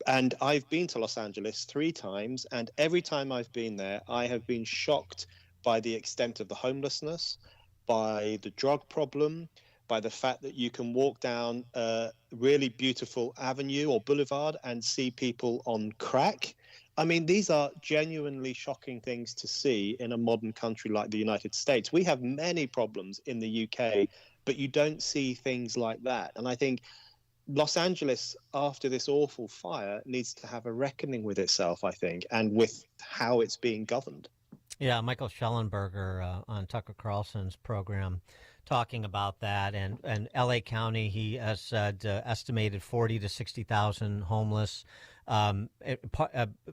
And I've been to Los Angeles 3 times, and every time I've been there, I have been shocked by the extent of the homelessness, by the drug problem, by the fact that you can walk down a really beautiful avenue or boulevard and see people on crack. I mean, these are genuinely shocking things to see in a modern country like the United States. We have many problems in the UK, but you don't see things like that. And I think Los Angeles, after this awful fire, needs to have a reckoning with itself, I think, and with how it's being governed. Yeah, Michael Schellenberger on Tucker Carlson's program talking about that. And L.A. County, he has said estimated 40 to 60,000 homeless. A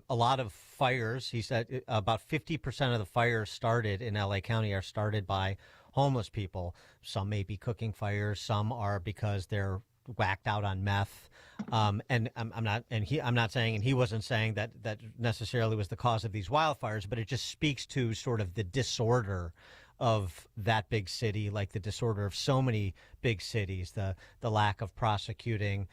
lot of fires, he said about 50% of the fires started in L.A. County are started by homeless people. Some may be cooking fires. Some are because they're whacked out on meth. And I'm not saying, and he wasn't saying that necessarily was the cause of these wildfires, but it just speaks to sort of the disorder of that big city, like the disorder of so many big cities, the lack of prosecuting,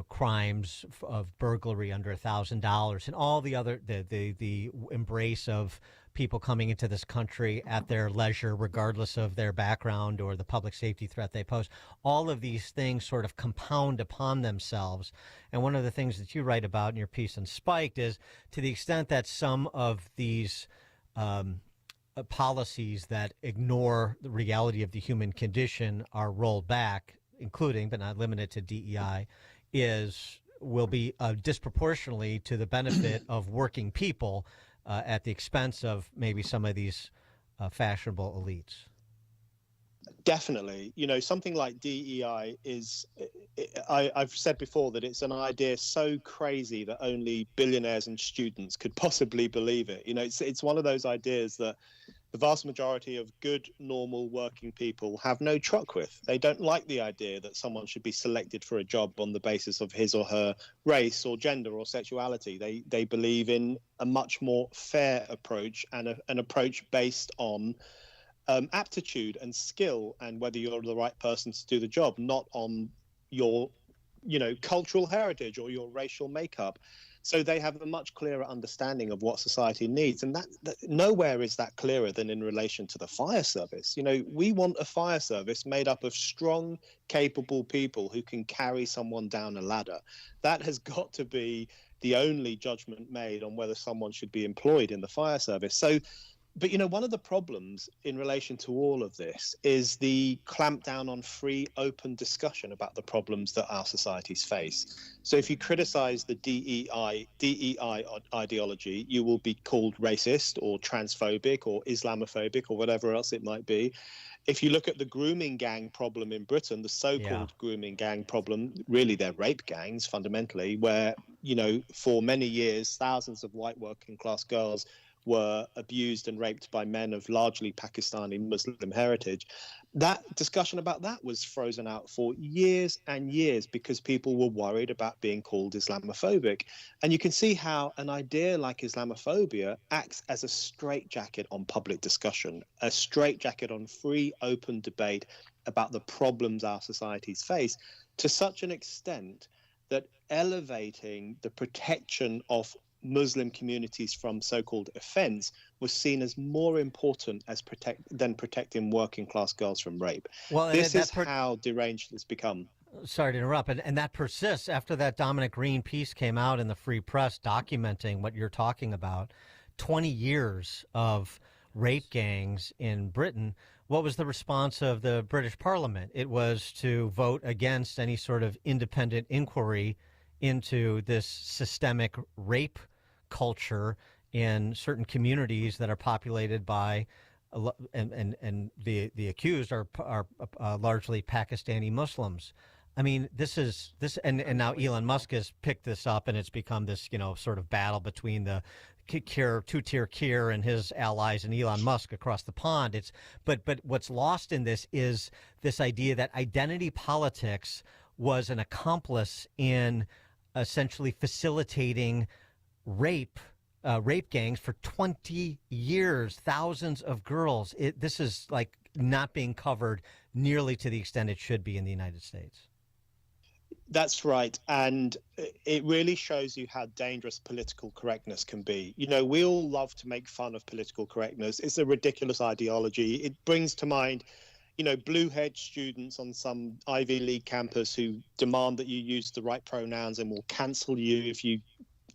crimes of burglary under $1,000, and all the other the embrace of people coming into this country at their leisure, regardless of their background or the public safety threat they pose. All of these things sort of compound upon themselves. And one of the things that you write about in your piece on Spiked is, to the extent that some of these policies that ignore the reality of the human condition are rolled back, including but not limited to DEI, will be disproportionately to the benefit of working people at the expense of maybe some of these fashionable elites. Definitely. Something like DEI is, I've said before that it's an idea so crazy that only billionaires and students could possibly believe it. It's one of those ideas that the vast majority of good, normal working people have no truck with. They don't like the idea that someone should be selected for a job on the basis of his or her race or gender or sexuality. They believe in a much more fair approach, and an approach based on aptitude and skill, and whether you're the right person to do the job, not on your, cultural heritage or your racial makeup. So they have a much clearer understanding of what society needs. And that nowhere is that clearer than in relation to the fire service. We want a fire service made up of strong, capable people who can carry someone down a ladder. That has got to be the only judgment made on whether someone should be employed in the fire service. But one of the problems in relation to all of this is the clampdown on free, open discussion about the problems that our societies face. So if you criticize the DEI ideology, you will be called racist or transphobic or Islamophobic or whatever else it might be. If you look at the grooming gang problem in Britain, the so-called grooming gang problem, really they're rape gangs fundamentally, where, for many years, thousands of white working class girls were abused and raped by men of largely Pakistani Muslim heritage. That discussion about that was frozen out for years and years because people were worried about being called Islamophobic. And you can see how an idea like Islamophobia acts as a straitjacket on public discussion, a straitjacket on free, open debate about the problems our societies face, to such an extent that elevating the protection of Muslim communities from so-called offence was seen as more important than protecting working class girls from rape. Well, this is how deranged it's become. Sorry to interrupt, and that persists after that Dominic Green piece came out in the Free Press documenting what you're talking about. 20 years of rape gangs in Britain. What was the response of the British Parliament? It was to vote against any sort of independent inquiry into this systemic rape culture in certain communities that are populated by, and the accused are largely Pakistani Muslims. I mean, this, and now Elon Musk has picked this up, and it's become this, sort of battle between the two-tier Kier and his allies and Elon Musk across the pond. But what's lost in this is this idea that identity politics was an accomplice in essentially facilitating rape gangs for 20 years, thousands of girls. This is like not being covered nearly to the extent it should be in the United States. That's right. And it really shows you how dangerous political correctness can be. We all love to make fun of political correctness. It's a ridiculous ideology. It brings to mind, blue-haired students on some Ivy League campus who demand that you use the right pronouns and will cancel you if you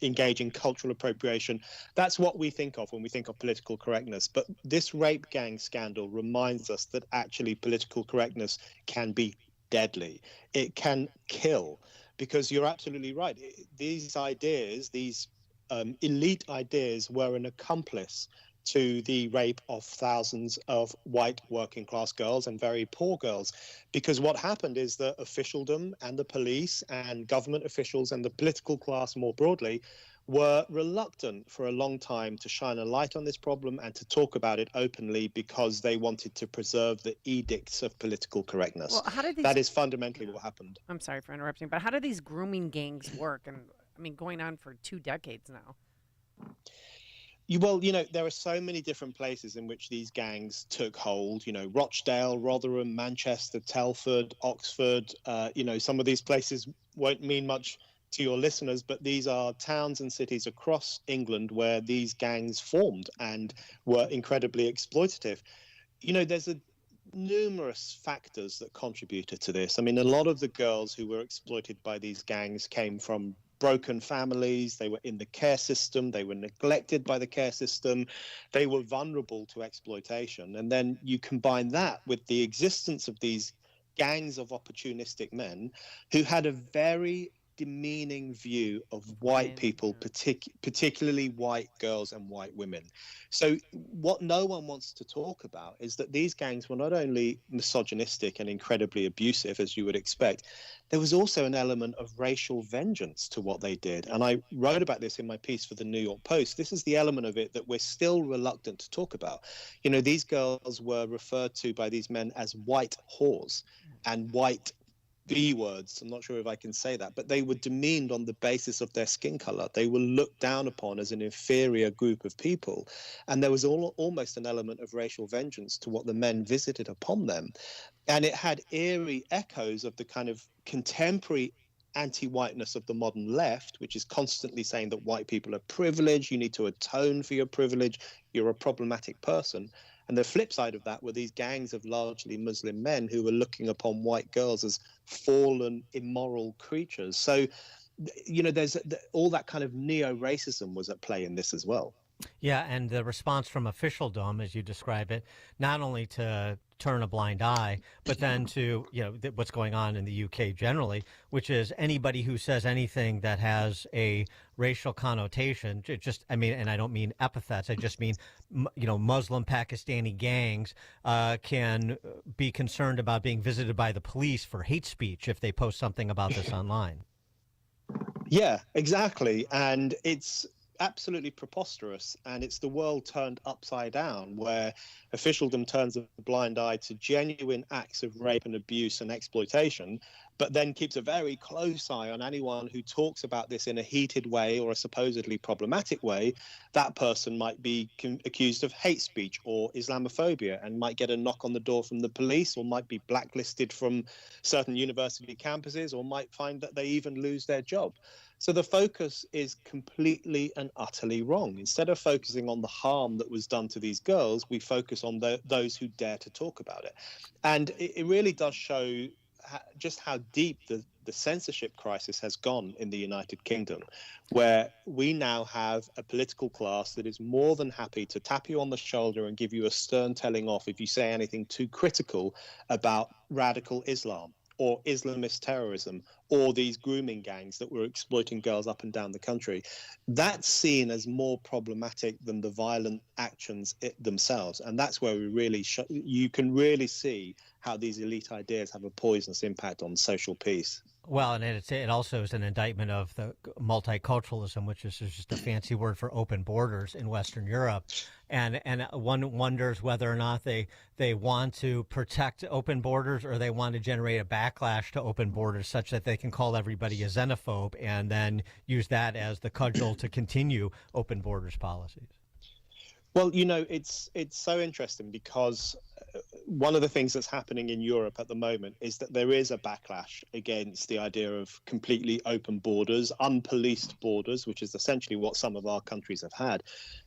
engage in cultural appropriation. That's what we think of when we think of political correctness. But this rape gang scandal reminds us that actually political correctness can be deadly. It can kill, because you're absolutely right. These ideas, these elite ideas, were an accomplice to the rape of thousands of white working class girls and very poor girls. Because what happened is that officialdom and the police and government officials and the political class more broadly were reluctant for a long time to shine a light on this problem and to talk about it openly, because they wanted to preserve the edicts of political correctness. Well, how did that is fundamentally what happened. I'm sorry for interrupting, but how do these grooming gangs work? And I mean, going on for 2 decades now. Well, there are so many different places in which these gangs took hold. Rochdale, Rotherham, Manchester, Telford, Oxford. Some of these places won't mean much to your listeners, but these are towns and cities across England where these gangs formed and were incredibly exploitative. There's numerous factors that contributed to this. I mean, a lot of the girls who were exploited by these gangs came from broken families. They were in the care system. They were neglected by the care system. They were vulnerable to exploitation. And then you combine that with the existence of these gangs of opportunistic men who had a very demeaning view of white people, particularly white girls and white women. So what no one wants to talk about is that these gangs were not only misogynistic and incredibly abusive, as you would expect, there was also an element of racial vengeance to what they did. And I wrote about this in my piece for the New York Post. This is the element of it that we're still reluctant to talk about. These girls were referred to by these men as white whores and white B words. I'm not sure if I can say that, but they were demeaned on the basis of their skin color. They were looked down upon as an inferior group of people. And there was almost an element of racial vengeance to what the men visited upon them. And it had eerie echoes of the kind of contemporary anti-whiteness of the modern left, which is constantly saying that white people are privileged, you need to atone for your privilege, you're a problematic person. And the flip side of that were these gangs of largely Muslim men who were looking upon white girls as fallen, immoral creatures. So, there's all that kind of neo-racism was at play in this as well. Yeah, and the response from officialdom, as you describe it, not only to turn a blind eye, but then to, what's going on in the UK generally, which is anybody who says anything that has a racial connotation, and I don't mean epithets, I just mean, Muslim Pakistani gangs can be concerned about being visited by the police for hate speech if they post something about this online. Yeah, exactly. And it's absolutely preposterous, and it's the world turned upside down, where officialdom turns a blind eye to genuine acts of rape and abuse and exploitation, but then keeps a very close eye on anyone who talks about this in a heated way or a supposedly problematic way. That person might be accused of hate speech or Islamophobia and might get a knock on the door from the police, or might be blacklisted from certain university campuses, or might find that they even lose their job. So the focus is completely and utterly wrong. Instead of focusing on the harm that was done to these girls, we focus on those who dare to talk about it. And it really does show just how deep the censorship crisis has gone in the United Kingdom, where we now have a political class that is more than happy to tap you on the shoulder and give you a stern telling off if you say anything too critical about radical Islam or Islamist terrorism or these grooming gangs that were exploiting girls up and down the country. That's seen as more problematic than the violent actions themselves. And that's where we really you can really see how these elite ideas have a poisonous impact on social peace. Well, and it also is an indictment of the multiculturalism, which is just a fancy word for open borders in Western Europe. And one wonders whether or not they want to protect open borders or they want to generate a backlash to open borders such that they can call everybody a xenophobe and then use that as the cudgel to continue open borders policies. Well, you know, it's so interesting because one of the things that's happening in Europe at the moment is that there is a backlash against the idea of completely open borders, unpoliced borders, which is essentially what some of our countries have had.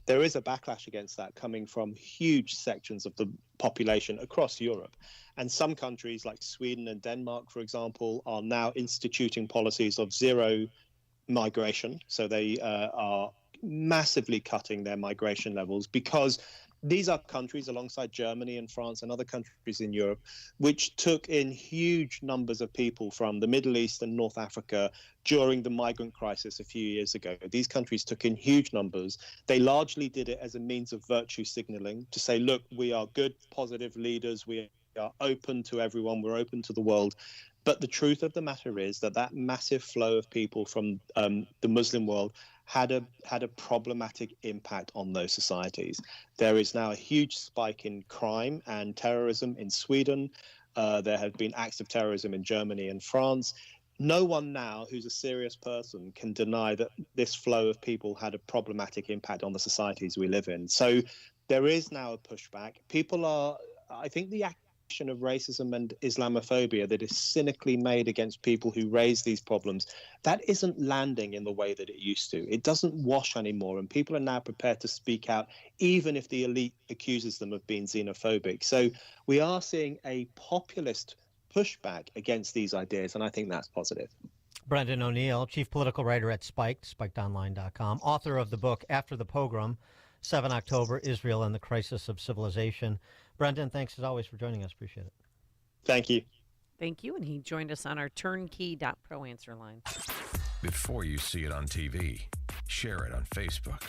There is a backlash against that coming from huge sections of the population across Europe. And some countries like Sweden and Denmark, for example, are now instituting policies of zero migration. So they are massively cutting their migration levels because these are countries alongside Germany and France and other countries in Europe, which took in huge numbers of people from the Middle East and North Africa during the migrant crisis a few years ago. These countries took in huge numbers. They largely did it as a means of virtue signaling to say, look, we are good, positive leaders. We are open to everyone. We're open to the world. But the truth of the matter is that massive flow of people from the Muslim world had a problematic impact on those societies. There is now a huge spike in crime and terrorism in Sweden. There have been acts of terrorism in Germany and France. No one now who's a serious person can deny that this flow of people had a problematic impact on the societies we live in. So there is now a pushback. I think the of racism and Islamophobia that is cynically made against people who raise these problems, that isn't landing in the way that it used to. It doesn't wash anymore, and people are now prepared to speak out, even if the elite accuses them of being xenophobic. So we are seeing a populist pushback against these ideas, and I think that's positive. Brendan O'Neill, chief political writer at Spiked, spikedonline.com, author of the book After the Pogrom, 7 October, Israel and the Crisis of Civilization. Brendan, thanks as always for joining us. Appreciate it. Thank you. Thank you. And he joined us on our turnkey.pro answer line. Before you see it on TV, share it on Facebook,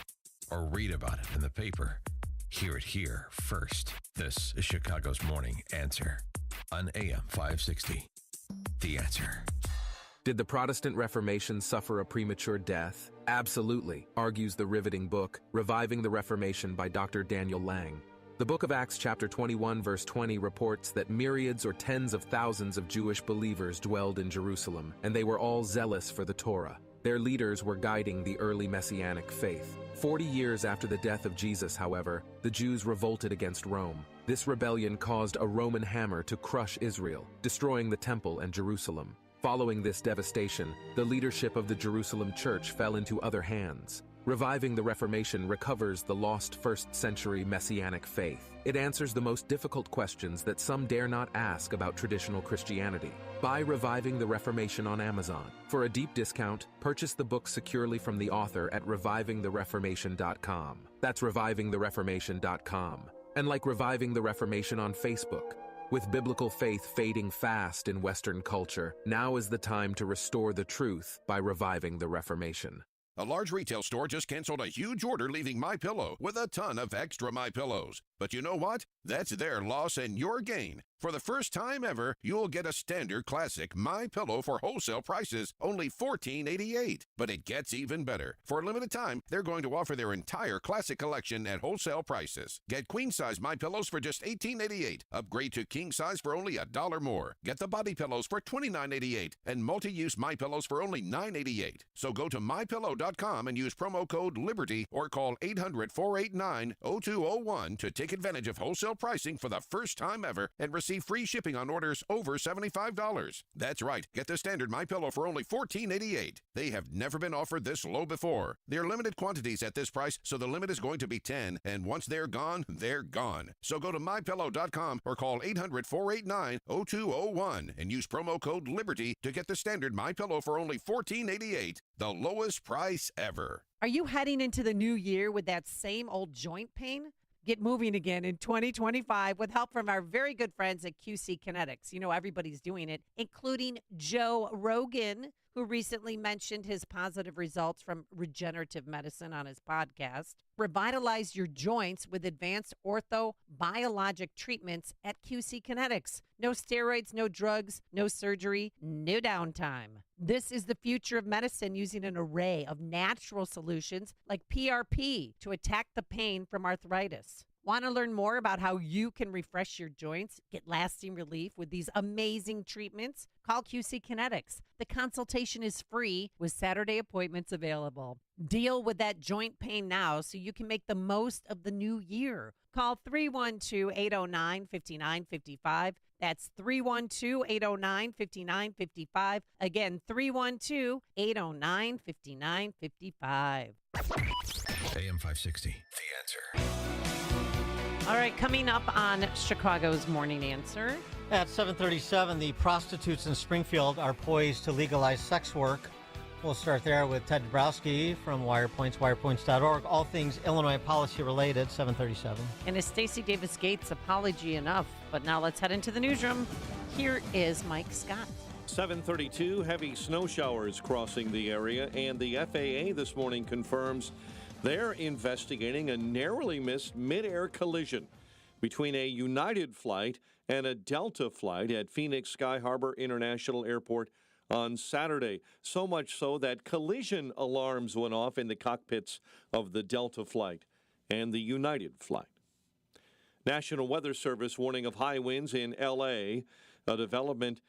or read about it in the paper, hear it here first. This is Chicago's Morning Answer on AM 560. The Answer. Did the Protestant Reformation suffer a premature death? Absolutely, argues the riveting book, Reviving the Reformation by Dr. Daniel Lang. The book of Acts chapter 21 verse 20 reports that myriads or tens of thousands of Jewish believers dwelled in Jerusalem, and they were all zealous for the Torah. Their leaders were guiding the early Messianic faith. 40 years after the death of Jesus, however, the Jews revolted against Rome. This rebellion caused a Roman hammer to crush Israel, destroying the temple and Jerusalem. Following this devastation, the leadership of the Jerusalem church fell into other hands. Reviving the Reformation recovers the lost first-century Messianic faith. It answers the most difficult questions that some dare not ask about traditional Christianity. Buy Reviving the Reformation on Amazon. For a deep discount, purchase the book securely from the author at revivingthereformation.com. That's revivingthereformation.com. And like Reviving the Reformation on Facebook. With biblical faith fading fast in Western culture, now is the time to restore the truth by reviving the Reformation. A large retail store just canceled a huge order, leaving MyPillow with a ton of extra MyPillows. But you know what? That's their loss and your gain. For the first time ever, you'll get a standard classic MyPillow for wholesale prices, only $14.88. But it gets even better. For a limited time, they're going to offer their entire classic collection at wholesale prices. Get queen-size MyPillows for just $18.88. Upgrade to king-size for only $1 more. Get the body pillows for $29.88 and multi-use MyPillows for only $9.88. So go to MyPillow.com and use promo code LIBERTY or call 800-489-0201 to take advantage of wholesale pricing for the first time ever and receive receive free shipping on orders over $75. That's right. Get the standard MyPillow for only $14.88. They have never been offered this low before. They're limited quantities at this price, so the limit is going to be 10, and once they're gone, they're gone. So go to MyPillow.com or call 800-489-0201 and use promo code LIBERTY to get the standard MyPillow for only $14.88, the lowest price ever. Are you heading into the new year with that same old joint pain? Get moving again in 2025 with help from our very good friends at QC Kinetics. You know, everybody's doing it, including Joe Rogan, who recently mentioned his positive results from regenerative medicine on his podcast. Revitalize your joints with advanced orthobiologic treatments at QC Kinetics. No steroids, no drugs, no surgery, no downtime. This is the future of medicine, using an array of natural solutions like PRP to attack the pain from arthritis. Want to learn more about how you can refresh your joints, get lasting relief with these amazing treatments? Call QC Kinetics. The consultation is free with Saturday appointments available. Deal with that joint pain now so you can make the most of the new year. Call 312-809-5955. That's 312-809-5955. Again, 312-809-5955. AM 560, The Answer. All right, coming up on Chicago's Morning Answer. At 7:37, the prostitutes in Springfield are poised to legalize sex work. We'll start there with Ted Dabrowski from WirePoints, wirepoints.org. All things Illinois policy related, 7:37. And is Stacey Davis Gates' apology enough? But now let's head into the newsroom. Here is Mike Scott. 7:32, heavy snow showers crossing the area, and the FAA this morning confirms they're investigating a narrowly missed mid-air collision between a United flight and a Delta flight at Phoenix Sky Harbor International Airport on Saturday. So much so that collision alarms went off in the cockpits of the Delta flight and the United flight. National Weather Service warning of high winds in L.A., a development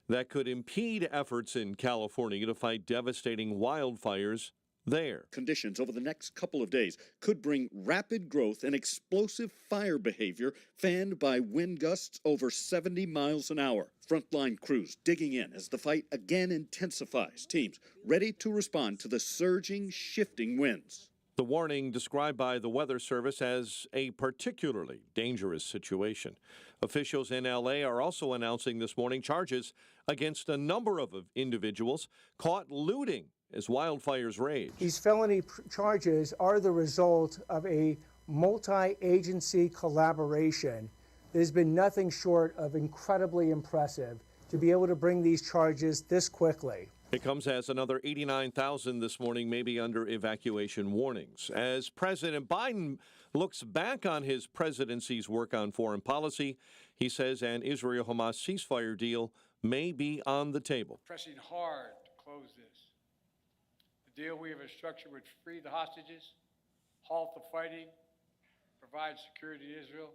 that could impede efforts in California to fight devastating wildfires there. Conditions over the next couple of days could bring rapid growth and explosive fire behavior fanned by wind gusts over 70 miles an hour. Frontline crews digging in as the fight again intensifies. Teams ready to respond to the surging, shifting winds. The warning described by the Weather Service as a particularly dangerous situation. Officials in L.A. are also announcing this morning charges against a number of individuals caught looting as wildfires rage. These felony charges are the result of a multi-agency collaboration that has been nothing short of incredibly impressive to be able to bring these charges this quickly. It comes as another 89,000 this morning may be under evacuation warnings. As President Biden looks back on his presidency's work on foreign policy, he says an Israel-Hamas ceasefire deal may be on the table. Pressing hard to close this. The deal we have structured would free the hostages, halt the fighting, provide security to Israel,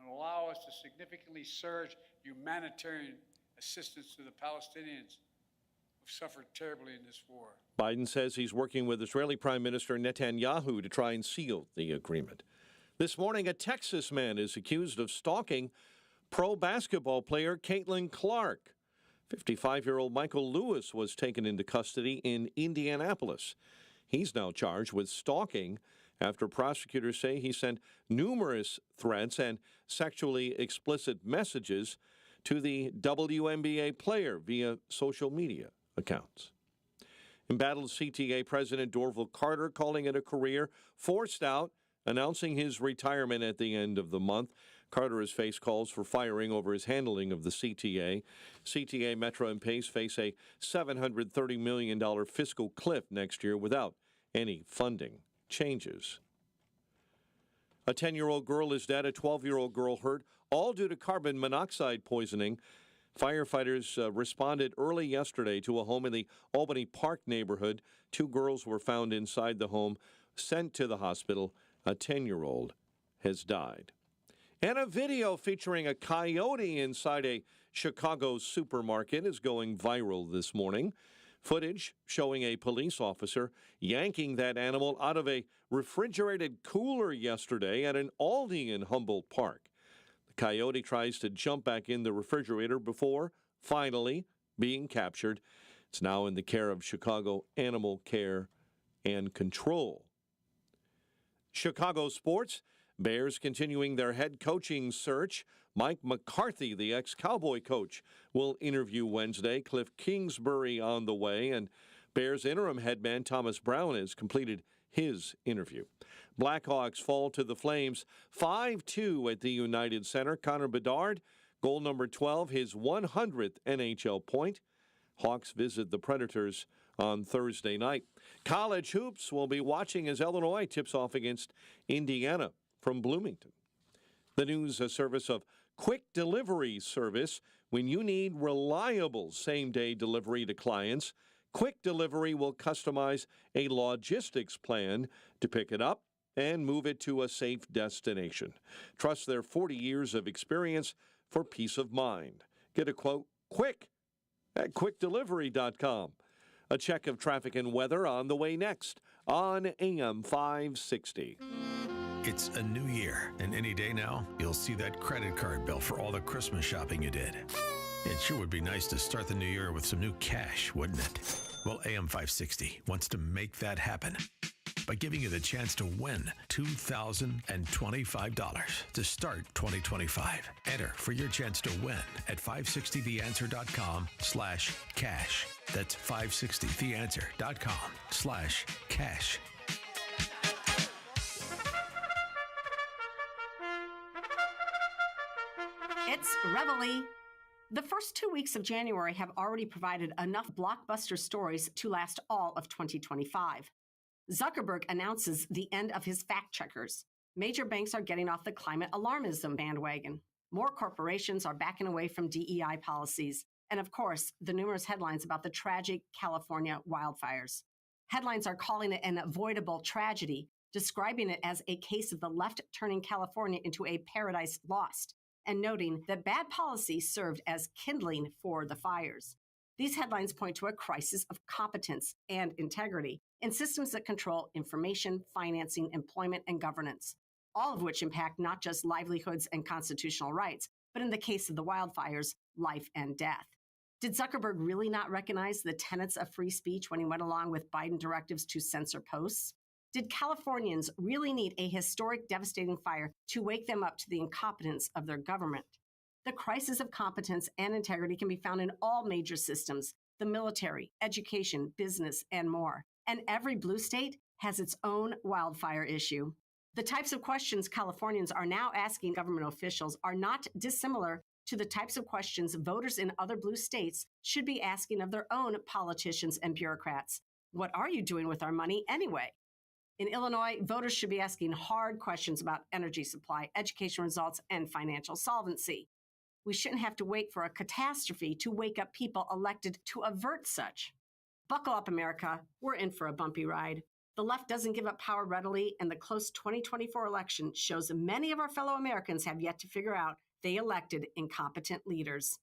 and allow us to significantly surge humanitarian assistance to the Palestinians who've suffered terribly in this war. Biden says he's working with Israeli Prime Minister Netanyahu to try and seal the agreement. This morning, a Texas man is accused of stalking pro basketball player Caitlin Clark. 55-year-old Michael Lewis was taken into custody in Indianapolis. He's now charged with stalking after prosecutors say he sent numerous threats and sexually explicit messages to the WNBA player via social media accounts. Embattled CTA President Dorval Carter calling it a career, forced out, announcing his retirement at the end of the month. Carter has faced calls for firing over his handling of the CTA. CTA, Metro, and Pace face a $730 million fiscal cliff next year without any funding changes. A 10-year-old girl is dead, a 12-year-old girl hurt, all due to carbon monoxide poisoning. Firefighters responded early yesterday to a home in the Albany Park neighborhood. 2 girls were found inside the home, sent to the hospital. A 10-year-old has died. And a video featuring a coyote inside a Chicago supermarket is going viral this morning. Footage showing a police officer yanking that animal out of a refrigerated cooler yesterday at an Aldi in Humboldt Park. The Coyote tries to jump back in the refrigerator before finally being captured. It's now in the care of Chicago Animal Care and Control. Chicago sports, Bears continuing their head coaching search. Mike McCarthy, the ex-Cowboy coach, will interview Wednesday. Cliff Kingsbury on the way, and Bears interim head man Thomas Brown has completed his interview. Blackhawks fall to the Flames 5-2 at the United Center. Connor Bedard, goal number 12, his 100th NHL point. Hawks visit the Predators on Thursday night. College hoops will be watching as Illinois tips off against Indiana from Bloomington. The news service of Quick Delivery Service. When you need reliable same-day delivery to clients, Quick Delivery will customize a logistics plan to pick it up and move it to a safe destination. Trust their 40 years of experience for peace of mind. Get a quote quick at quickdelivery.com. A check of traffic and weather on the way next on AM 560. It's a new year, and any day now, you'll see that credit card bill for all the Christmas shopping you did. It sure would be nice to start the new year with some new cash, wouldn't it? Well, AM 560 wants to make that happen by giving you the chance to win $2,025 to start 2025. Enter for your chance to win at 560theanswer.com/cash. That's 560theanswer.com/cash. It's Reveille. The first 2 weeks of January have already provided enough blockbuster stories to last all of 2025. Zuckerberg announces the end of his fact checkers. Major banks are getting off the climate alarmism bandwagon. More corporations are backing away from DEI policies. And of course, the numerous headlines about the tragic California wildfires. Headlines are calling it an avoidable tragedy, describing it as a case of the left turning California into a paradise lost, and noting that bad policy served as kindling for the fires. These headlines point to a crisis of competence and integrity in systems that control information, financing, employment, and governance, all of which impact not just livelihoods and constitutional rights, but in the case of the wildfires, life and death. Did Zuckerberg really not recognize the tenets of free speech when he went along with Biden directives to censor posts? Did Californians really need a historic, devastating fire to wake them up to the incompetence of their government? The crisis of competence and integrity can be found in all major systems, the military, education, business, and more. And every blue state has its own wildfire issue. The types of questions Californians are now asking government officials are not dissimilar to the types of questions voters in other blue states should be asking of their own politicians and bureaucrats. What are you doing with our money anyway? In Illinois, voters should be asking hard questions about energy supply, education results, and financial solvency. We shouldn't have to wait for a catastrophe to wake up people elected to avert such. Buckle up, America. We're in for a bumpy ride. The left doesn't give up power readily, and the close 2024 election shows many of our fellow Americans have yet to figure out they elected incompetent leaders.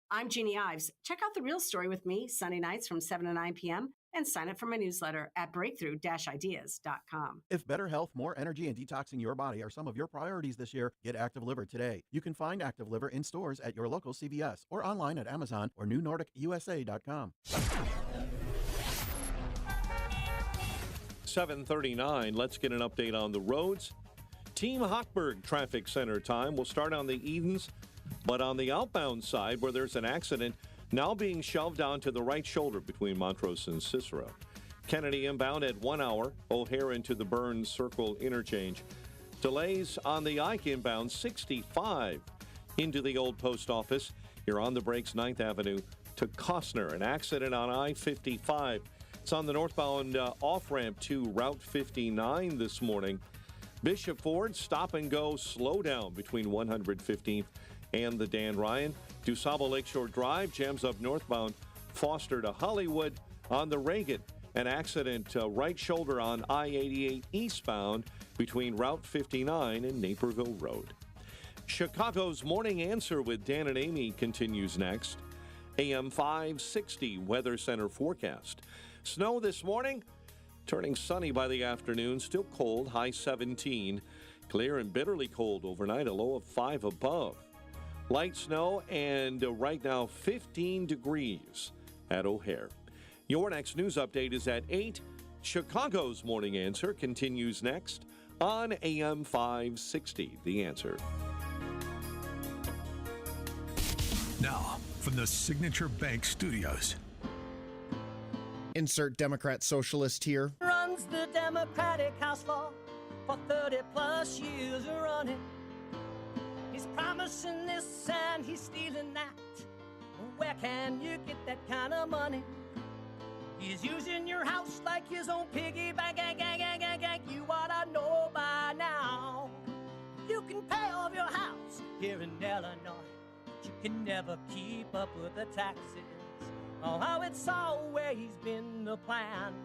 I'm Jeannie Ives. Check out The Real Story with me Sunday nights from 7 to 9 p.m. and sign up for my newsletter at breakthrough-ideas.com. If better health, more energy, and detoxing your body are some of your priorities this year, get Active Liver today. You can find Active Liver in stores at your local CVS or online at Amazon or NewNordicUSA.com. 7:39. Let's get an update on the roads. Team Hochberg Traffic Center time will start on the Edens, but on the outbound side where there's an accident, now being shoved onto the right shoulder between Montrose and Cicero. Kennedy inbound at 1 hour, O'Hare into the Burns Circle interchange. Delays on the Ike inbound 65 into the old post office. You're on the brakes 9th Avenue to Costner. An accident on I-55. It's on the northbound off-ramp to Route 59 this morning. Bishop Ford, stop and go, slow down between 115th and the Dan Ryan. DuSable Lakeshore Drive jams up northbound Foster to Hollywood on the Reagan. An accident right shoulder on I-88 eastbound between Route 59 and Naperville Road. Chicago's Morning Answer with Dan and Amy continues next. AM 560 Weather Center forecast. Snow this morning, turning sunny by the afternoon, still cold, high 17. Clear and bitterly cold overnight, a low of 5 above. Light snow and right now 15 degrees at O'Hare. Your next news update is at 8. Chicago's Morning Answer continues next on AM 560. The Answer. Now, from the Signature Bank Studios. Insert Democrat socialist here. Runs the Democratic House floor for 30 plus years running. He's promising this and he's stealing that. Where can you get that kind of money? He's using your house like his own piggy bank. You ought to know by now. You can pay off your house here in Illinois, but you can never keep up with the taxes. Oh, how it's always been the plan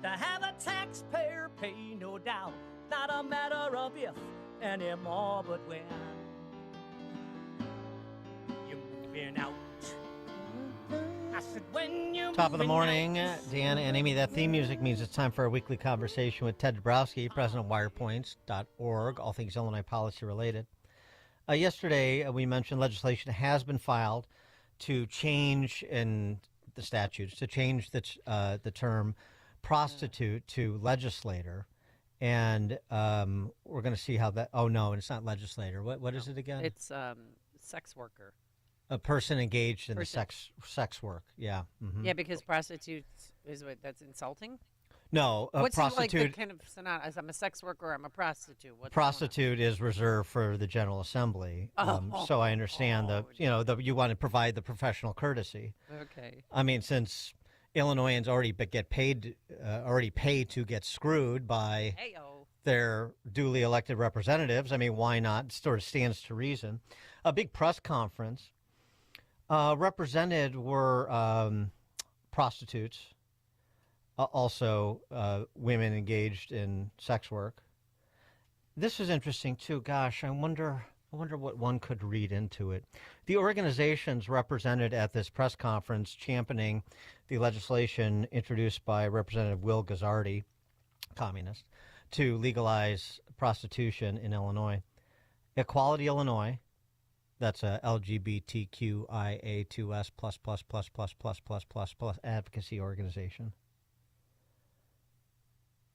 to have a taxpayer pay, no doubt. Not a matter of if anymore, but when. You're moving out. I said, when you're Top of the morning, out. Dan and Amy. That theme music means it's time for our weekly conversation with Ted Dabrowski, president of wirepoints.org, all things Illinois policy related. Yesterday, we mentioned legislation has been filed to change in the statutes, to change the term prostitute to legislator. And we're going to see how that, oh no, it's not legislator. What is it again? It's sex worker. A person engaged in the sex work, yeah. Mm-hmm. Yeah, because prostitutes is what, that's insulting? No, a What's prostitute. like the kind of synonymous? I'm a sex worker, or I'm a prostitute. What's prostitute is reserved for the General Assembly. So I understand you want to provide the professional courtesy. Okay. I mean, since Illinoisans already pay to get screwed by their duly elected representatives, I mean, why not? It sort of stands to reason. A big press conference. Represented were prostitutes, also women engaged in sex work. This is interesting too. Gosh, I wonder what one could read into it. The organizations represented at this press conference championing the legislation introduced by Representative Will Guzzardi, communist, to legalize prostitution in Illinois. Equality Illinois. That's a LGBTQIA2S+++++++ advocacy organization.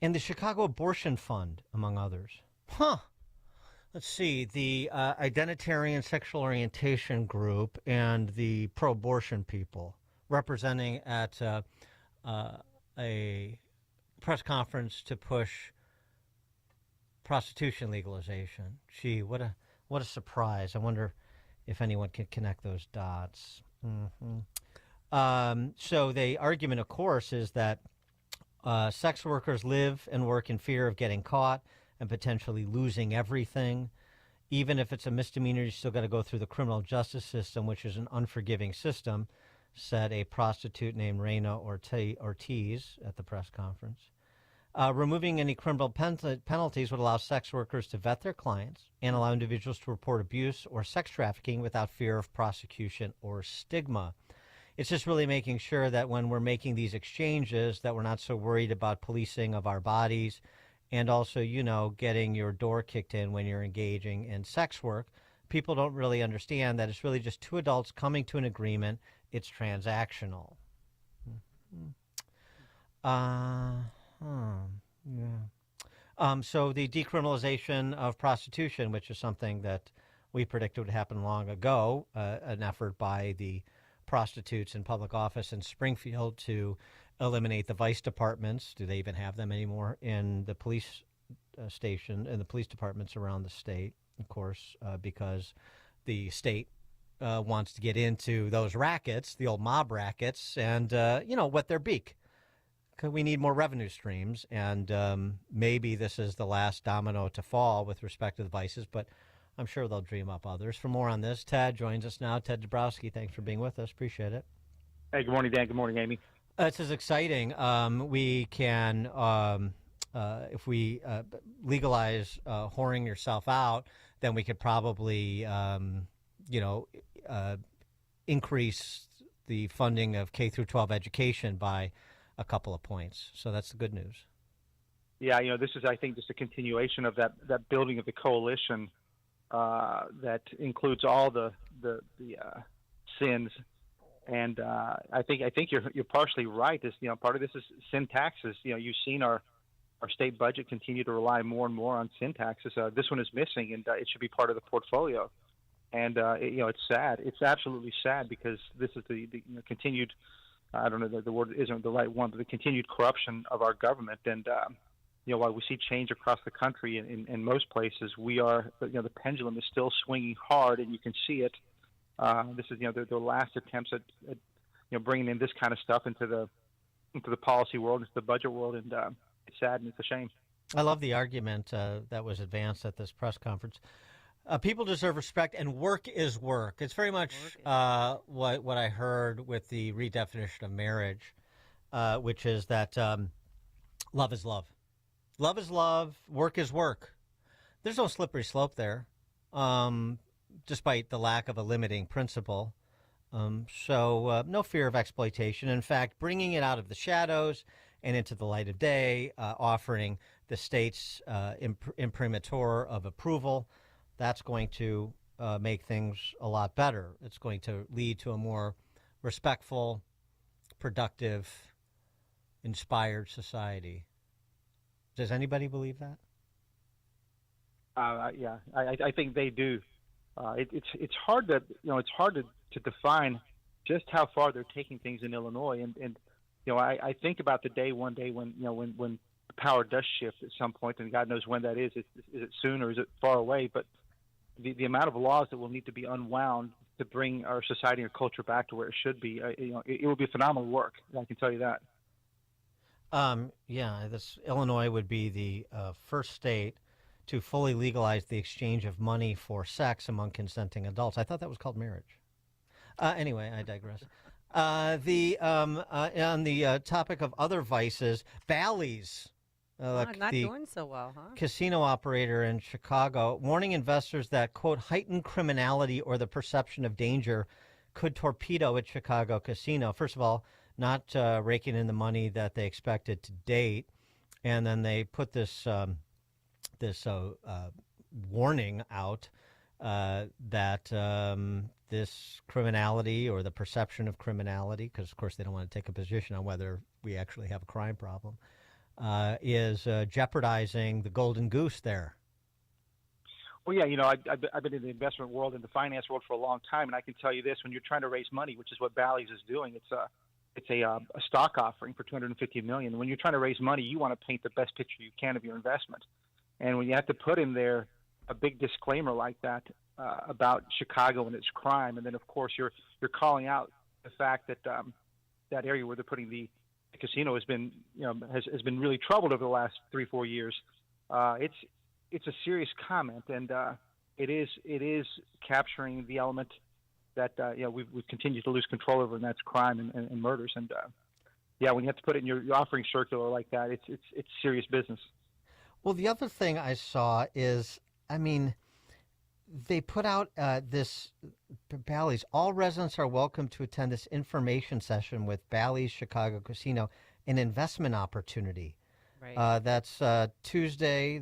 And the Chicago Abortion Fund, among others. Let's see, the Identitarian Sexual Orientation Group and the pro-abortion people representing at a press conference to push prostitution legalization. Gee, what a surprise. I wonder if anyone can connect those dots. Mm-hmm. So the argument, of course, is that sex workers live and work in fear of getting caught and potentially losing everything. Even if it's a misdemeanor, you still got to go through the criminal justice system, which is an unforgiving system, said a prostitute named Reina Ortiz at the press conference. Removing any criminal penalties would allow sex workers to vet their clients and allow individuals to report abuse or sex trafficking without fear of prosecution or stigma. It's just really making sure that when we're making these exchanges that we're not so worried about policing of our bodies and also, getting your door kicked in when you're engaging in sex work. People don't really understand that it's really just two adults coming to an agreement. It's transactional. So the decriminalization of prostitution, which is something that we predicted would happen long ago, an effort by the prostitutes in public office in Springfield to eliminate the vice departments. Do they even have them anymore in the police station and the police departments around the state, of course, because the state wants to get into those rackets, the old mob rackets, and, wet their beak. We need more revenue streams, and maybe this is the last domino to fall with respect to the vices, but I'm sure they'll dream up others. For more on this, Ted joins us now. Ted Dabrowski, thanks for being with us. Appreciate it. Hey, good morning, Dan. Good morning, Amy. This is exciting. We can, if we legalize whoring yourself out, then we could probably, increase the funding of K through 12 education by a couple of points. So that's the good news. Yeah, this is, I think, just a continuation of that building of the coalition that includes all the sins. And I think you're partially right. This, part of this is sin taxes. You've seen our state budget continue to rely more and more on sin taxes. This one is missing, and it should be part of the portfolio. And it's sad. It's absolutely sad because this is the continued. I don't know, the word isn't the right one, but the continued corruption of our government. And while we see change across the country in most places, we are the pendulum is still swinging hard, and you can see it. This is the last attempts at bringing in this kind of stuff into the policy world, into the budget world, and it's sad and it's a shame. I love the argument that was advanced at this press conference. People deserve respect, and work is work. It's very much what I heard with the redefinition of marriage, which is that love is love. Love is love. Work is work. There's no slippery slope there, despite the lack of a limiting principle. So no fear of exploitation. In fact, bringing it out of the shadows and into the light of day, offering the state's imprimatur of approval, that's going to make things a lot better. It's going to lead to a more respectful, productive, inspired society. Does anybody believe that? Yeah, I think they do. It's hard to define just how far they're taking things in Illinois, and I think about one day when the power does shift at some point, and God knows when that is. Is it soon or is it far away? But the amount of laws that will need to be unwound to bring our society and culture back to where it should be, it will be phenomenal work. I can tell you that. Illinois would be the first state to fully legalize the exchange of money for sex among consenting adults. I thought that was called marriage. Anyway, I digress. On the topic of other vices, Bally's. Not doing so well, huh? Casino operator in Chicago, warning investors that, quote, heightened criminality or the perception of danger could torpedo its Chicago casino. First of all, not raking in the money that they expected to date. And then they put this warning out that this criminality or the perception of criminality, because, of course, they don't want to take a position on whether we actually have a crime problem, is jeopardizing the golden goose there. Well, yeah, I've been in the investment world and the finance world for a long time, and I can tell you this: when you're trying to raise money, which is what Bally's is doing, it's a stock offering for $250 million. When you're trying to raise money, you want to paint the best picture you can of your investment, and when you have to put in there a big disclaimer like that about Chicago and its crime, and then of course you're calling out the fact that that area where they're putting the casino has been has been really troubled over the last 3-4 years. It's a serious comment, and it is capturing the element that we've continued to lose control over, and that's crime and murders. And when you have to put it in your offering circular like that, it's serious business. Well, the other thing I saw is, they put out this Bally's. All residents are welcome to attend this information session with Bally's Chicago Casino, an investment opportunity. Right. That's Tuesday,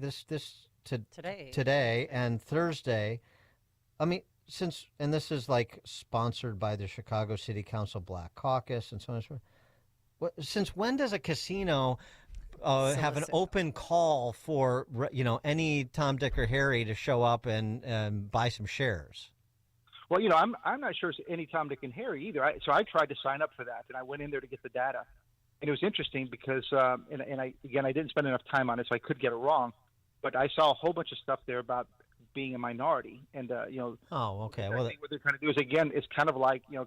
today, and Thursday. And this is like sponsored by the Chicago City Council Black Caucus and so on and so forth. Since when does a casino have an open call for any Tom, Dick, or Harry to show up and buy some shares? Well, I'm not sure it's any Tom, Dick, and Harry either. So I tried to sign up for that, and I went in there to get the data, and it was interesting because I didn't spend enough time on it, so I could get it wrong, but I saw a whole bunch of stuff there about being a minority, and Oh, okay. Well, what they're trying to do is, again, it's kind of like the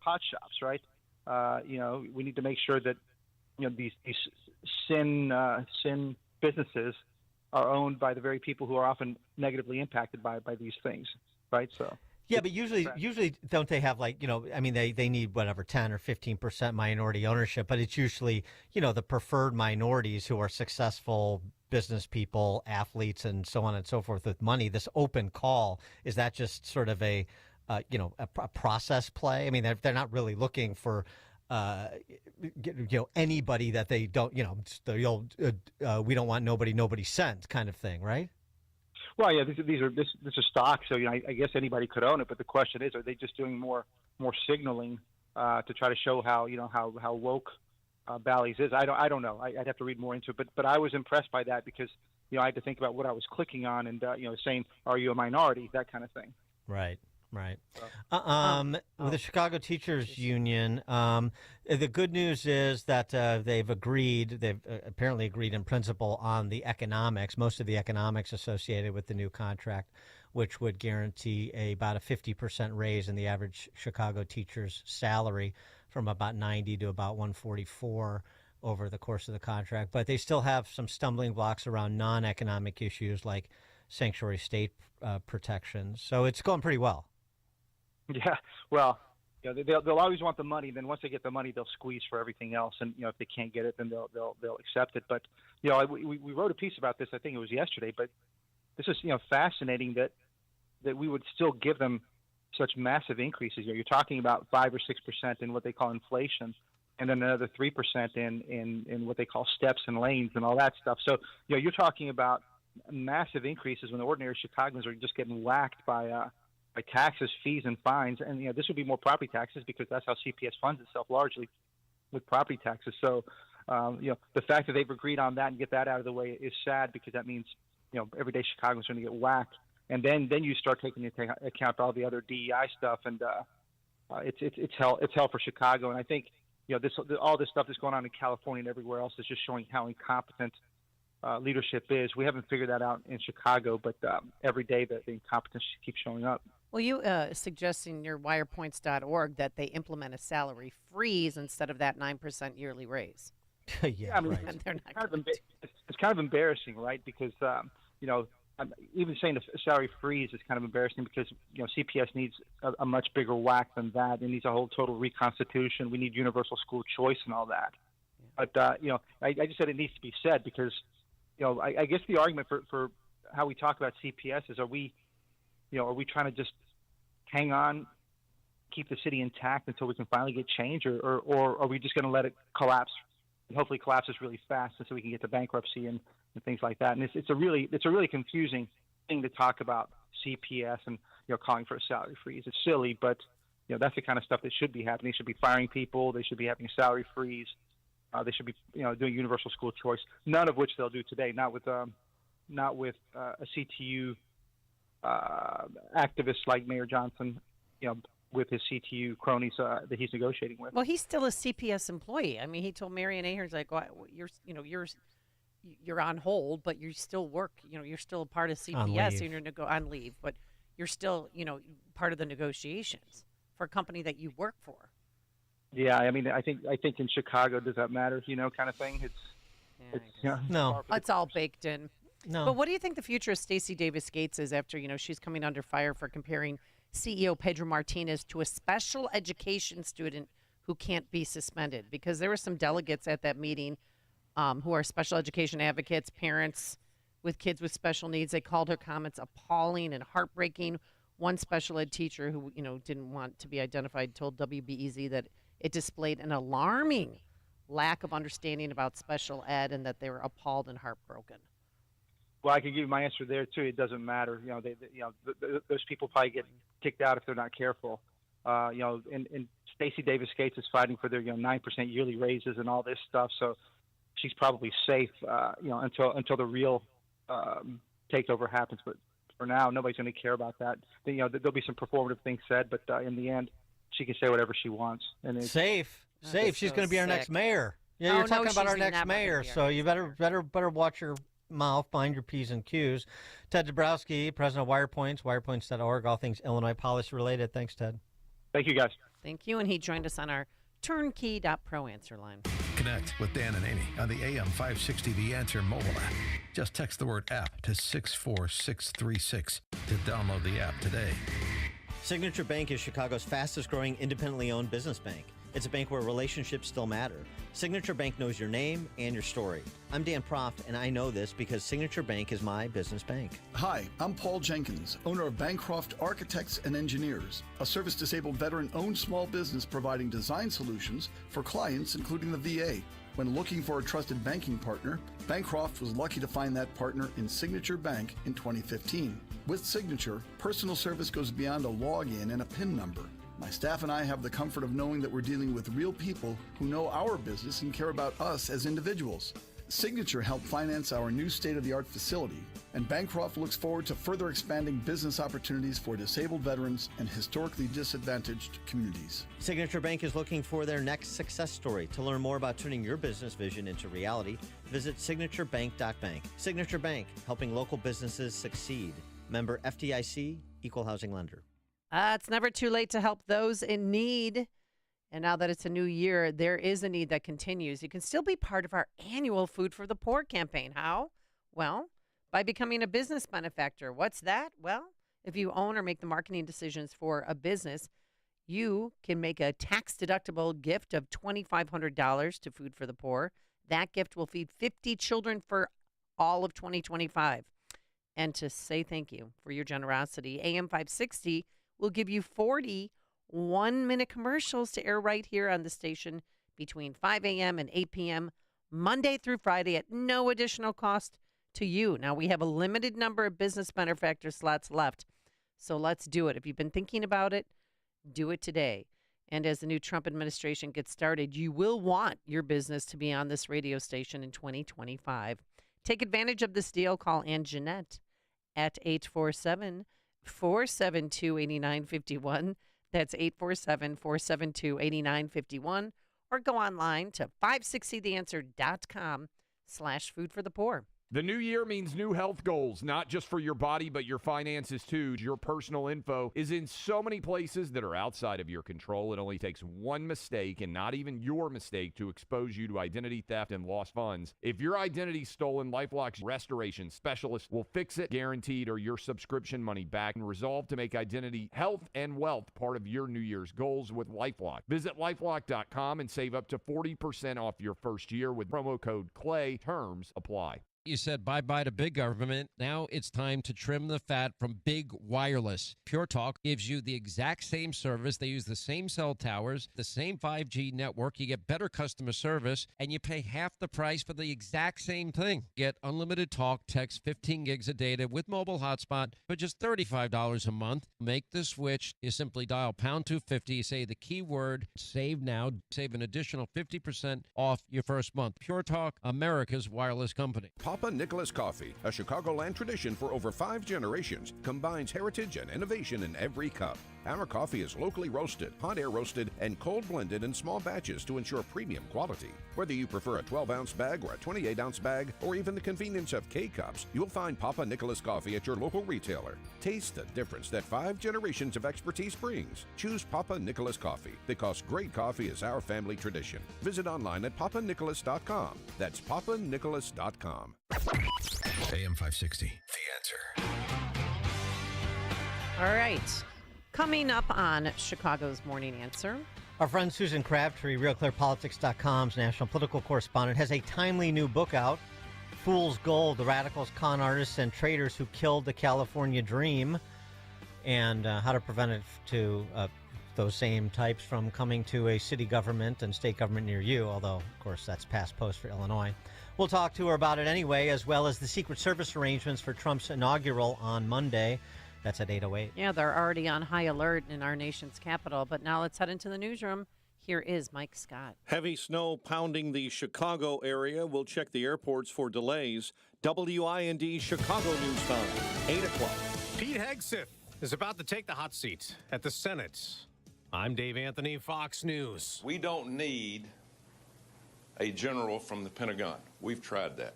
pot shops, right? We need to make sure that these sin businesses are owned by the very people who are often negatively impacted by these things, right? So yeah, but usually don't they have they need whatever 10 or 15% minority ownership, but it's usually the preferred minorities who are successful business people, athletes, and so on and so forth with money. This open call, is that just sort of a process play? They're not really looking for anybody that they don't, the old we don't want nobody sent kind of thing, right? Well, yeah, this is stock, so I guess anybody could own it. But the question is, are they just doing more signaling to try to show how woke Bally's is? I don't know. I'd have to read more into it. But I was impressed by that because I had to think about what I was clicking on and saying, are you a minority? That kind of thing. Right. With the Chicago Teachers Union, the good news is that they've apparently agreed in principle on the economics, most of the economics associated with the new contract, which would guarantee about a 50% raise in the average Chicago teacher's salary from about 90 to about 144 over the course of the contract. But they still have some stumbling blocks around non-economic issues like sanctuary state protections. So it's going pretty well. Yeah, well, they'll always want the money. Then once they get the money, they'll squeeze for everything else. And if they can't get it, then they'll accept it. But we wrote a piece about this. I think it was yesterday. But this is fascinating that we would still give them such massive increases. You're talking about 5 or 6% in what they call inflation, and then another 3% in what they call steps and lanes and all that stuff. So you're talking about massive increases when the ordinary Chicagoans are just getting whacked by taxes, fees, and fines. And this would be more property taxes because that's how CPS funds itself largely, with property taxes. So the fact that they've agreed on that and get that out of the way is sad because that means everyday Chicagoans are going to get whacked. And then you start taking into account all the other DEI stuff, and it's hell for Chicago. And I think all this stuff that's going on in California and everywhere else is just showing how incompetent leadership is. We haven't figured that out in Chicago, but every day the incompetence keeps showing up. Well, you suggest in your wirepoints.org that they implement a salary freeze instead of that 9% yearly raise. Yeah, right. It's kind of embarrassing, right? Because even saying a salary freeze is kind of embarrassing because CPS needs a much bigger whack than that. It needs a whole total reconstitution. We need universal school choice and all that. But I just said it needs to be said because I guess the argument for how we talk about CPS is are we trying to just hang on, keep the city intact until we can finally get change, or are we just going to let it collapse and hopefully collapses really fast so we can get to bankruptcy and things like that? And it's a really confusing thing to talk about CPS and calling for a salary freeze. It's silly, but that's the kind of stuff that should be happening. They should be firing people. They should be having a salary freeze. They should be doing universal school choice. None of which they'll do today. Not with a CTU activist like Mayor Johnson, with his CTU cronies that he's negotiating with. Well, he's still a CPS employee. I mean, he told Marion Ahern's like, well, you're on hold, but you still work. You're still a part of CPS. And you're on leave, but you're still part of the negotiations for a company that you work for. Yeah, I mean, I think in Chicago, does that matter? Kind of thing. No, it's all baked in. No. But what do you think the future of Stacey Davis Gates is after she's coming under fire for comparing CEO Pedro Martinez to a special education student who can't be suspended? Because there were some delegates at that meeting who are special education advocates, parents with kids with special needs. They called her comments appalling and heartbreaking. One special ed teacher who didn't want to be identified told WBEZ that it displayed an alarming lack of understanding about special ed and that they were appalled and heartbroken. Well, I can give you my answer there too. It doesn't matter. Those people probably get kicked out if they're not careful. And Stacey Davis Gates is fighting for their 9% yearly raises and all this stuff. So she's probably safe, until the real takeover happens. But for now, nobody's going to care about that. There'll be some performative things said, but in the end, she can say whatever she wants. And safe. She's going to be our next mayor. Yeah, you're talking about our next mayor, so you better watch your mouth, mind your P's and Q's. Ted Dabrowski, president of WirePoints, wirepoints.org, all things Illinois policy related. Thanks, Ted. Thank you, guys. Thank you. And he joined us on our turnkey.pro answer line. Connect with Dan and Amy on the AM 560 The Answer mobile app. Just text the word app to 64636 to download the app today. Signature Bank is Chicago's fastest growing independently owned business bank. It's a bank where relationships still matter. Signature Bank knows your name and your story. I'm Dan Proft, and I know this because Signature Bank is my business bank. Hi, I'm Paul Jenkins, owner of Bancroft Architects and Engineers, a service-disabled veteran-owned small business providing design solutions for clients including the VA. When looking for a trusted banking partner, Bancroft was lucky to find that partner in Signature Bank in 2015. With Signature, personal service goes beyond a login and a PIN number. My staff and I have the comfort of knowing that we're dealing with real people who know our business and care about us as individuals. Signature helped finance our new state-of-the-art facility, and Bancroft looks forward to further expanding business opportunities for disabled veterans and historically disadvantaged communities. Signature Bank is looking for their next success story. To learn more about turning your business vision into reality, visit signaturebank.bank. Signature Bank, helping local businesses succeed. Member FDIC, Equal Housing Lender. It's never too late to help those in need. And now that it's a new year, there is a need that continues. You can still be part of our annual Food for the Poor campaign. How? Well, by becoming a business benefactor. What's that? Well, if you own or make the marketing decisions for a business, you can make a tax-deductible gift of $2,500 to Food for the Poor. That gift will feed 50 children for all of 2025. And to say thank you for your generosity, AM 560 will give you 40 one-minute commercials to air right here on the station between 5 a.m. and 8 p.m. Monday through Friday at no additional cost to you. Now, we have a limited number of business benefactor slots left, so let's do it. If you've been thinking about it, do it today. And as the new Trump administration gets started, you will want your business to be on this radio station in 2025. Take advantage of this deal. Call Ann Jeanette at 847-472-8951. That's 847-472-8951. Or go online to 560theanswer.com/foodforthepoor. The new year means new health goals, not just for your body, but your finances too. Your personal info is in so many places that are outside of your control. It only takes one mistake, and not even your mistake, to expose you to identity theft and lost funds. If your identity's stolen, LifeLock's restoration specialist will fix it, guaranteed, or your subscription money back, and resolve to make identity, health, and wealth part of your New Year's goals with LifeLock. Visit LifeLock.com and save up to 40% off your first year with promo code CLAY. Terms apply. You said bye-bye to big government. Now it's time to trim the fat from big wireless. Pure Talk gives you the exact same service. They use the same cell towers, the same 5G network. You get better customer service, and you pay half the price for the exact same thing. Get unlimited talk, text, 15 gigs of data with mobile hotspot for just $35 a month. Make the switch. You simply dial pound 250, say the keyword, save now, save an additional 50% off your first month. Pure Talk, America's wireless company. Papa Nicholas Coffee, a Chicagoland tradition for over 5 generations, combines heritage and innovation in every cup. Our coffee is locally roasted, hot air roasted, and cold blended in small batches to ensure premium quality. Whether you prefer a 12-ounce bag or a 28-ounce bag, or even the convenience of K-Cups, you'll find Papa Nicholas Coffee at your local retailer. Taste the difference that 5 generations of expertise brings. Choose Papa Nicholas Coffee, because great coffee is our family tradition. Visit online at papanicholas.com. That's papanicholas.com. AM 560, The Answer. All right. Coming up on Chicago's Morning Answer. Our friend Susan Crabtree, RealClearPolitics.com's national political correspondent, has a timely new book out, Fool's Gold, the radicals, con artists, and traitors who killed the California dream, and how to prevent it to those same types from coming to a city government and state government near you, although, of course, that's past post for Illinois. We'll talk to her about it anyway, as well as the Secret Service arrangements for Trump's inaugural on Monday. That's at 8:08. Yeah, they're already on high alert in our nation's capital. But now let's head into the newsroom. Here is Mike Scott. Heavy snow pounding the Chicago area. We'll check the airports for delays. WIND Chicago News Time, 8 o'clock. Pete Hegseth is about to take the hot seat at the Senate. I'm Dave Anthony, Fox News. We don't need a general from the Pentagon. We've tried that.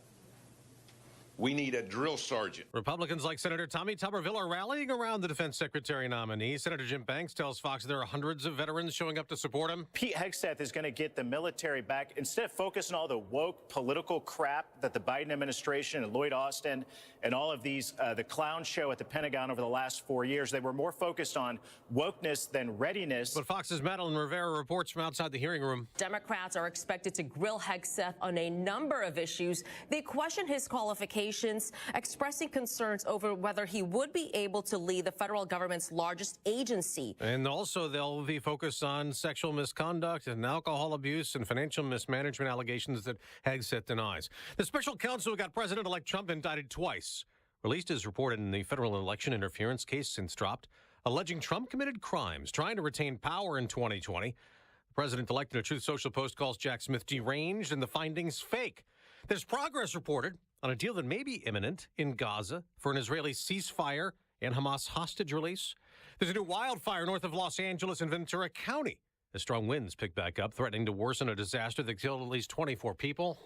We need a drill sergeant. Republicans like Senator Tommy Tuberville are rallying around the defense secretary nominee. Senator Jim Banks tells Fox there are hundreds of veterans showing up to support him. Pete Hegseth is going to get the military back. Instead of focusing on all the woke political crap that the Biden administration and Lloyd Austin and all of these, the clown show at the Pentagon over the last 4 years, they were more focused on wokeness than readiness. But Fox's Madeline Rivera reports from outside the hearing room. Democrats are expected to grill Hegseth on a number of issues. They question his qualifications Negotiations, expressing concerns over whether he would be able to lead the federal government's largest agency. And also, they'll be focused on sexual misconduct and alcohol abuse and financial mismanagement allegations that Hegseth denies. The special counsel who got President-elect Trump indicted twice released his report in the federal election interference case since dropped, alleging Trump committed crimes trying to retain power in 2020. The president-elect in a Truth Social post calls Jack Smith deranged and the findings fake. There's progress reported on a deal that may be imminent in Gaza for an Israeli ceasefire and Hamas hostage release. There's a new wildfire north of Los Angeles in Ventura County as strong winds pick back up, threatening to worsen a disaster that killed at least 24 people.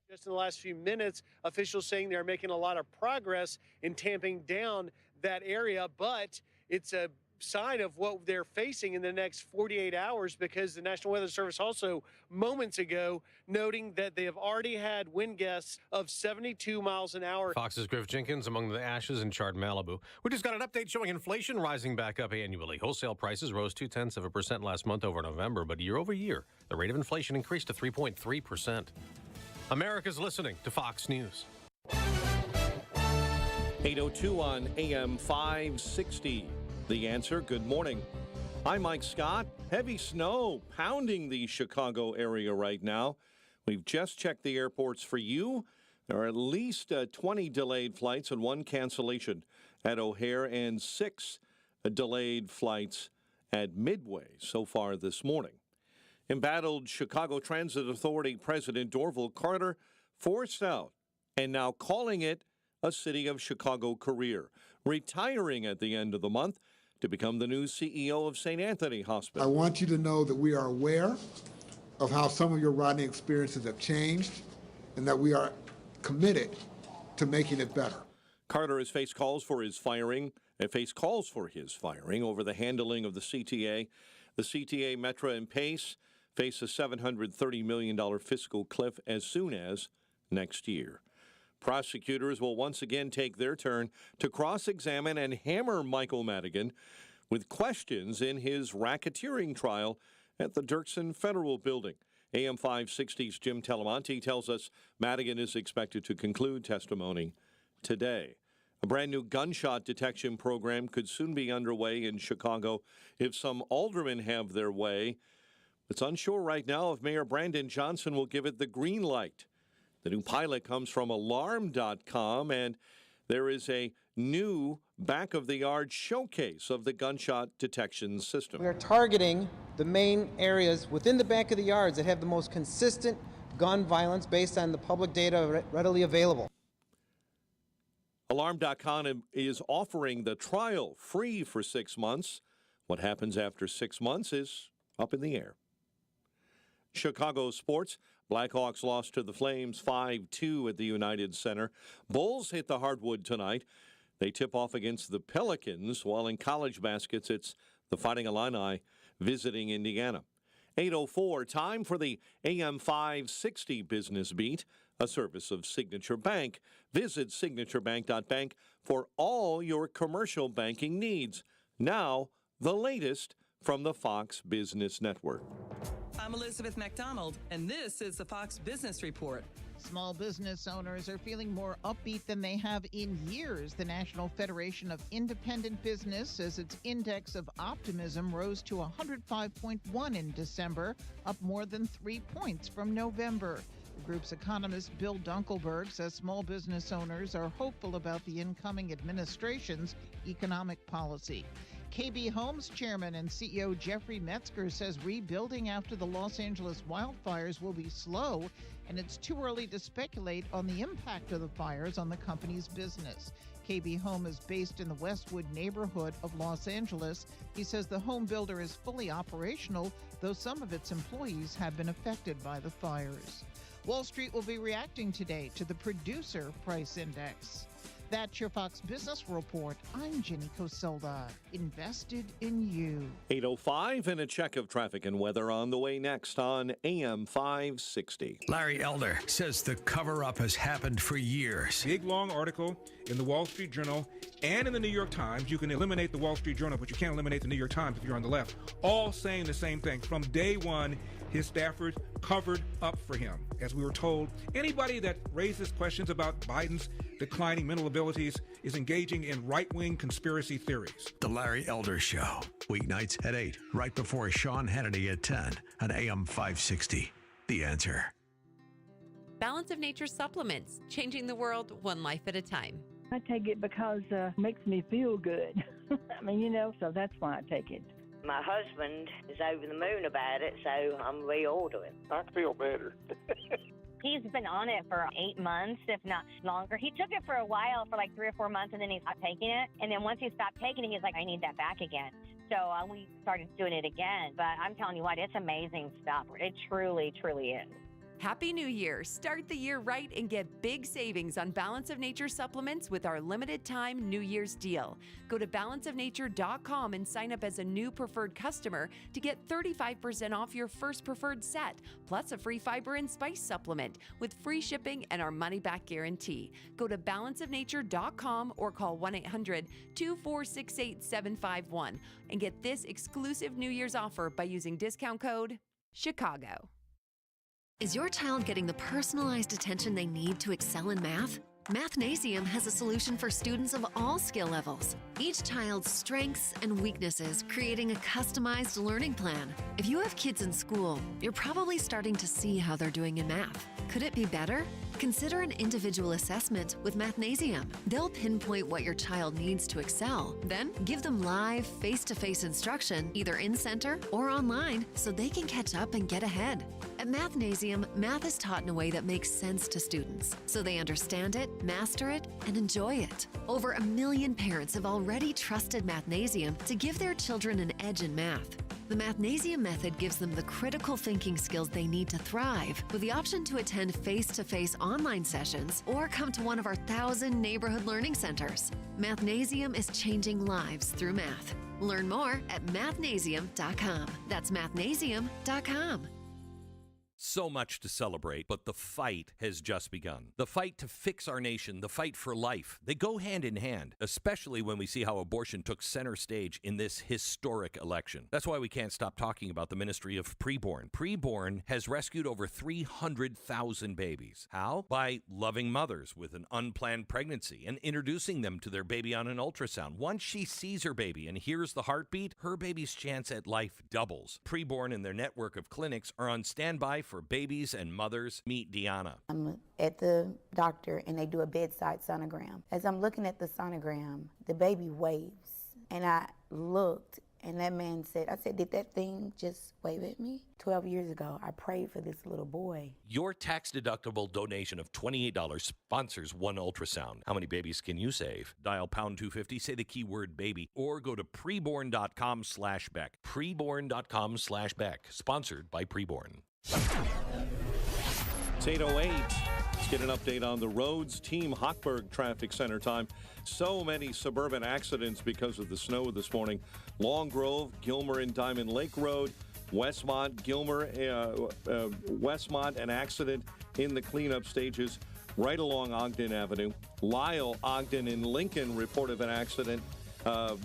Just in the last few minutes, officials saying they're making a lot of progress in tamping down that area, but it's a sign of what they're facing in the next 48 hours because the National Weather Service also moments ago noting that they have already had wind gusts of 72 miles an hour. Fox's Griff Jenkins among the ashes in charred Malibu. We just got an update showing inflation rising back up annually. Wholesale prices rose 0.2% last month over November, but year over year, the rate of inflation increased to 3.3%. America's listening to Fox News. 8:02 on AM 560. The Answer. Good morning. I'm Mike Scott. Heavy snow pounding the Chicago area right now. We've just checked the airports for you. There are at least 20 delayed flights and 1 cancellation at O'Hare and 6 delayed flights at Midway so far this morning. Embattled Chicago Transit Authority President Dorval Carter forced out and now calling it a City of Chicago career, retiring at the end of the month to become the new CEO of St. Anthony Hospital. I want you to know that we are aware of how some of your riding experiences have changed and that we are committed to making it better. Carter has faced calls for his firing over the handling of the CTA. The CTA, Metra, and Pace face a $730 million fiscal cliff as soon as next year. Prosecutors will once again take their turn to cross-examine and hammer Michael Madigan with questions in his racketeering trial at the Dirksen Federal Building. AM 560's Jim Telemonte tells us Madigan is expected to conclude testimony today. A brand new gunshot detection program could soon be underway in Chicago if some aldermen have their way. It's unsure right now if Mayor Brandon Johnson will give it the green light. The new pilot comes from Alarm.com, and there is a new back-of-the-yard showcase of the gunshot detection system. We are targeting the main areas within the back of the yards that have the most consistent gun violence based on the public data readily available. Alarm.com is offering the trial free for 6 months. What happens after 6 months is up in the air. Chicago sports. Blackhawks lost to the Flames 5-2 at the United Center. Bulls hit the hardwood tonight. They tip off against the Pelicans, while in college baskets, it's the Fighting Illini visiting Indiana. 8:04, time for the AM 560 Business Beat, a service of Signature Bank. Visit signaturebank.bank for all your commercial banking needs. Now, the latest from the Fox Business Network. I'm Elizabeth McDonald, and this is the Fox Business Report. Small business owners are feeling more upbeat than they have in years. The National Federation of Independent Business says its index of optimism rose to 105.1 in December, up more than 3 points from November. The group's economist Bill Dunkelberg says small business owners are hopeful about the incoming administration's economic policy. KB Homes chairman and CEO Jeffrey Metzger says rebuilding after the Los Angeles wildfires will be slow, and it's too early to speculate on the impact of the fires on the company's business. KB Home is based in the Westwood neighborhood of Los Angeles. He says the home builder is fully operational, though some of its employees have been affected by the fires. Wall Street will be reacting today to the Producer Price Index. That's your Fox Business Report. I'm Jenny Coselda, invested in you. 8:05 and a check of traffic and weather on the way next on AM 560. Larry Elder says the cover-up has happened for years. Big, long article in the Wall Street Journal and in the New York Times. You can eliminate the Wall Street Journal, but you can't eliminate the New York Times if you're on the left. All saying the same thing. From day one, his staffers covered up for him. As we were told, anybody that raises questions about Biden's declining mental abilities is engaging in right-wing conspiracy theories. The Larry Elder Show, weeknights at 8, right before Sean Hannity at 10 on AM 560. The Answer. Balance of Nature supplements, changing the world one life at a time. I take it because it makes me feel good. I mean, so that's why I take it. My husband is over the moon about it, so I'm reordering. I feel better. He's been on it for 8 months, if not longer. He took it for a while, for like 3 or 4 months, and then he stopped taking it. And then once he stopped taking it, he's like, I need that back again. So we started doing it again. But I'm telling you what, it's amazing stuff. It truly, truly is. Happy New Year! Start the year right and get big savings on Balance of Nature supplements with our limited time New Year's deal. Go to balanceofnature.com and sign up as a new preferred customer to get 35% off your first preferred set, plus a free fiber and spice supplement with free shipping and our money-back guarantee. Go to balanceofnature.com or call 1-800-246-8751 and get this exclusive New Year's offer by using discount code CHICAGO. Is your child getting the personalized attention they need to excel in math? Mathnasium has a solution for students of all skill levels. Each child's strengths and weaknesses, creating a customized learning plan. If you have kids in school, you're probably starting to see how they're doing in math. Could it be better? Consider an individual assessment with Mathnasium. They'll pinpoint what your child needs to excel, then give them live, face-to-face instruction, either in-center or online, so they can catch up and get ahead. At Mathnasium, math is taught in a way that makes sense to students, so they understand it, master it, and enjoy it. Over 1 million parents have already trusted Mathnasium to give their children an edge in math. The Mathnasium method gives them the critical thinking skills they need to thrive, with the option to attend face-to-face online sessions or come to one of our 1,000 neighborhood learning centers. Mathnasium is changing lives through math. Learn more at mathnasium.com. That's mathnasium.com. So much to celebrate, but the fight has just begun. The fight to fix our nation, the fight for life. They go hand in hand, especially when we see how abortion took center stage in this historic election. That's why we can't stop talking about the Ministry of Preborn. Preborn has rescued over 300,000 babies. How? By loving mothers with an unplanned pregnancy and introducing them to their baby on an ultrasound. Once she sees her baby and hears the heartbeat, her baby's chance at life doubles. Preborn and their network of clinics are on standby for babies and mothers. Meet Deanna. I'm at the doctor and they do a bedside sonogram. As I'm looking at the sonogram, the baby waves. And I looked and that man said, I said, did that thing just wave at me? 12 years ago, I prayed for this little boy. Your tax-deductible donation of $28 sponsors one ultrasound. How many babies can you save? Dial pound 250, say the keyword baby, or go to preborn.com/Beck. Preborn.com/Beck. Sponsored by Preborn. It's 8:08. Let's get an update on the roads. Team Hochberg Traffic Center time. So many suburban accidents because of the snow this morning. Long Grove, Gilmer and Diamond Lake Road, Westmont, Gilmer, Westmont, an accident in the cleanup stages right along Ogden Avenue. Lyle, Ogden, and Lincoln reported an accident.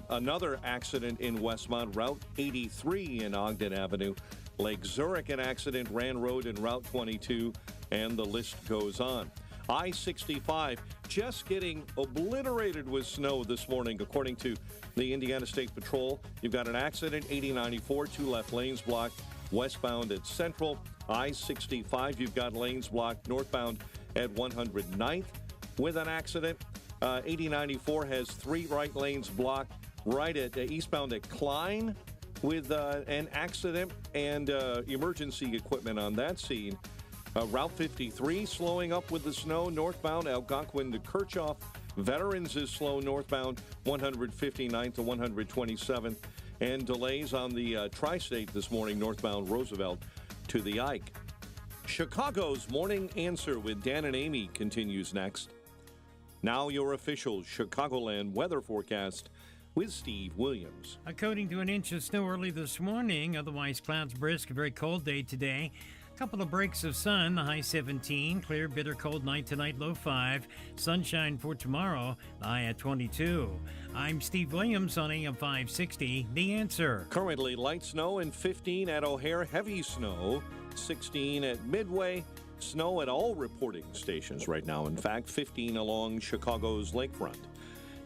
Another accident in Westmont, Route 83 in Ogden Avenue. Lake Zurich, an accident, Rand Road and Route 22, and the list goes on. I-65 just getting obliterated with snow this morning, according to the Indiana State Patrol. You've got an accident, 8094, 2 left lanes blocked, westbound at Central. I-65, you've got lanes blocked northbound at 109th with an accident. 8094 has 3 right lanes blocked right at eastbound at Klein, with an accident and emergency equipment on that scene. Route 53 slowing up with the snow northbound Algonquin to Kirchhoff. Veterans is slow northbound 159th to 127th. And delays on the tri-state this morning northbound Roosevelt to the Ike. Chicago's Morning Answer with Dan and Amy continues next. Now your official Chicagoland weather forecast with Steve Williams. According to an inch of snow early this morning, otherwise clouds brisk, a very cold day today. Couple of breaks of sun, the high 17. Clear, bitter cold night tonight, low 5. Sunshine for tomorrow, the high at 22. I'm Steve Williams on AM 560. The Answer. Currently light snow and 15 at O'Hare, heavy snow, 16 at Midway. Snow at all reporting stations right now. In fact, 15 along Chicago's lakefront.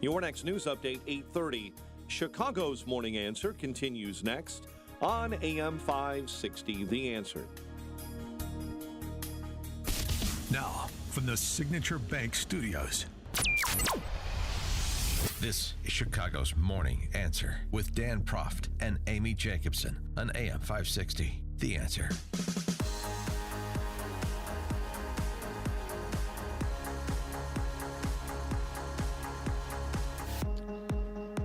Your next news update, 8:30. Chicago's Morning Answer continues next on AM 560. The Answer. Now, from the Signature Bank Studios, this is Chicago's Morning Answer with Dan Proft and Amy Jacobson on AM 560. The Answer.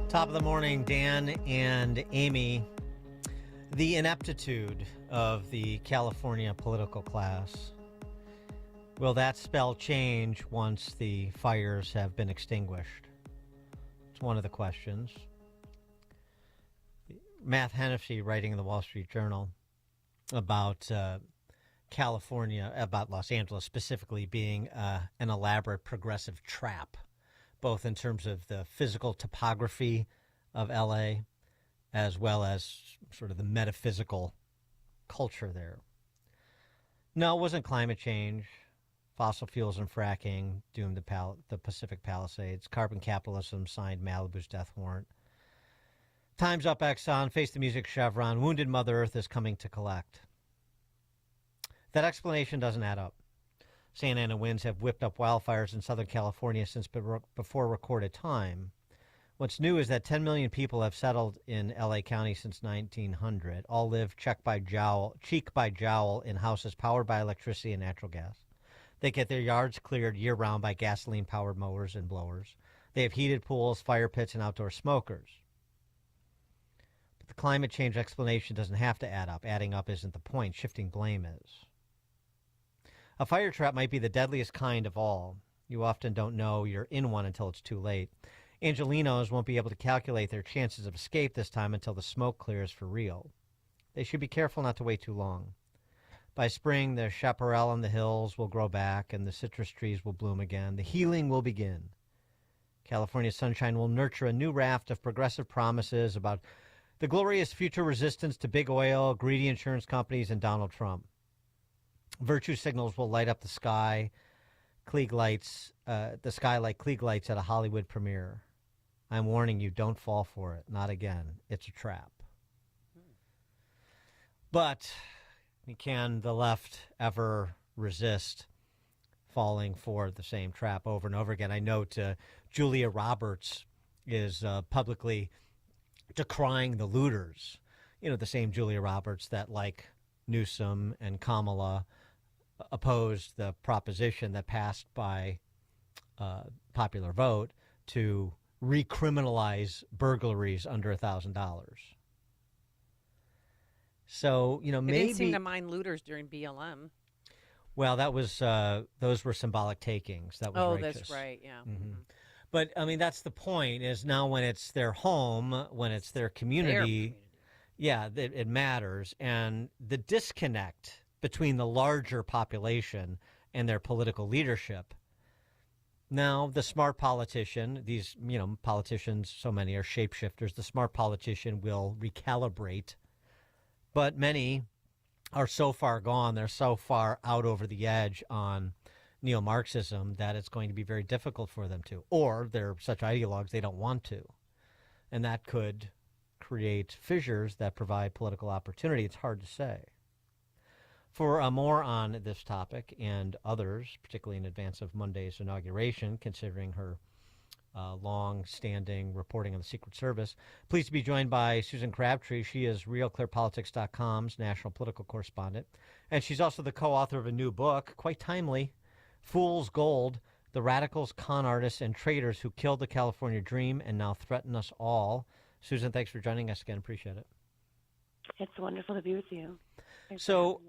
Top of the morning, Dan and Amy. The ineptitude of the California political class. Will that spell change once the fires have been extinguished? It's one of the questions. Matt Hennessy, writing in the Wall Street Journal about California, about Los Angeles specifically, being an elaborate progressive trap, both in terms of the physical topography of L.A. as well as sort of the metaphysical culture there. No, it wasn't climate change. Fossil fuels and fracking doomed the Pacific Palisades. Carbon capitalism signed Malibu's death warrant. Time's up, Exxon. Face the music, Chevron. Wounded Mother Earth is coming to collect. That explanation doesn't add up. Santa Ana winds have whipped up wildfires in Southern California since before recorded time. What's new is that 10 million people have settled in L.A. County since 1900. All live cheek by jowl in houses powered by electricity and natural gas. They get their yards cleared year-round by gasoline-powered mowers and blowers. They have heated pools, fire pits, and outdoor smokers. But the climate change explanation doesn't have to add up. Adding up isn't the point. Shifting blame is. A fire trap might be the deadliest kind of all. You often don't know you're in one until it's too late. Angelenos won't be able to calculate their chances of escape this time until the smoke clears for real. They should be careful not to wait too long. By spring, the chaparral on the hills will grow back and the citrus trees will bloom again. The healing will begin. California's sunshine will nurture a new raft of progressive promises about the glorious future resistance to big oil, greedy insurance companies, and Donald Trump. Virtue signals will light up the sky, like Klieg lights at a Hollywood premiere. I'm warning you, don't fall for it. Not again. It's a trap. But can the left ever resist falling for the same trap over and over again? I note Julia Roberts is publicly decrying the looters. You know, the same Julia Roberts that, like Newsom and Kamala, opposed the proposition that passed by popular vote to recriminalize burglaries under $1,000. So, you know, They maybe didn't seem to mind looters during BLM. Well, that was those were symbolic takings. That was righteous. That's right. Yeah. Mm-hmm. But I mean, that's the point. Is now when it's their home, when it's their community, yeah, it matters. And the disconnect between the larger population and their political leadership. Now, the smart politician, these politicians, so many are shapeshifters. The smart politician will recalibrate. But many are so far gone, they're so far out over the edge on neo-Marxism that it's going to be very difficult for them to. Or they're such ideologues they don't want to. And that could create fissures that provide political opportunity. It's hard to say. For more on this topic and others, particularly in advance of Monday's inauguration, considering her long-standing reporting on the Secret Service. Pleased to be joined by Susan Crabtree. She is RealClearPolitics.com's national political correspondent, and she's also the co-author of a new book, quite timely, Fool's Gold, The Radicals, Con Artists, and Traitors Who Killed the California Dream and Now Threaten Us All. Susan, thanks for joining us again. Appreciate it. It's wonderful to be with you. Thanks so,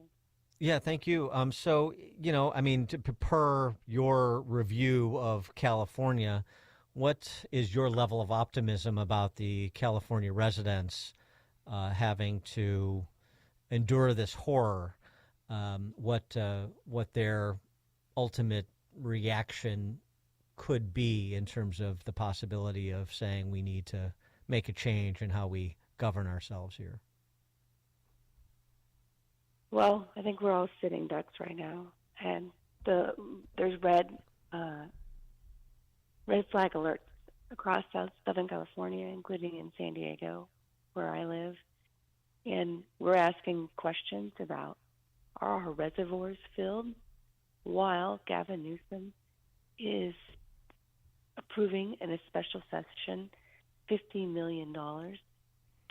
yeah, thank you. So, I mean, per your review of California, what is your level of optimism about the California residents having to endure this horror what their ultimate reaction could be in terms of the possibility of saying we need to make a change in how we govern ourselves here? Well, I think we're all sitting ducks right now, and there's red flag alerts across Southern California, including in San Diego, where I live, and we're asking questions about, are our reservoirs filled, while Gavin Newsom is approving in a special session $50 million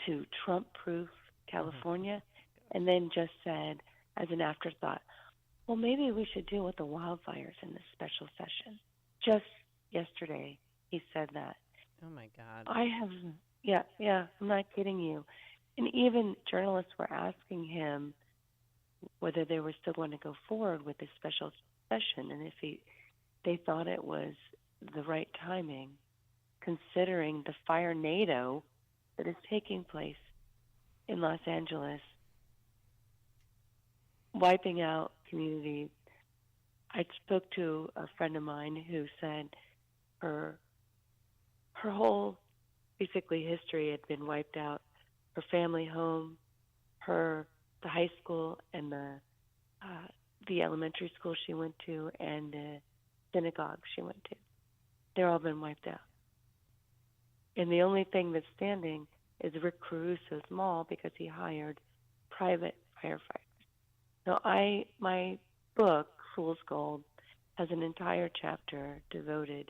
to Trump-proof California, and then just said, as an afterthought, well, maybe we should deal with the wildfires in this special session. Just yesterday, he said that. Oh, my God. Yeah, I'm not kidding you. And even journalists were asking him whether they were still going to go forward with this special session, and if they thought it was the right timing, considering the fire NATO that is taking place in Los Angeles, wiping out communities. I spoke to a friend of mine who said her whole, basically, history had been wiped out. Her family home, the high school, and the elementary school she went to, and the synagogue she went to. They're all been wiped out. And the only thing that's standing is Rick Caruso's mall, because he hired private firefighters. Now, my book, Fool's Gold, has an entire chapter devoted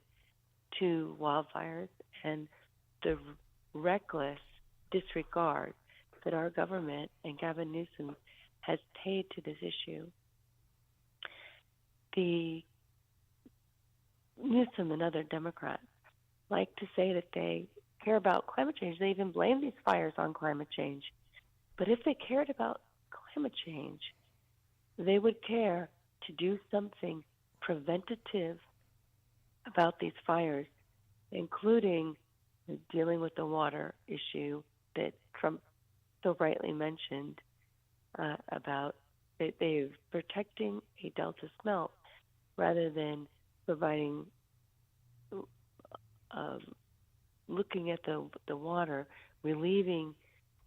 to wildfires and the reckless disregard that our government and Gavin Newsom has paid to this issue. The Newsom and other Democrats like to say that they care about climate change. They even blame these fires on climate change. But if they cared about climate change, they would care to do something preventative about these fires, including dealing with the water issue that Trump so rightly mentioned about they're protecting a delta smelt rather than providing, looking at the water,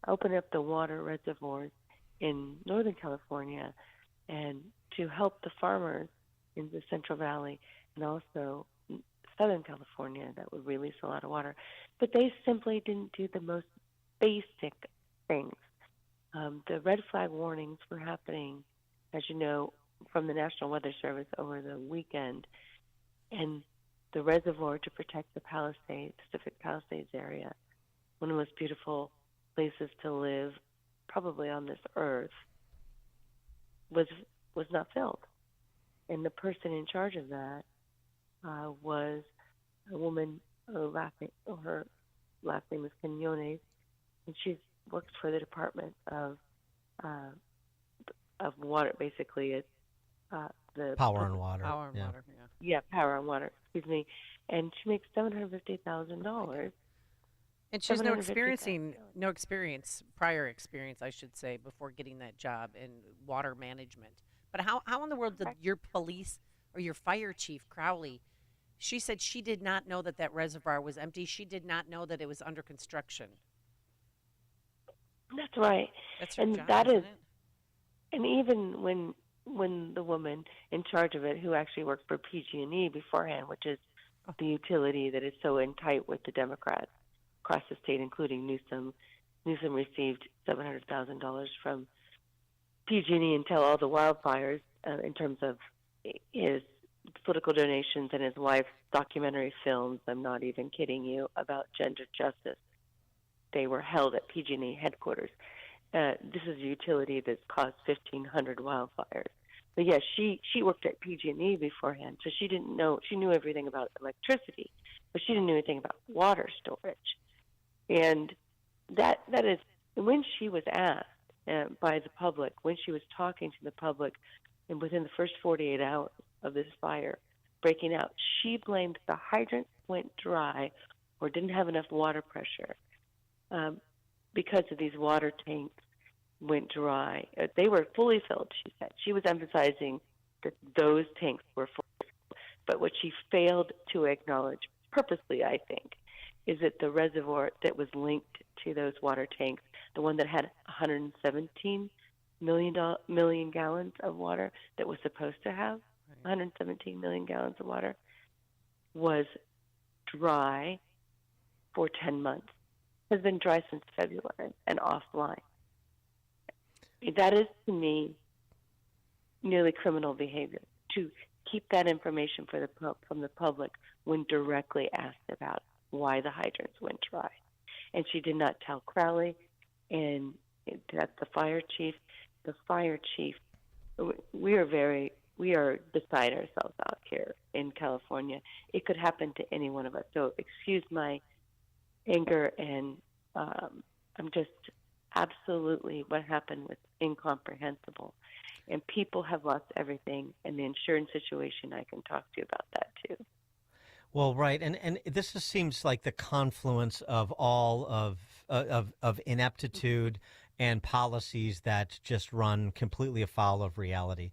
open up the water reservoirs in Northern California and to help the farmers in the Central Valley and also Southern California that would release a lot of water. But they simply didn't do the most basic things. The red flag warnings were happening, as you know, from the National Weather Service over the weekend, and the reservoir to protect the Pacific Palisades area, one of the most beautiful places to live, probably on this earth, was not filled. And the person in charge of that was a woman. Her last name is Quinones, and she works for the Department of Water. Basically, it's the Power and Water. Power and Water. Yeah, Power and Water. Excuse me. And she makes $750,000. And she has no prior experience, I should say, before getting that job in water management. But how in the world did your police or your fire chief, Crowley, she said she did not know that reservoir was empty. She did not know that it was under construction. That's right. That's her and job, that isn't is, it? and even when the woman in charge of it, who actually worked for PG&E beforehand, which is the utility that is so in tight with the Democrats across the state, including Newsom. Newsom received $700,000 from PG&E until all the wildfires, in terms of his political donations and his wife's documentary films. I'm not even kidding you, about gender justice. They were held at PG&E headquarters. This is a utility that's caused 1,500 wildfires. But yes, she worked at PG&E beforehand, so she didn't know. She knew everything about electricity, but she didn't know anything about water storage. And that is, when she was asked by the public, when she was talking to the public, and within the first 48 hours of this fire breaking out, she blamed the hydrants went dry or didn't have enough water pressure because of these water tanks went dry. They were fully filled, she said. She was emphasizing that those tanks were full. But what she failed to acknowledge, purposely, I think, is that the reservoir that was linked to those water tanks, the one that had 117 million gallons of water that was supposed to have 117 million gallons of water, was dry for 10 months. Has been dry since February and offline. That is, to me, nearly criminal behavior, to keep that information from the public when directly asked about why the hydrants went dry. And she did not tell Crowley, and that's the fire chief. The fire chief, we are beside ourselves out here in California. It could happen to any one of us. So excuse my anger, and I'm just absolutely, what happened was incomprehensible. And people have lost everything. And the insurance situation, I can talk to you about that too. Well, right, and this just seems like the confluence of all of ineptitude and policies that just run completely afoul of reality.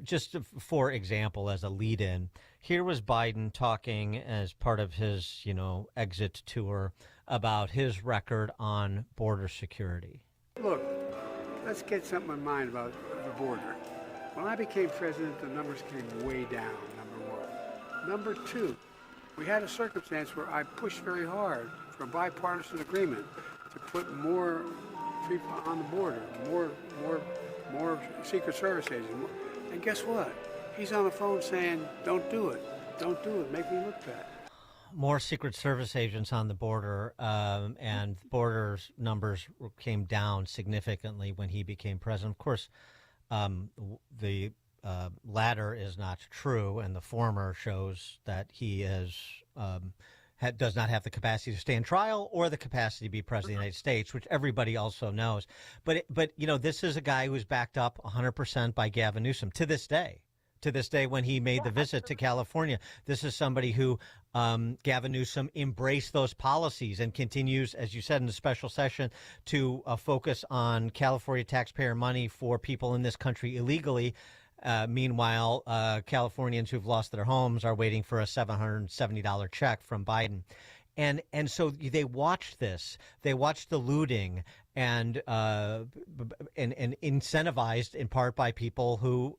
Just for example, as a lead-in, here was Biden talking as part of his, exit tour about his record on border security. Look, let's get something in mind about the border. When I became president, the numbers came way down, number one. Number two, we had a circumstance where I pushed very hard for a bipartisan agreement to put more people on the border, more Secret Service agents. And guess what? He's on the phone saying, don't do it, make me look bad. More Secret Service agents on the border, and borders numbers came down significantly when he became president. Of course, the latter is not true, and the former shows that he is does not have the capacity to stand trial or the capacity to be president of the United States, which everybody also knows. But this is a guy who's backed up 100% by Gavin Newsom to this day. To this day, when he made the visit to California, this is somebody who Gavin Newsom embraced those policies and continues, as you said in the special session, to focus on California taxpayer money for people in this country illegally. Meanwhile, Californians who've lost their homes are waiting for a $770 check from Biden. And so they watched this. They watched the looting and incentivized in part by people who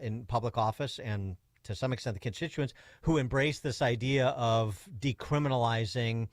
in public office and to some extent the constituents who embrace this idea of decriminalizing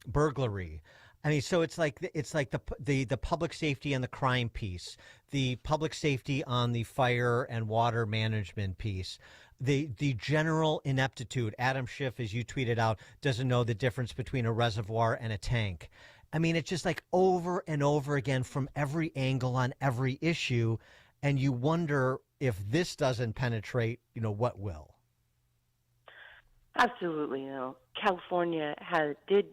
burglary. I mean, so it's like the public safety and the crime piece, the public safety on the fire and water management piece, the general ineptitude. Adam Schiff, as you tweeted out, doesn't know the difference between a reservoir and a tank. I mean, it's just like over and over again from every angle on every issue, and you wonder if this doesn't penetrate, what will. Absolutely, California did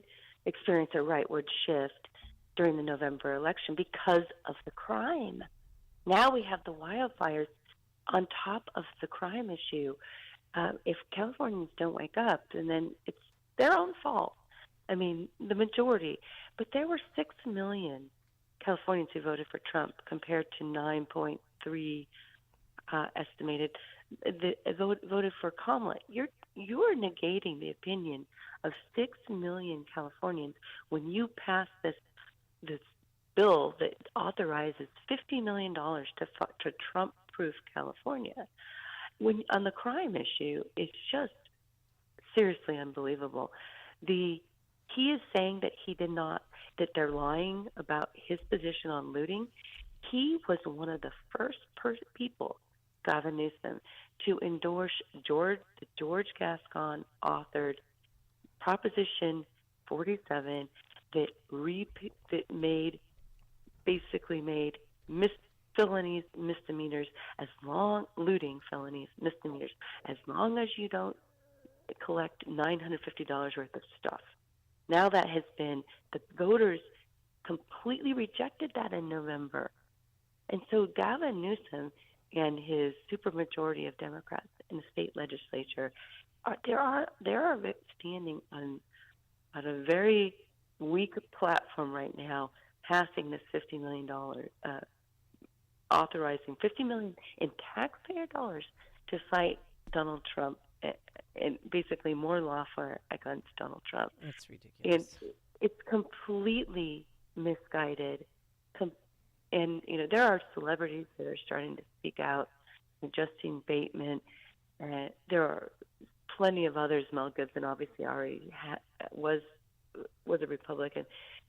experience a rightward shift during the November election because of the crime. Now we have the wildfires on top of the crime issue. If Californians don't wake up, then it's their own fault. I mean, the majority. But there were 6 million Californians who voted for Trump compared to 9.3 estimated voted for Kamala. You are negating the opinion of 6 million Californians when you pass this bill that authorizes $50 million to Trump-proof California. When on the crime issue, it's just seriously unbelievable. He is saying that that they're lying about his position on looting. He was one of the first people, Gavin Newsom, to endorse the George Gascon authored Proposition 47 that basically made felonies misdemeanors, looting felonies misdemeanors, as long as you don't collect $950 worth of stuff. Now the voters completely rejected that in November. And so Gavin Newsom and his supermajority of Democrats in the state legislature are standing on a very weak platform right now, passing this $50 million authorizing $50 million in taxpayer dollars to fight Donald Trump, and basically more lawfare against Donald Trump. That's ridiculous. It's completely misguided. And, there are celebrities that are starting to speak out. Justine Bateman. There are plenty of others. Mel Gibson obviously already was a Republican.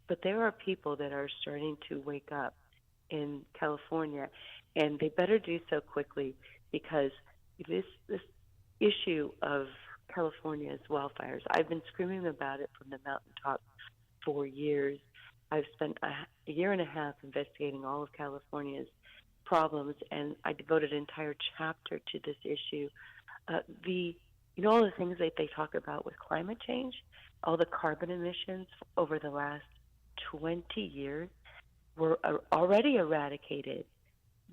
But there are people that are starting to wake up in California, and they better do so quickly, because this issue of California's wildfires, I've been screaming about it from the mountaintop for years. I've spent a year and a half investigating all of California's problems, and I devoted an entire chapter to this issue. All the things that they talk about with climate change, all the carbon emissions over the last 20 years were already eradicated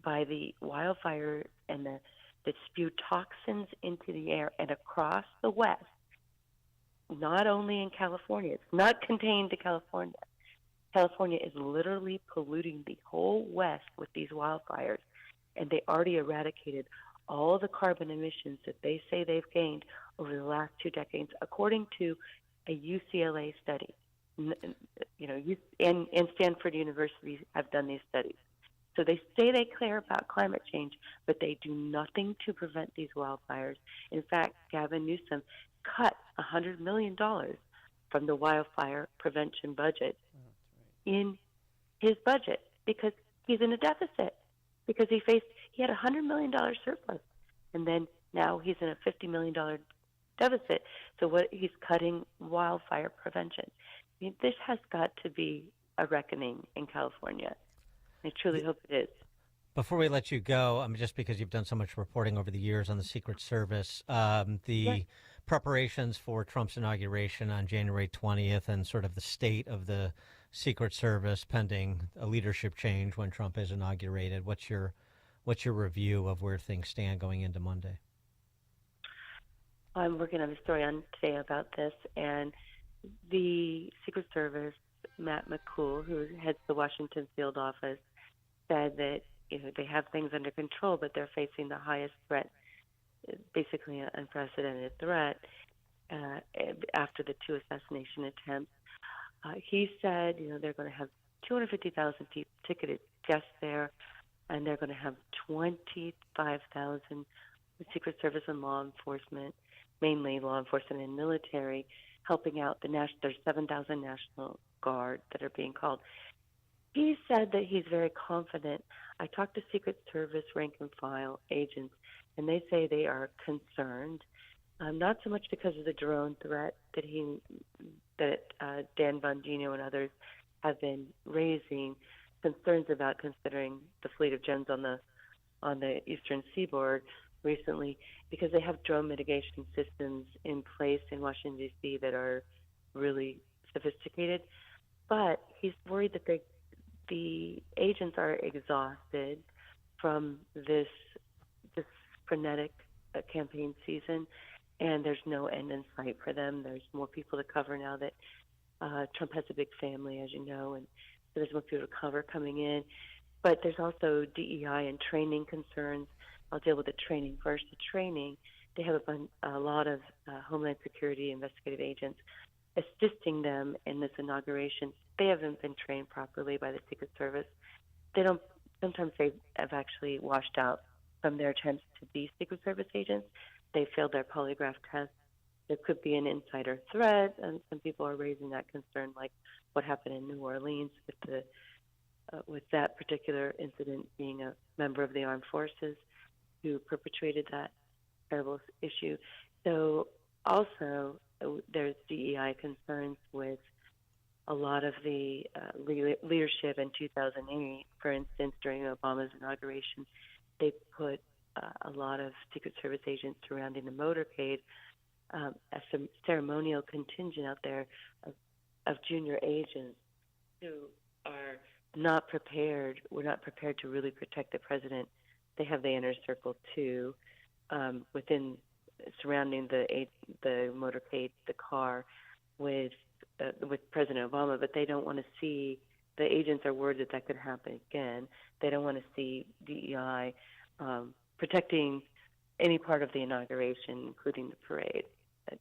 by the wildfire and that spew toxins into the air and across the West, not only in California. It's not contained to California. California is literally polluting the whole West with these wildfires, and they already eradicated all the carbon emissions that they say they've gained over the last 2 decades, according to a UCLA study. And Stanford University have done these studies. So they say they care about climate change, but they do nothing to prevent these wildfires. In fact, Gavin Newsom cut $100 million from the wildfire prevention budget in his budget because he's in a deficit, because he had a $100 million surplus, and then now he's in a $50 million deficit. So he's cutting wildfire prevention. I mean, this has got to be a reckoning in California. I truly hope it is. Before we let you go, just because you've done so much reporting over the years on the Secret Service, preparations for Trump's inauguration on January 20th and sort of the state of the Secret Service pending a leadership change when Trump is inaugurated. What's your review of where things stand going into Monday? I'm working on a story on today about this, and the Secret Service, Matt McCool, who heads the Washington field office, said that they have things under control, but they're facing the highest threat, basically an unprecedented threat, after the 2 assassination attempts. He said, they're going to have 250,000 ticketed guests there, and they're going to have 25,000 Secret Service and law enforcement, mainly law enforcement and military, helping out there's 7,000 National Guard that are being called. He said that he's very confident. I talked to Secret Service rank and file agents, and they say they are concerned, not so much because of the drone threat that Dan Bongino and others have been raising concerns about, considering the fleet of drones on the eastern seaboard recently, because they have drone mitigation systems in place in Washington, D.C. that are really sophisticated. But he's worried that the agents are exhausted from this frenetic campaign season, and there's no end in sight for them. There's more people to cover now that Trump has a big family, as you know, and so there's more people to cover coming in. But there's also DEI and training concerns. I'll deal with the training first. The training, they have a lot of Homeland Security investigative agents assisting them in this inauguration. They haven't been trained properly by the Secret Service. Sometimes they have actually washed out from their attempts to be Secret Service agents. They failed their polygraph test. There could be an insider threat, and some people are raising that concern, like what happened in New Orleans with that particular incident being a member of the armed forces who perpetrated that terrible issue. So also there's DEI concerns with a lot of the leadership in 2008. For instance, during Obama's inauguration, they put a lot of Secret Service agents surrounding the motorcade, a ceremonial contingent out there of junior agents who are not prepared. We're not prepared to really protect the president. They have the inner circle too, within surrounding the motorcade, the car, with President Obama, but they don't want to see the agents are worried that could happen again. They don't want to see DEI protecting any part of the inauguration, including the parade.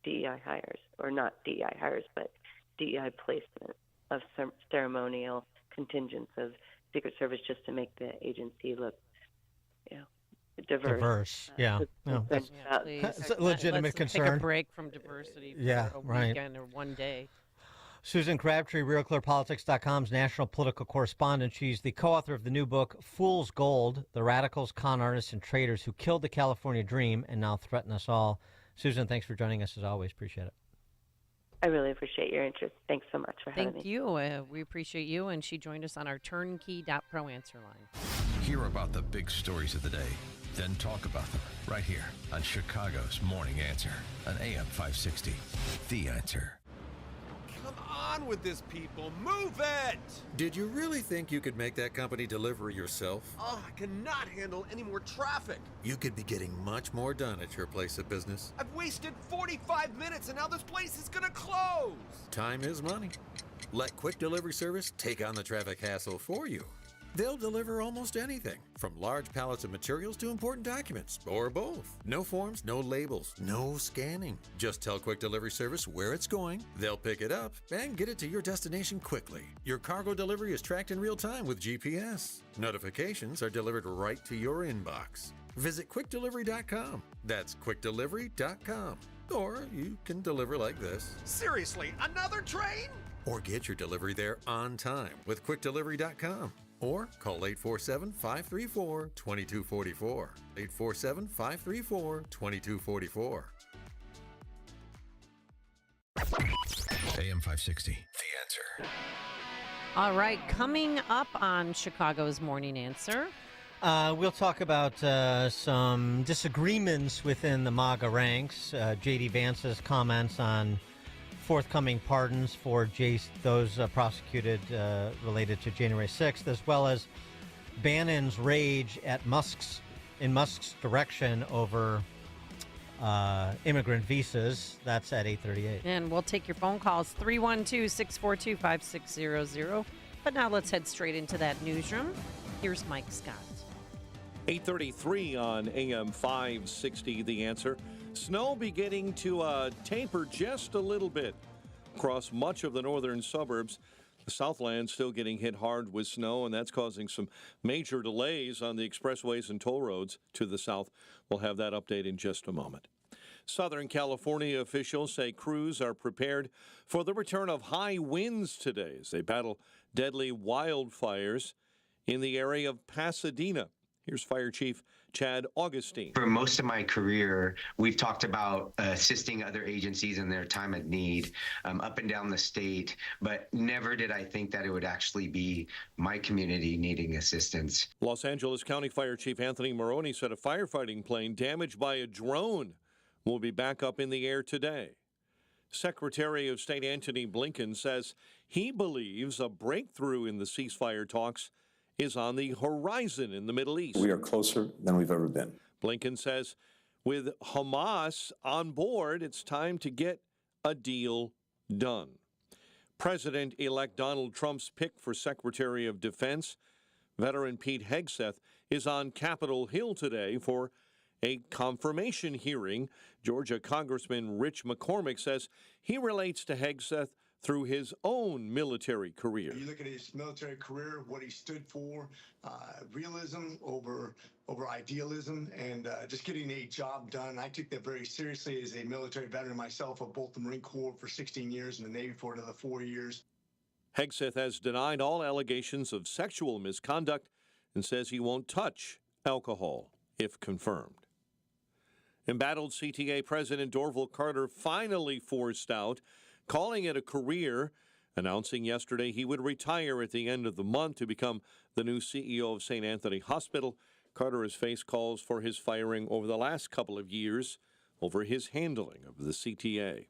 DEI hires, or not DEI hires, but DEI placement of some ceremonial contingents of Secret Service just to make the agency look, diverse. Yeah. That's a legitimate concern. Take a break from diversity for a weekend or one day. Susan Crabtree, RealClearPolitics.com's national political correspondent. She's the co-author of the new book, Fool's Gold, The Radicals, Con Artists, and Traitors Who Killed the California Dream and Now Threaten Us All. Susan, thanks for joining us as always. Appreciate it. I really appreciate your interest. Thanks so much for having me. Thank you. We appreciate you. And she joined us on our turnkey.pro answer line. Hear about the big stories of the day, then talk about them right here on Chicago's Morning Answer on AM 560. The Answer. Come on with this, people. Move it! Did you really think you could make that company deliver yourself? Oh, I cannot handle any more traffic. You could be getting much more done at your place of business. I've wasted 45 minutes and now this place is gonna close. Time is money. Let Quick Delivery Service take on the traffic hassle for you. They'll deliver almost anything, from large pallets of materials to important documents, or both. No forms, no labels, no scanning. Just tell Quick Delivery Service where it's going, they'll pick it up, and get it to your destination quickly. Your cargo delivery is tracked in real time with GPS. Notifications are delivered right to your inbox. Visit QuickDelivery.com. That's QuickDelivery.com. Or you can deliver like this. Seriously, another train? Or get your delivery there on time with QuickDelivery.com. Or call 847-534-2244. 847-534-2244. AM 560, The Answer. All right, coming up on Chicago's Morning Answer. We'll talk about some disagreements within the MAGA ranks. J.D. Vance's comments on forthcoming pardons for those prosecuted related to January 6th, as well as Bannon's rage at Musk's direction over immigrant visas. That's at 8:38. And we'll take your phone calls, 312-642-5600. But now let's head straight into that newsroom. Here's Mike Scott. 8:33 on AM 560, The Answer. Snow beginning to taper just a little bit across much of the northern suburbs. The Southland still getting hit hard with snow, and that's causing some major delays on the expressways and toll roads to the south. We'll have that update in just a moment. Southern California officials say crews are prepared for the return of high winds today as they battle deadly wildfires in the area of Pasadena. Here's Fire Chief Chad Augustine. For most of my career, we've talked about assisting other agencies in their time of need up and down the state, but never did I think that it would actually be my community needing assistance. Los Angeles County Fire Chief Anthony Maroney said a firefighting plane damaged by a drone will be back up in the air today. Secretary of State Antony Blinken says he believes a breakthrough in the ceasefire talks is on the horizon in the Middle East. We are closer than we've ever been. Blinken says with Hamas on board, it's time to get a deal done. President-elect Donald Trump's pick for Secretary of Defense, veteran Pete Hegseth, is on Capitol Hill today for a confirmation hearing. Georgia Congressman Rich McCormick says he relates to Hegseth through his own military career. You look at his military career, what he stood for, realism over idealism, and just getting a job done. I took that very seriously as a military veteran myself of both the Marine Corps for 16 years and the Navy for another 4 years. Hegseth has denied all allegations of sexual misconduct and says he won't touch alcohol if confirmed. Embattled CTA President Dorval Carter finally forced out, calling it a career, announcing yesterday he would retire at the end of the month to become the new CEO of St. Anthony Hospital. Carter has faced calls for his firing over the last couple of years over his handling of the CTA.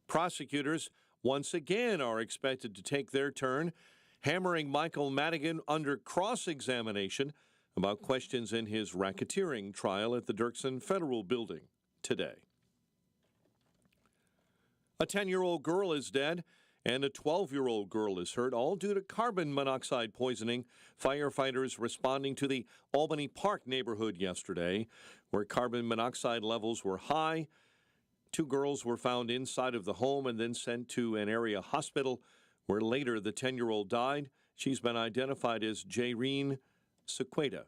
Prosecutors once again are expected to take their turn, hammering Michael Madigan under cross-examination about questions in his racketeering trial at the Dirksen Federal Building today. A 10-year-old girl is dead and a 12-year-old girl is hurt, all due to carbon monoxide poisoning. Firefighters responding to the Albany Park neighborhood yesterday, where carbon monoxide levels were high. 2 girls were found inside of the home and then sent to an area hospital, where later the 10-year-old died. She's been identified as Jaireen Sequeda.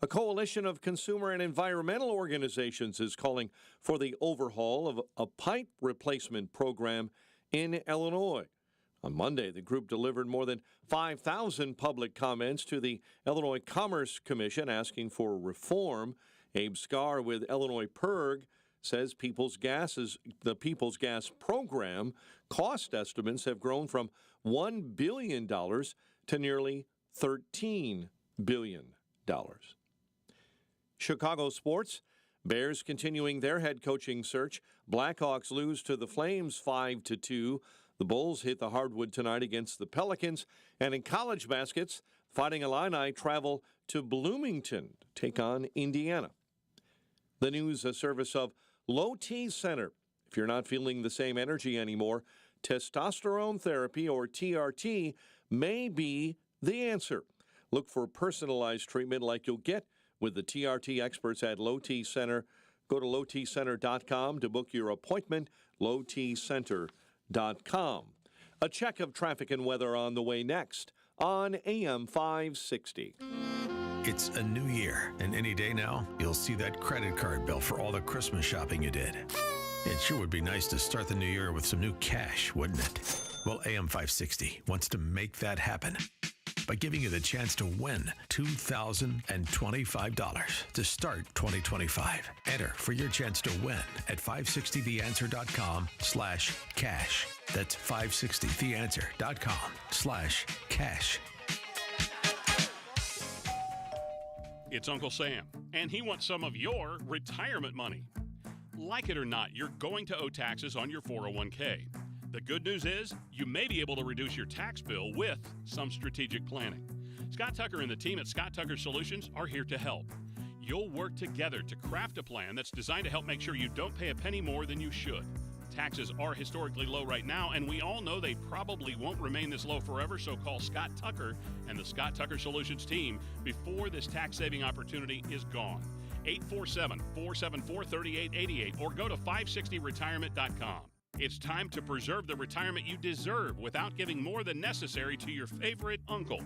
A coalition of consumer and environmental organizations is calling for the overhaul of a pipe replacement program in Illinois. On Monday, the group delivered more than 5,000 public comments to the Illinois Commerce Commission asking for reform. Abe Scar with Illinois PIRG says the People's Gas program cost estimates have grown from $1 billion to nearly $13 billion. Chicago sports. Bears continuing their head coaching search. Blackhawks lose to the Flames 5-2. The Bulls hit the hardwood tonight against the Pelicans. And in college baskets, Fighting Illini travel to Bloomington to take on Indiana. The news, a service of Low T Center. If you're not feeling the same energy anymore, testosterone therapy, or TRT, may be the answer. Look for personalized treatment like you'll get with the TRT experts at Low T Center. Go to lowtcenter.com to book your appointment, lowtcenter.com. A check of traffic and weather on the way next on AM 560. It's a new year, and any day now, you'll see that credit card bill for all the Christmas shopping you did. It sure would be nice to start the new year with some new cash, wouldn't it? Well, AM 560 wants to make that happen by giving you the chance to win $2,025 to start 2025. Enter for your chance to win at 560theanswer.com/cash. That's 560theanswer.com/cash. It's Uncle Sam, and he wants some of your retirement money. Like it or not, you're going to owe taxes on your 401k. The good news is you may be able to reduce your tax bill with some strategic planning. Scott Tucker and the team at Scott Tucker Solutions are here to help. You'll work together to craft a plan that's designed to help make sure you don't pay a penny more than you should. Taxes are historically low right now, and we all know they probably won't remain this low forever, so call Scott Tucker and the Scott Tucker Solutions team before this tax-saving opportunity is gone. 847-474-3888 or go to 560retirement.com. It's time to preserve the retirement you deserve without giving more than necessary to your favorite uncle.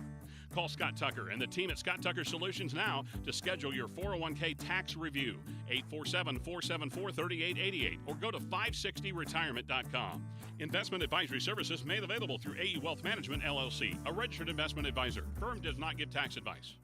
Call Scott Tucker and the team at Scott Tucker Solutions now to schedule your 401k tax review. 847-474-3888 or go to 560retirement.com. Investment advisory services made available through AE Wealth Management, LLC, a registered investment advisor. Firm does not give tax advice.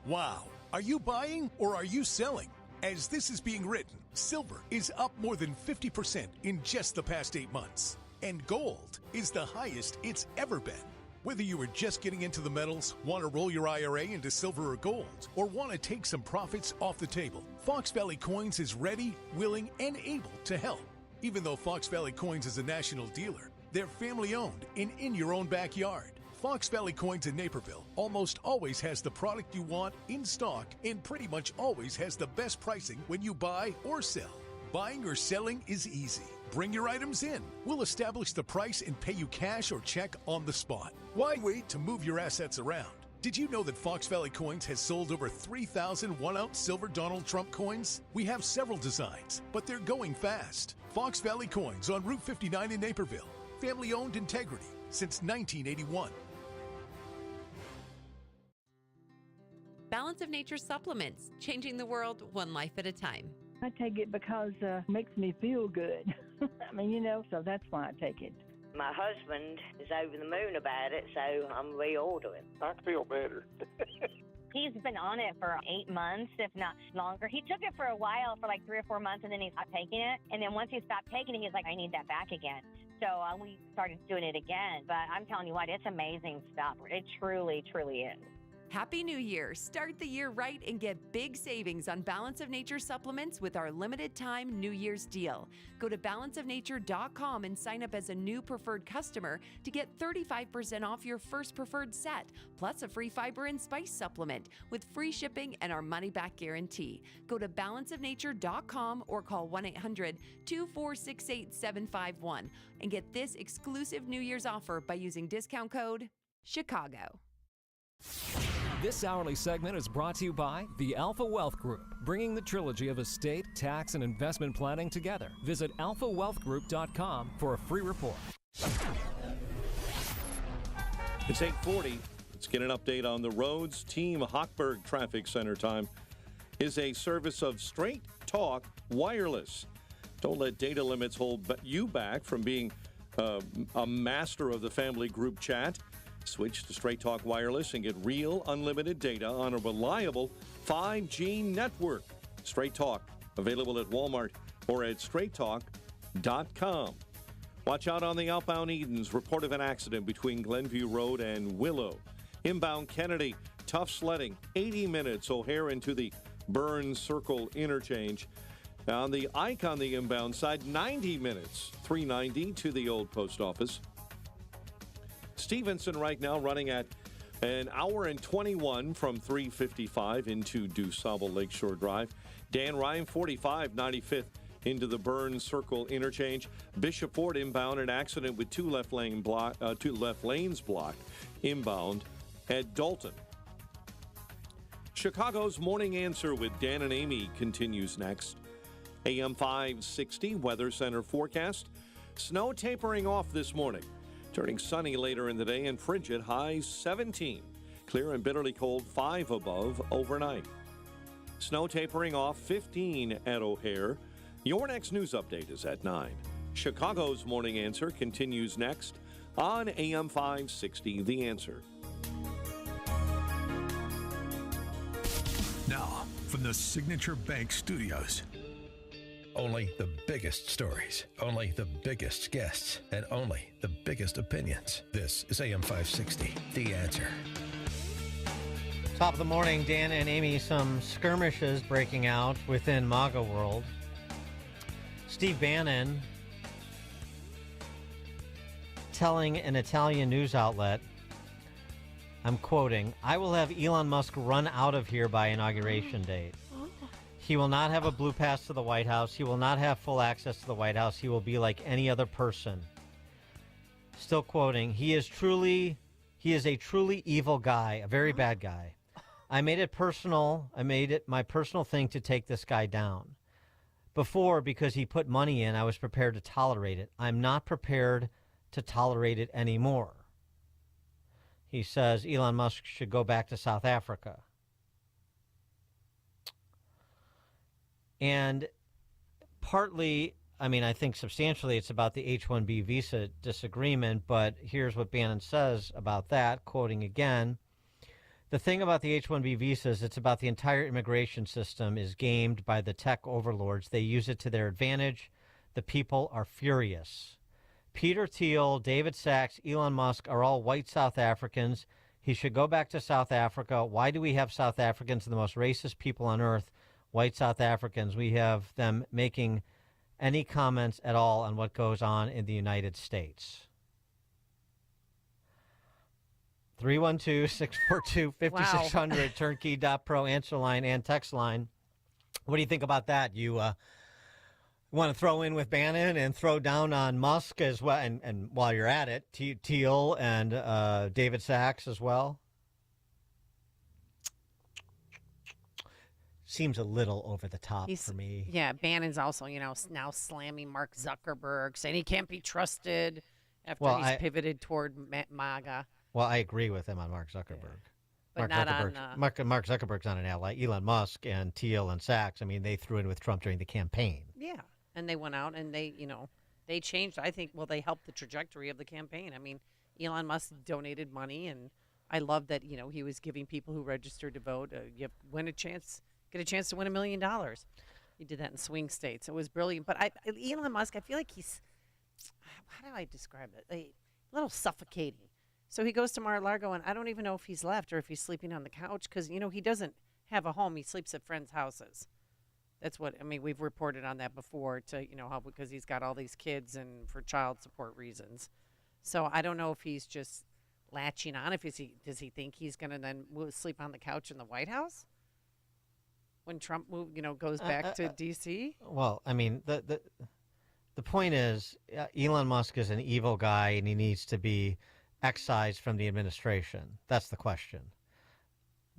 Wow. Are you buying or are you selling? As this is being written, silver is up more than 50% in just the past 8 months. And gold is the highest it's ever been. Whether you are just getting into the metals, want to roll your IRA into silver or gold, or want to take some profits off the table, Fox Valley Coins is ready, willing, and able to help. Even though Fox Valley Coins is a national dealer, they're family-owned and in your own backyard. Fox Valley Coins in Naperville almost always has the product you want in stock and pretty much always has the best pricing when you buy or sell. Buying or selling is easy. Bring your items in. We'll establish the price and pay you cash or check on the spot. Why wait to move your assets around? Did you know that Fox Valley Coins has sold over 3,000 one-ounce silver Donald Trump coins? We have several designs, but they're going fast. Fox Valley Coins on Route 59 in Naperville. Family-owned integrity since 1981. Balance of Nature supplements, changing the world one life at a time. I take it because it makes me feel good. I mean, so that's why I take it. My husband is over the moon about it, so I'm reordering. I feel better. He's been on it for 8 months, if not longer. He took it for a while, for like 3 or 4 months, and then he stopped taking it. And then once he stopped taking it, he's like, I need that back again. So we started doing it again. But I'm telling you what, it's amazing stuff. It truly, truly is. Happy New Year! Start the year right and get big savings on Balance of Nature supplements with our limited time New Year's deal. Go to balanceofnature.com and sign up as a new preferred customer to get 35% off your first preferred set, plus a free fiber and spice supplement with free shipping and our money-back guarantee. Go to balanceofnature.com or call 1-800-246-8751 and get this exclusive New Year's offer by using discount code Chicago. This hourly segment is brought to you by the Alpha Wealth Group, bringing the trilogy of estate, tax, and investment planning together. Visit alphawealthgroup.com for a free report. It's 8:40. Let's get an update on the roads. Team Hochberg Traffic Center time is a service of Straight Talk Wireless. Don't let data limits hold you back from being a master of the family group chat. Switch to Straight Talk Wireless and get real unlimited data on a reliable 5G network. Straight Talk, available at Walmart or at straighttalk.com. Watch out on the outbound Edens. Report of an accident between Glenview Road and Willow. Inbound Kennedy, tough sledding, 80 minutes O'Hare into the Burns Circle interchange. On the Ike on the inbound side, 90 minutes, 390 to the old post office. Stevenson right now running at an hour and 21 from 355 into DuSable Lakeshore Drive. Dan Ryan, 45, 95th into the Burns Circle interchange. Bishop Ford inbound, an accident with two left lanes blocked inbound at Dalton. Chicago's Morning Answer with Dan and Amy continues next. AM 560 Weather Center forecast. Snow tapering off this morning. Turning sunny later in the day and frigid, highs 17. Clear and bitterly cold, 5 above overnight. Snow tapering off, 15 at O'Hare. Your next news update is at 9. Chicago's Morning Answer continues next on AM 560, The Answer. Now, from the Signature Bank Studios. Only the biggest stories, only the biggest guests, and only the biggest opinions. This is AM 560, The Answer. Top of the morning, Dan and Amy, some skirmishes breaking out within MAGA world. Steve Bannon telling an Italian news outlet, I'm quoting, "I will have Elon Musk run out of here by inauguration date. He will not have a blue pass to the White House. He will not have full access to the White House. He will be like any other person." Still quoting, he is a truly evil guy, a very bad guy. I made it my personal thing to take this guy down. Before, because he put money in, I was prepared to tolerate it. I'm not prepared to tolerate it anymore. He says Elon Musk should go back to South Africa. And partly, I think substantially it's about the H-1B visa disagreement, but here's what Bannon says about that, quoting again, "The thing about the H-1B visas, it's about the entire immigration system is gamed by the tech overlords. They use it to their advantage. The people are furious. Peter Thiel, David Sachs, Elon Musk are all white South Africans. He should go back to South Africa. Why do we have South Africans, the most racist people on earth? White South Africans, we have them making any comments at all on what goes on in the United States." 312-642-5600, turnkey.pro, answer line and text line. What do you think about that? You want to throw in with Bannon and throw down on Musk as well, and while you're at it, Thiel and David Sachs as well? Seems a little over the top for me. Yeah, Bannon's also, now slamming Mark Zuckerberg, saying he can't be trusted after he's pivoted toward MAGA. Well, I agree with him on Mark Zuckerberg. But not on... Mark Zuckerberg's not an ally. Elon Musk and Thiel and Sachs, they threw in with Trump during the campaign. Yeah, and they went out and they changed, I think, they helped the trajectory of the campaign. Elon Musk donated money, and I love that, he was giving people who registered to vote, get a chance to win $1 million. He did that in swing states. It was brilliant. But Elon Musk, I feel like he's, how do I describe it? A little suffocating. So he goes to Mar-a-Lago, and I don't even know if he's left or if he's sleeping on the couch because, he doesn't have a home. He sleeps at friends' houses. That's what, we've reported on that before how because he's got all these kids and for child support reasons. So I don't know if he's just latching on. Does he think he's going to then sleep on the couch in the White House when Trump goes back to D.C.? Well, the point is Elon Musk is an evil guy and he needs to be excised from the administration. That's the question.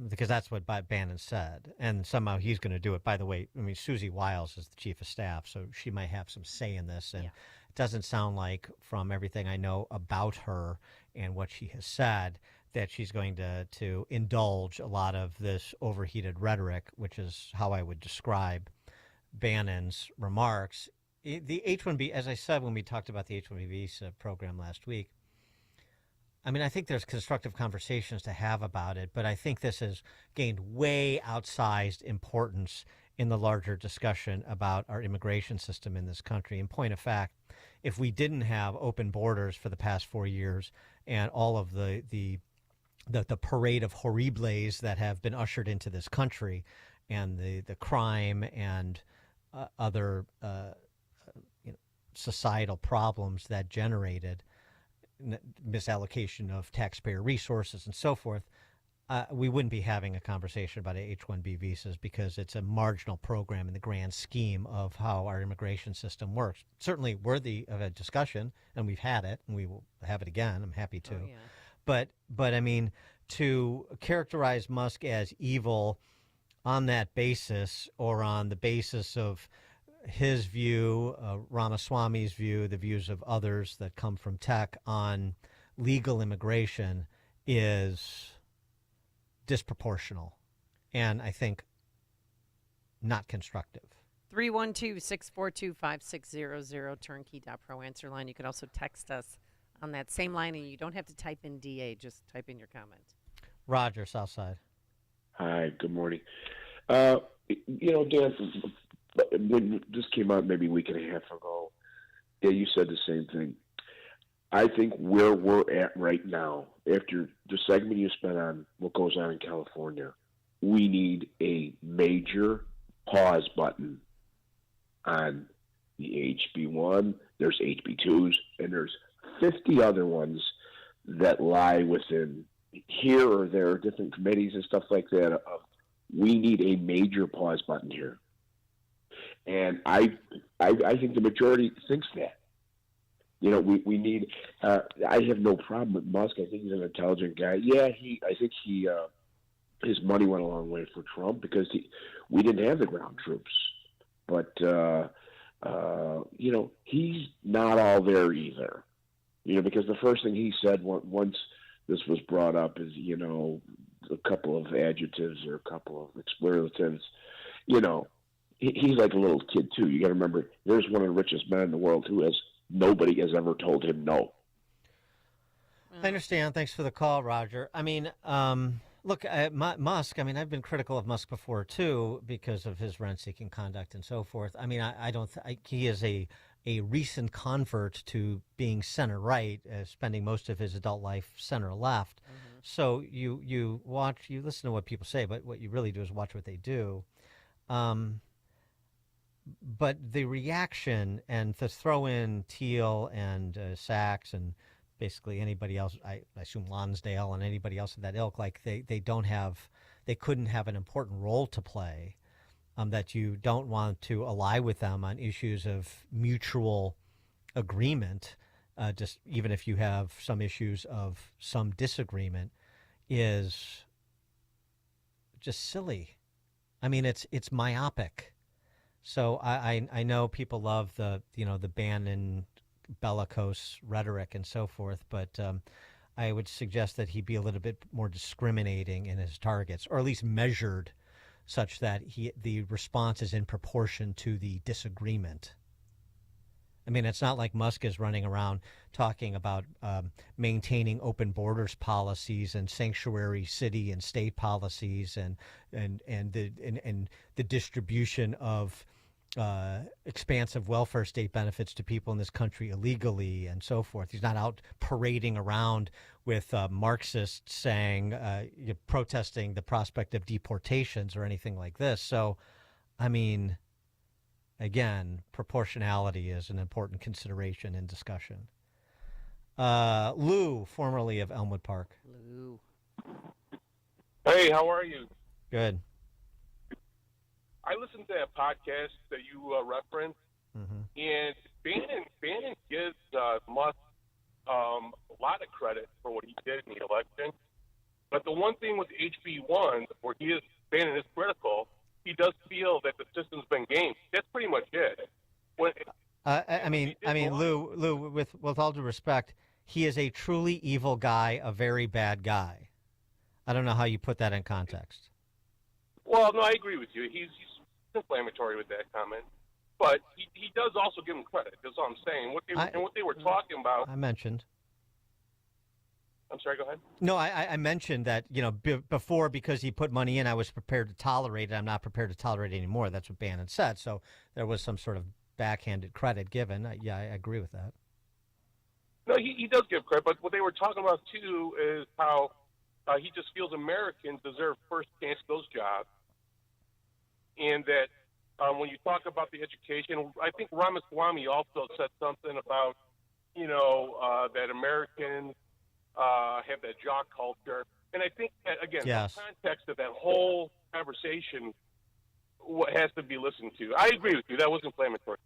Because that's what Bannon said. And somehow he's going to do it. By the way, Susie Wiles is the chief of staff, so she might have some say in this. And it doesn't sound like, from everything I know about her and what she has said, that she's going to indulge a lot of this overheated rhetoric, which is how I would describe Bannon's remarks. The H-1B, as I said when we talked about the H-1B visa program last week, I think there's constructive conversations to have about it, but I think this has gained way outsized importance in the larger discussion about our immigration system in this country. In point of fact, if we didn't have open borders for the past 4 years and all of the parade of horribles that have been ushered into this country and the crime and other societal problems that generated, misallocation of taxpayer resources and so forth, we wouldn't be having a conversation about H-1B visas because it's a marginal program in the grand scheme of how our immigration system works. Certainly worthy of a discussion, and we've had it, and we will have it again. I'm happy to. Oh, yeah. But to characterize Musk as evil on that basis, or on the basis of his view, Ramaswamy's view, the views of others that come from tech on legal immigration, is disproportional and I think not constructive. 312-642-5600, turnkey.pro answer line. You can also text us on that same line, and you don't have to type in DA, just type in your comment. Roger, Southside. Hi, good morning. Dan, when this came out maybe a week and a half ago, you said the same thing. I think where we're at right now, after the segment you spent on what goes on in California, we need a major pause button on the HB1. There's HB2s, and there's 50 other ones that lie within here or there, different committees and stuff like that. We need a major pause button here. And I think the majority thinks that. We need. I have no problem with Musk. I think he's an intelligent guy. Yeah, I think his money went a long way for Trump because we didn't have the ground troops. But he's not all there either. Because the first thing he said once this was brought up is a couple of adjectives or a couple of expletives. He's like a little kid too. You got to remember, there's one of the richest men in the world nobody has ever told him no. I understand. Thanks for the call, Roger. Look, Musk, I've been critical of Musk before, too, because of his rent-seeking conduct and so forth. I don't he is a recent convert to being center-right, spending most of his adult life center-left. Mm-hmm. So you listen to what people say, but what you really do is watch what they do. But the reaction, and to throw in Thiel and Sachs and basically anybody else, I assume Lonsdale and anybody else of that ilk, like they couldn't have an important role to play, that you don't want to ally with them on issues of mutual agreement, just even if you have some issues of some disagreement, is just silly. It's myopic. So I know people love the Bannon bellicose rhetoric and so forth, but I would suggest that he be a little bit more discriminating in his targets, or at least measured such that the response is in proportion to the disagreement. It's not like Musk is running around talking about maintaining open borders policies and sanctuary city and state policies and the distribution of expansive welfare state benefits to people in this country illegally and so forth. He's not out parading around with Marxists saying, protesting the prospect of deportations or anything like this. So, I mean, again, proportionality is an important consideration in discussion. Lou, formerly of Elmwood Park. Lou. Hey, how are you? Good. I listened to that podcast that you referenced, and Bannon gives Musk a lot of credit for what he did in the election. But the one thing with HB1, where Bannon is critical, he does feel that the system's been gamed. That's pretty much it. I mean, Lou, with all due respect, he is a truly evil guy, a very bad guy. I don't know how you put that in context. Well, no, I agree with you. He's inflammatory with that comment, but he does also give him credit. That's all I'm saying. What they were talking about. I mentioned. I'm sorry. Go ahead. No, I mentioned that before, because he put money in, I was prepared to tolerate it. I'm not prepared to tolerate it anymore. That's what Bannon said. So there was some sort of backhanded credit given. I agree with that. No, he does give credit, but what they were talking about too is how he just feels Americans deserve first chance to those jobs. And that when you talk about the education, I think Ramaswamy also said something about, that Americans have that jock culture. And I think that, again, yes, the context of that whole conversation has to be listened to. I agree with you. That was inflammatory.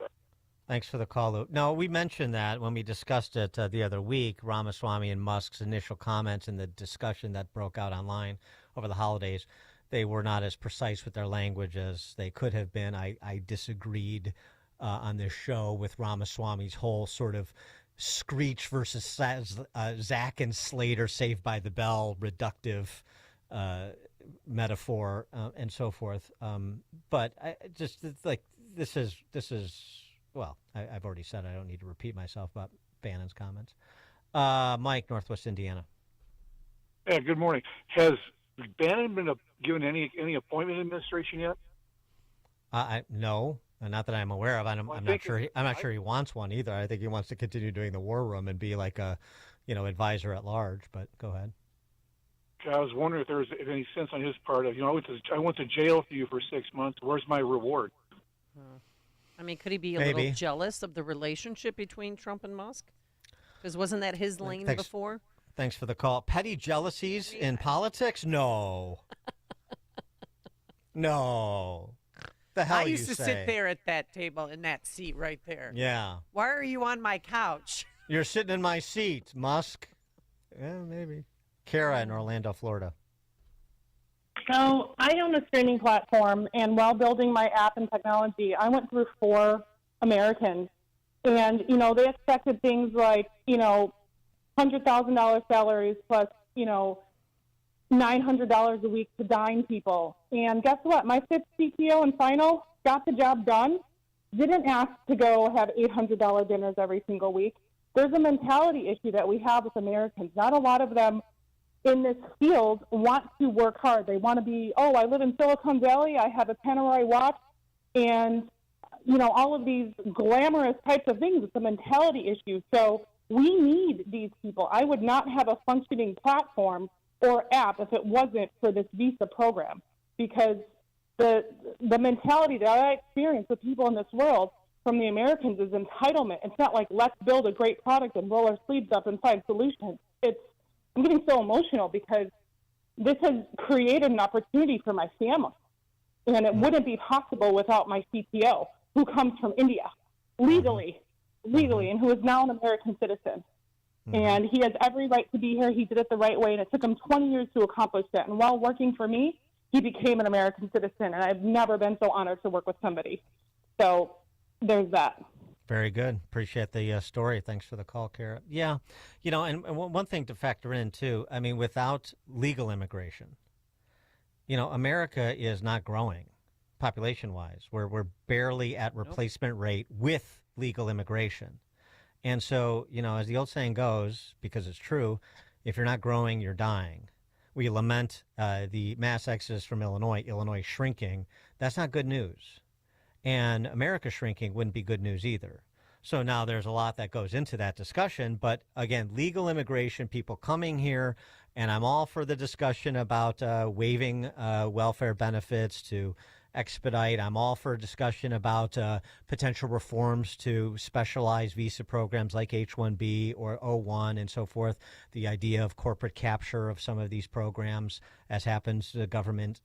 Thanks for the call, Lou. No, we mentioned that when we discussed it the other week, Ramaswamy and Musk's initial comments in the discussion that broke out online over the holidays. They were not as precise with their language as they could have been. I disagreed on this show with Ramaswamy's whole sort of Screech versus Zach and Slater Saved by the Bell reductive metaphor and so forth. But this is well, I've already said I don't need to repeat myself about Bannon's comments. Mike, Northwest Indiana. Yeah, good morning. Has Bannon been given any appointment in administration yet? No, not that I'm aware of. I'm not sure. I'm not sure he wants one either. I think he wants to continue doing the war room and be like a, advisor at large. But go ahead. I was wondering if there was any sense on his part of, I went to jail for you for 6 months. Where's my reward? I mean, could he be a little jealous of the relationship between Trump and Musk? Because wasn't that his lane before? Thanks for the call. Petty jealousies in politics? No. No. The hell I used to say? sit there at that table in that seat right there. Yeah. Why are you on my couch? You're sitting in my seat, Musk. Yeah, maybe. Kara in Orlando, Florida. So I own a streaming platform, and while building my app and technology, I went through 4 Americans. And, they expected things like, $100,000 salaries plus, $900 a week to dine people. And guess what? My 5th CTO and final got the job done, didn't ask to go have $800 dinners every single week. There's a mentality issue that we have with Americans. Not a lot of them in this field want to work hard. They want to be, I live in Silicon Valley, I have a Panerai watch, and, all of these glamorous types of things. It's a mentality issue. So we need these people. I would not have a functioning platform or app if it wasn't for this visa program, because the mentality that I experience with people in this world from the Americans is entitlement. It's not like, let's build a great product and roll our sleeves up and find solutions. I'm getting so emotional because this has created an opportunity for my family, and it wouldn't be possible without my CTO, who comes from India legally, and who is now an American citizen. And he has every right to be here. He did it the right way, and it took him 20 years to accomplish that. And while working for me, he became an American citizen, and I've never been so honored to work with somebody. So there's that. Very good. Appreciate the story. Thanks for the call, Kara. Yeah, and one thing to factor in, too, I mean, without legal immigration, America is not growing population-wise. We're barely at replacement rate with legal immigration. And so, as the old saying goes, because it's true, if you're not growing, you're dying. We lament the mass exodus from Illinois shrinking. That's not good news. And America shrinking wouldn't be good news either. So now there's a lot that goes into that discussion. But again, legal immigration, people coming here, and I'm all for the discussion about waiving welfare benefits to expedite. I'm all for a discussion about potential reforms to specialized visa programs like H-1B or O-1 and so forth. The idea of corporate capture of some of these programs, as happens to government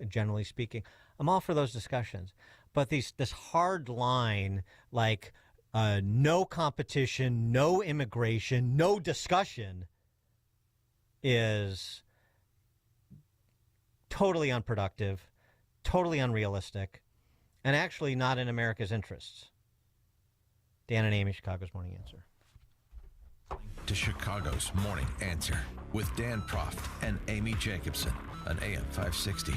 generally speaking. I'm all for those discussions. But this hard line, like no competition, no immigration, no discussion, is totally unproductive, totally unrealistic, and actually not in America's interests. Dan and Amy, Chicago's Morning Answer. To Chicago's Morning Answer with Dan Proft and Amy Jacobson on AM 560.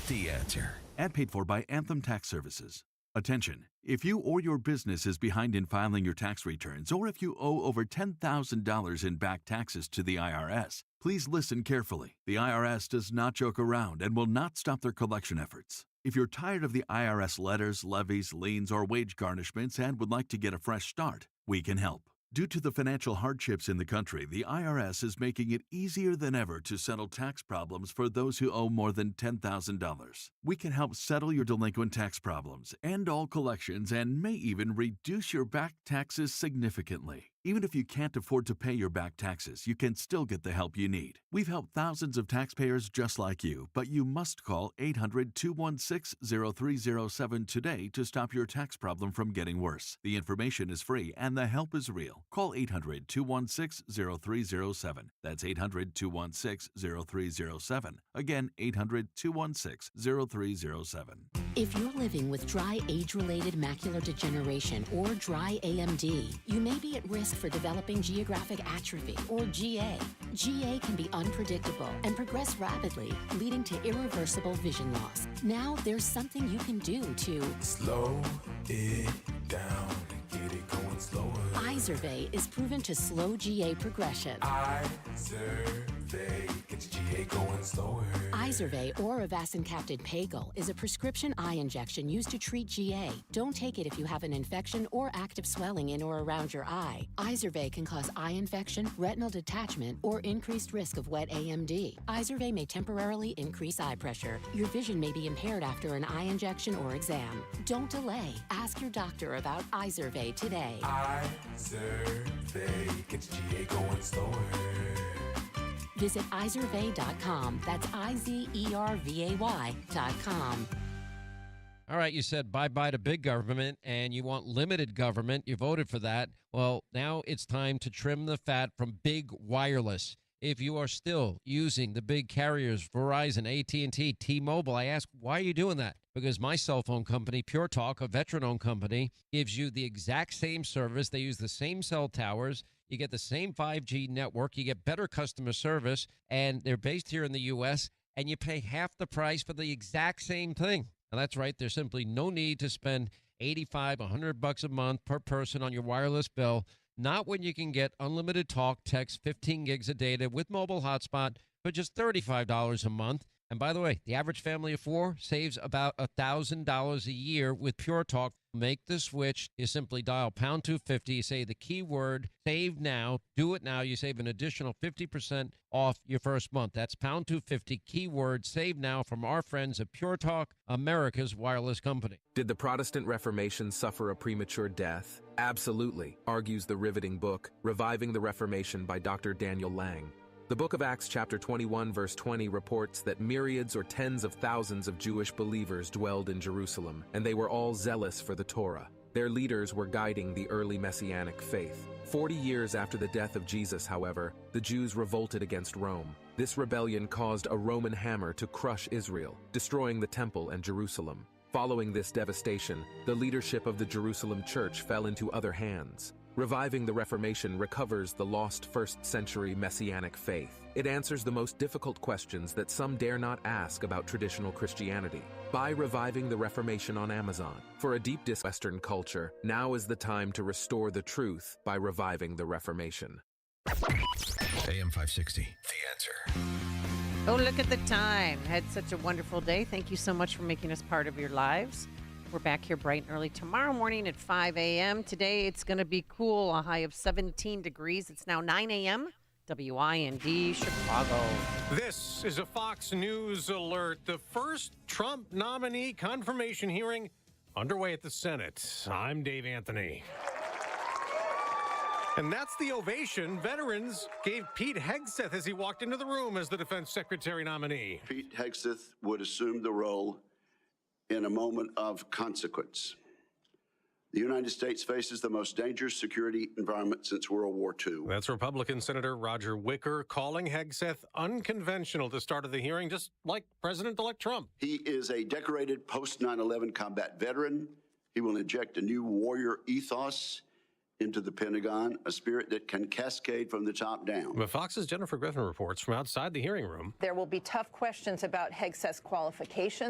The Answer. Ad paid for by Anthem Tax Services. Attention, if you or your business is behind in filing your tax returns, or if you owe over $10,000 in back taxes to the IRS, please listen carefully. The IRS does not joke around and will not stop their collection efforts. If you're tired of the IRS letters, levies, liens, or wage garnishments and would like to get a fresh start, we can help. Due to the financial hardships in the country, the IRS is making it easier than ever to settle tax problems for those who owe more than $10,000. We can help settle your delinquent tax problems, end all collections, and may even reduce your back taxes significantly. Even if you can't afford to pay your back taxes, you can still get the help you need. We've helped thousands of taxpayers just like you, but you must call 800-216-0307 today to stop your tax problem from getting worse. The information is free and the help is real. Call 800-216-0307. That's 800-216-0307. Again, 800-216-0307. If you're living with dry age-related macular degeneration or dry AMD, you may be at risk for developing geographic atrophy or GA. GA can be unpredictable and progress rapidly, leading to irreversible vision loss. Now there's something you can do to slow it down, get it going slower. Izervay is proven to slow GA progression. Izervay gets GA going slower. Izervay or avacincaptad pagel is a prescription eye injection used to treat GA. Don't take it if you have an infection or active swelling in or around your eye. Izervay can cause eye infection, retinal detachment, or increased risk of wet AMD. Izervay may temporarily increase eye pressure. Your vision may be impaired after an eye injection or exam. Don't delay. Ask your doctor about Izervay today. Izervay gets GA going slower. Visit Izervay.com. That's IZERVAY.com. All right, you said bye-bye to big government and you want limited government. You voted for that. Well, now it's time to trim the fat from big wireless. If you are still using the big carriers, Verizon, AT&T, T-Mobile, I ask, why are you doing that? Because my cell phone company, Pure Talk, a veteran-owned company, gives you the exact same service. They use the same cell towers. You get the same 5G network. You get better customer service, and they're based here in the U.S., and you pay half the price for the exact same thing. Now, that's right. There's simply no need to spend $85, $100 a month per person on your wireless bill. Not when you can get unlimited talk, text, 15 gigs of data with mobile hotspot for just $35 a month. And by the way, the average family of four saves about $1,000 a year with Pure Talk. Make the switch. You simply dial pound 250. You say the keyword save now. Do it now. You save an additional 50% off your first month. That's pound 250 keyword save now from our friends at Pure Talk, America's wireless company. Did the Protestant Reformation suffer a premature death? Absolutely, argues the riveting book, Reviving the Reformation by Dr. Daniel Lang. The book of Acts chapter 21 verse 20 reports that myriads or tens of thousands of Jewish believers dwelled in Jerusalem, and they were all zealous for the Torah. Their leaders were guiding the early Messianic faith. 40 years after the death of Jesus, however, the Jews revolted against Rome. This rebellion caused a Roman hammer to crush Israel, destroying the temple and Jerusalem. Following this devastation, the leadership of the Jerusalem church fell into other hands. Reviving the Reformation recovers the lost first-century Messianic faith. It answers the most difficult questions that some dare not ask about traditional Christianity. Buy Reviving the Reformation on Amazon. For a deep diss Western culture, now is the time to restore the truth by reviving the Reformation. AM 560, The Answer. Oh, look at the time. Had such a wonderful day. Thank you so much for making us part of your lives. We're back here bright and early tomorrow morning at 5 a.m. Today it's going to be cool, a high of 17 degrees. It's now 9 a.m. WIND Chicago. This is a Fox News alert. The first Trump nominee confirmation hearing underway at the Senate. I'm Dave Anthony. And that's the ovation veterans gave Pete Hegseth as he walked into the room as the defense secretary nominee. Pete Hegseth would assume the role in a moment of consequence. The United States faces the most dangerous security environment since World War II. That's Republican Senator Roger Wicker calling Hegseth unconventional at the start of the hearing, just like President-elect Trump. He is a decorated post-9/11 combat veteran. He will inject a new warrior ethos into the Pentagon, a spirit that can cascade from the top down. But Fox's Jennifer Griffin reports from outside the hearing room. There will be tough questions about Hegseth's qualifications.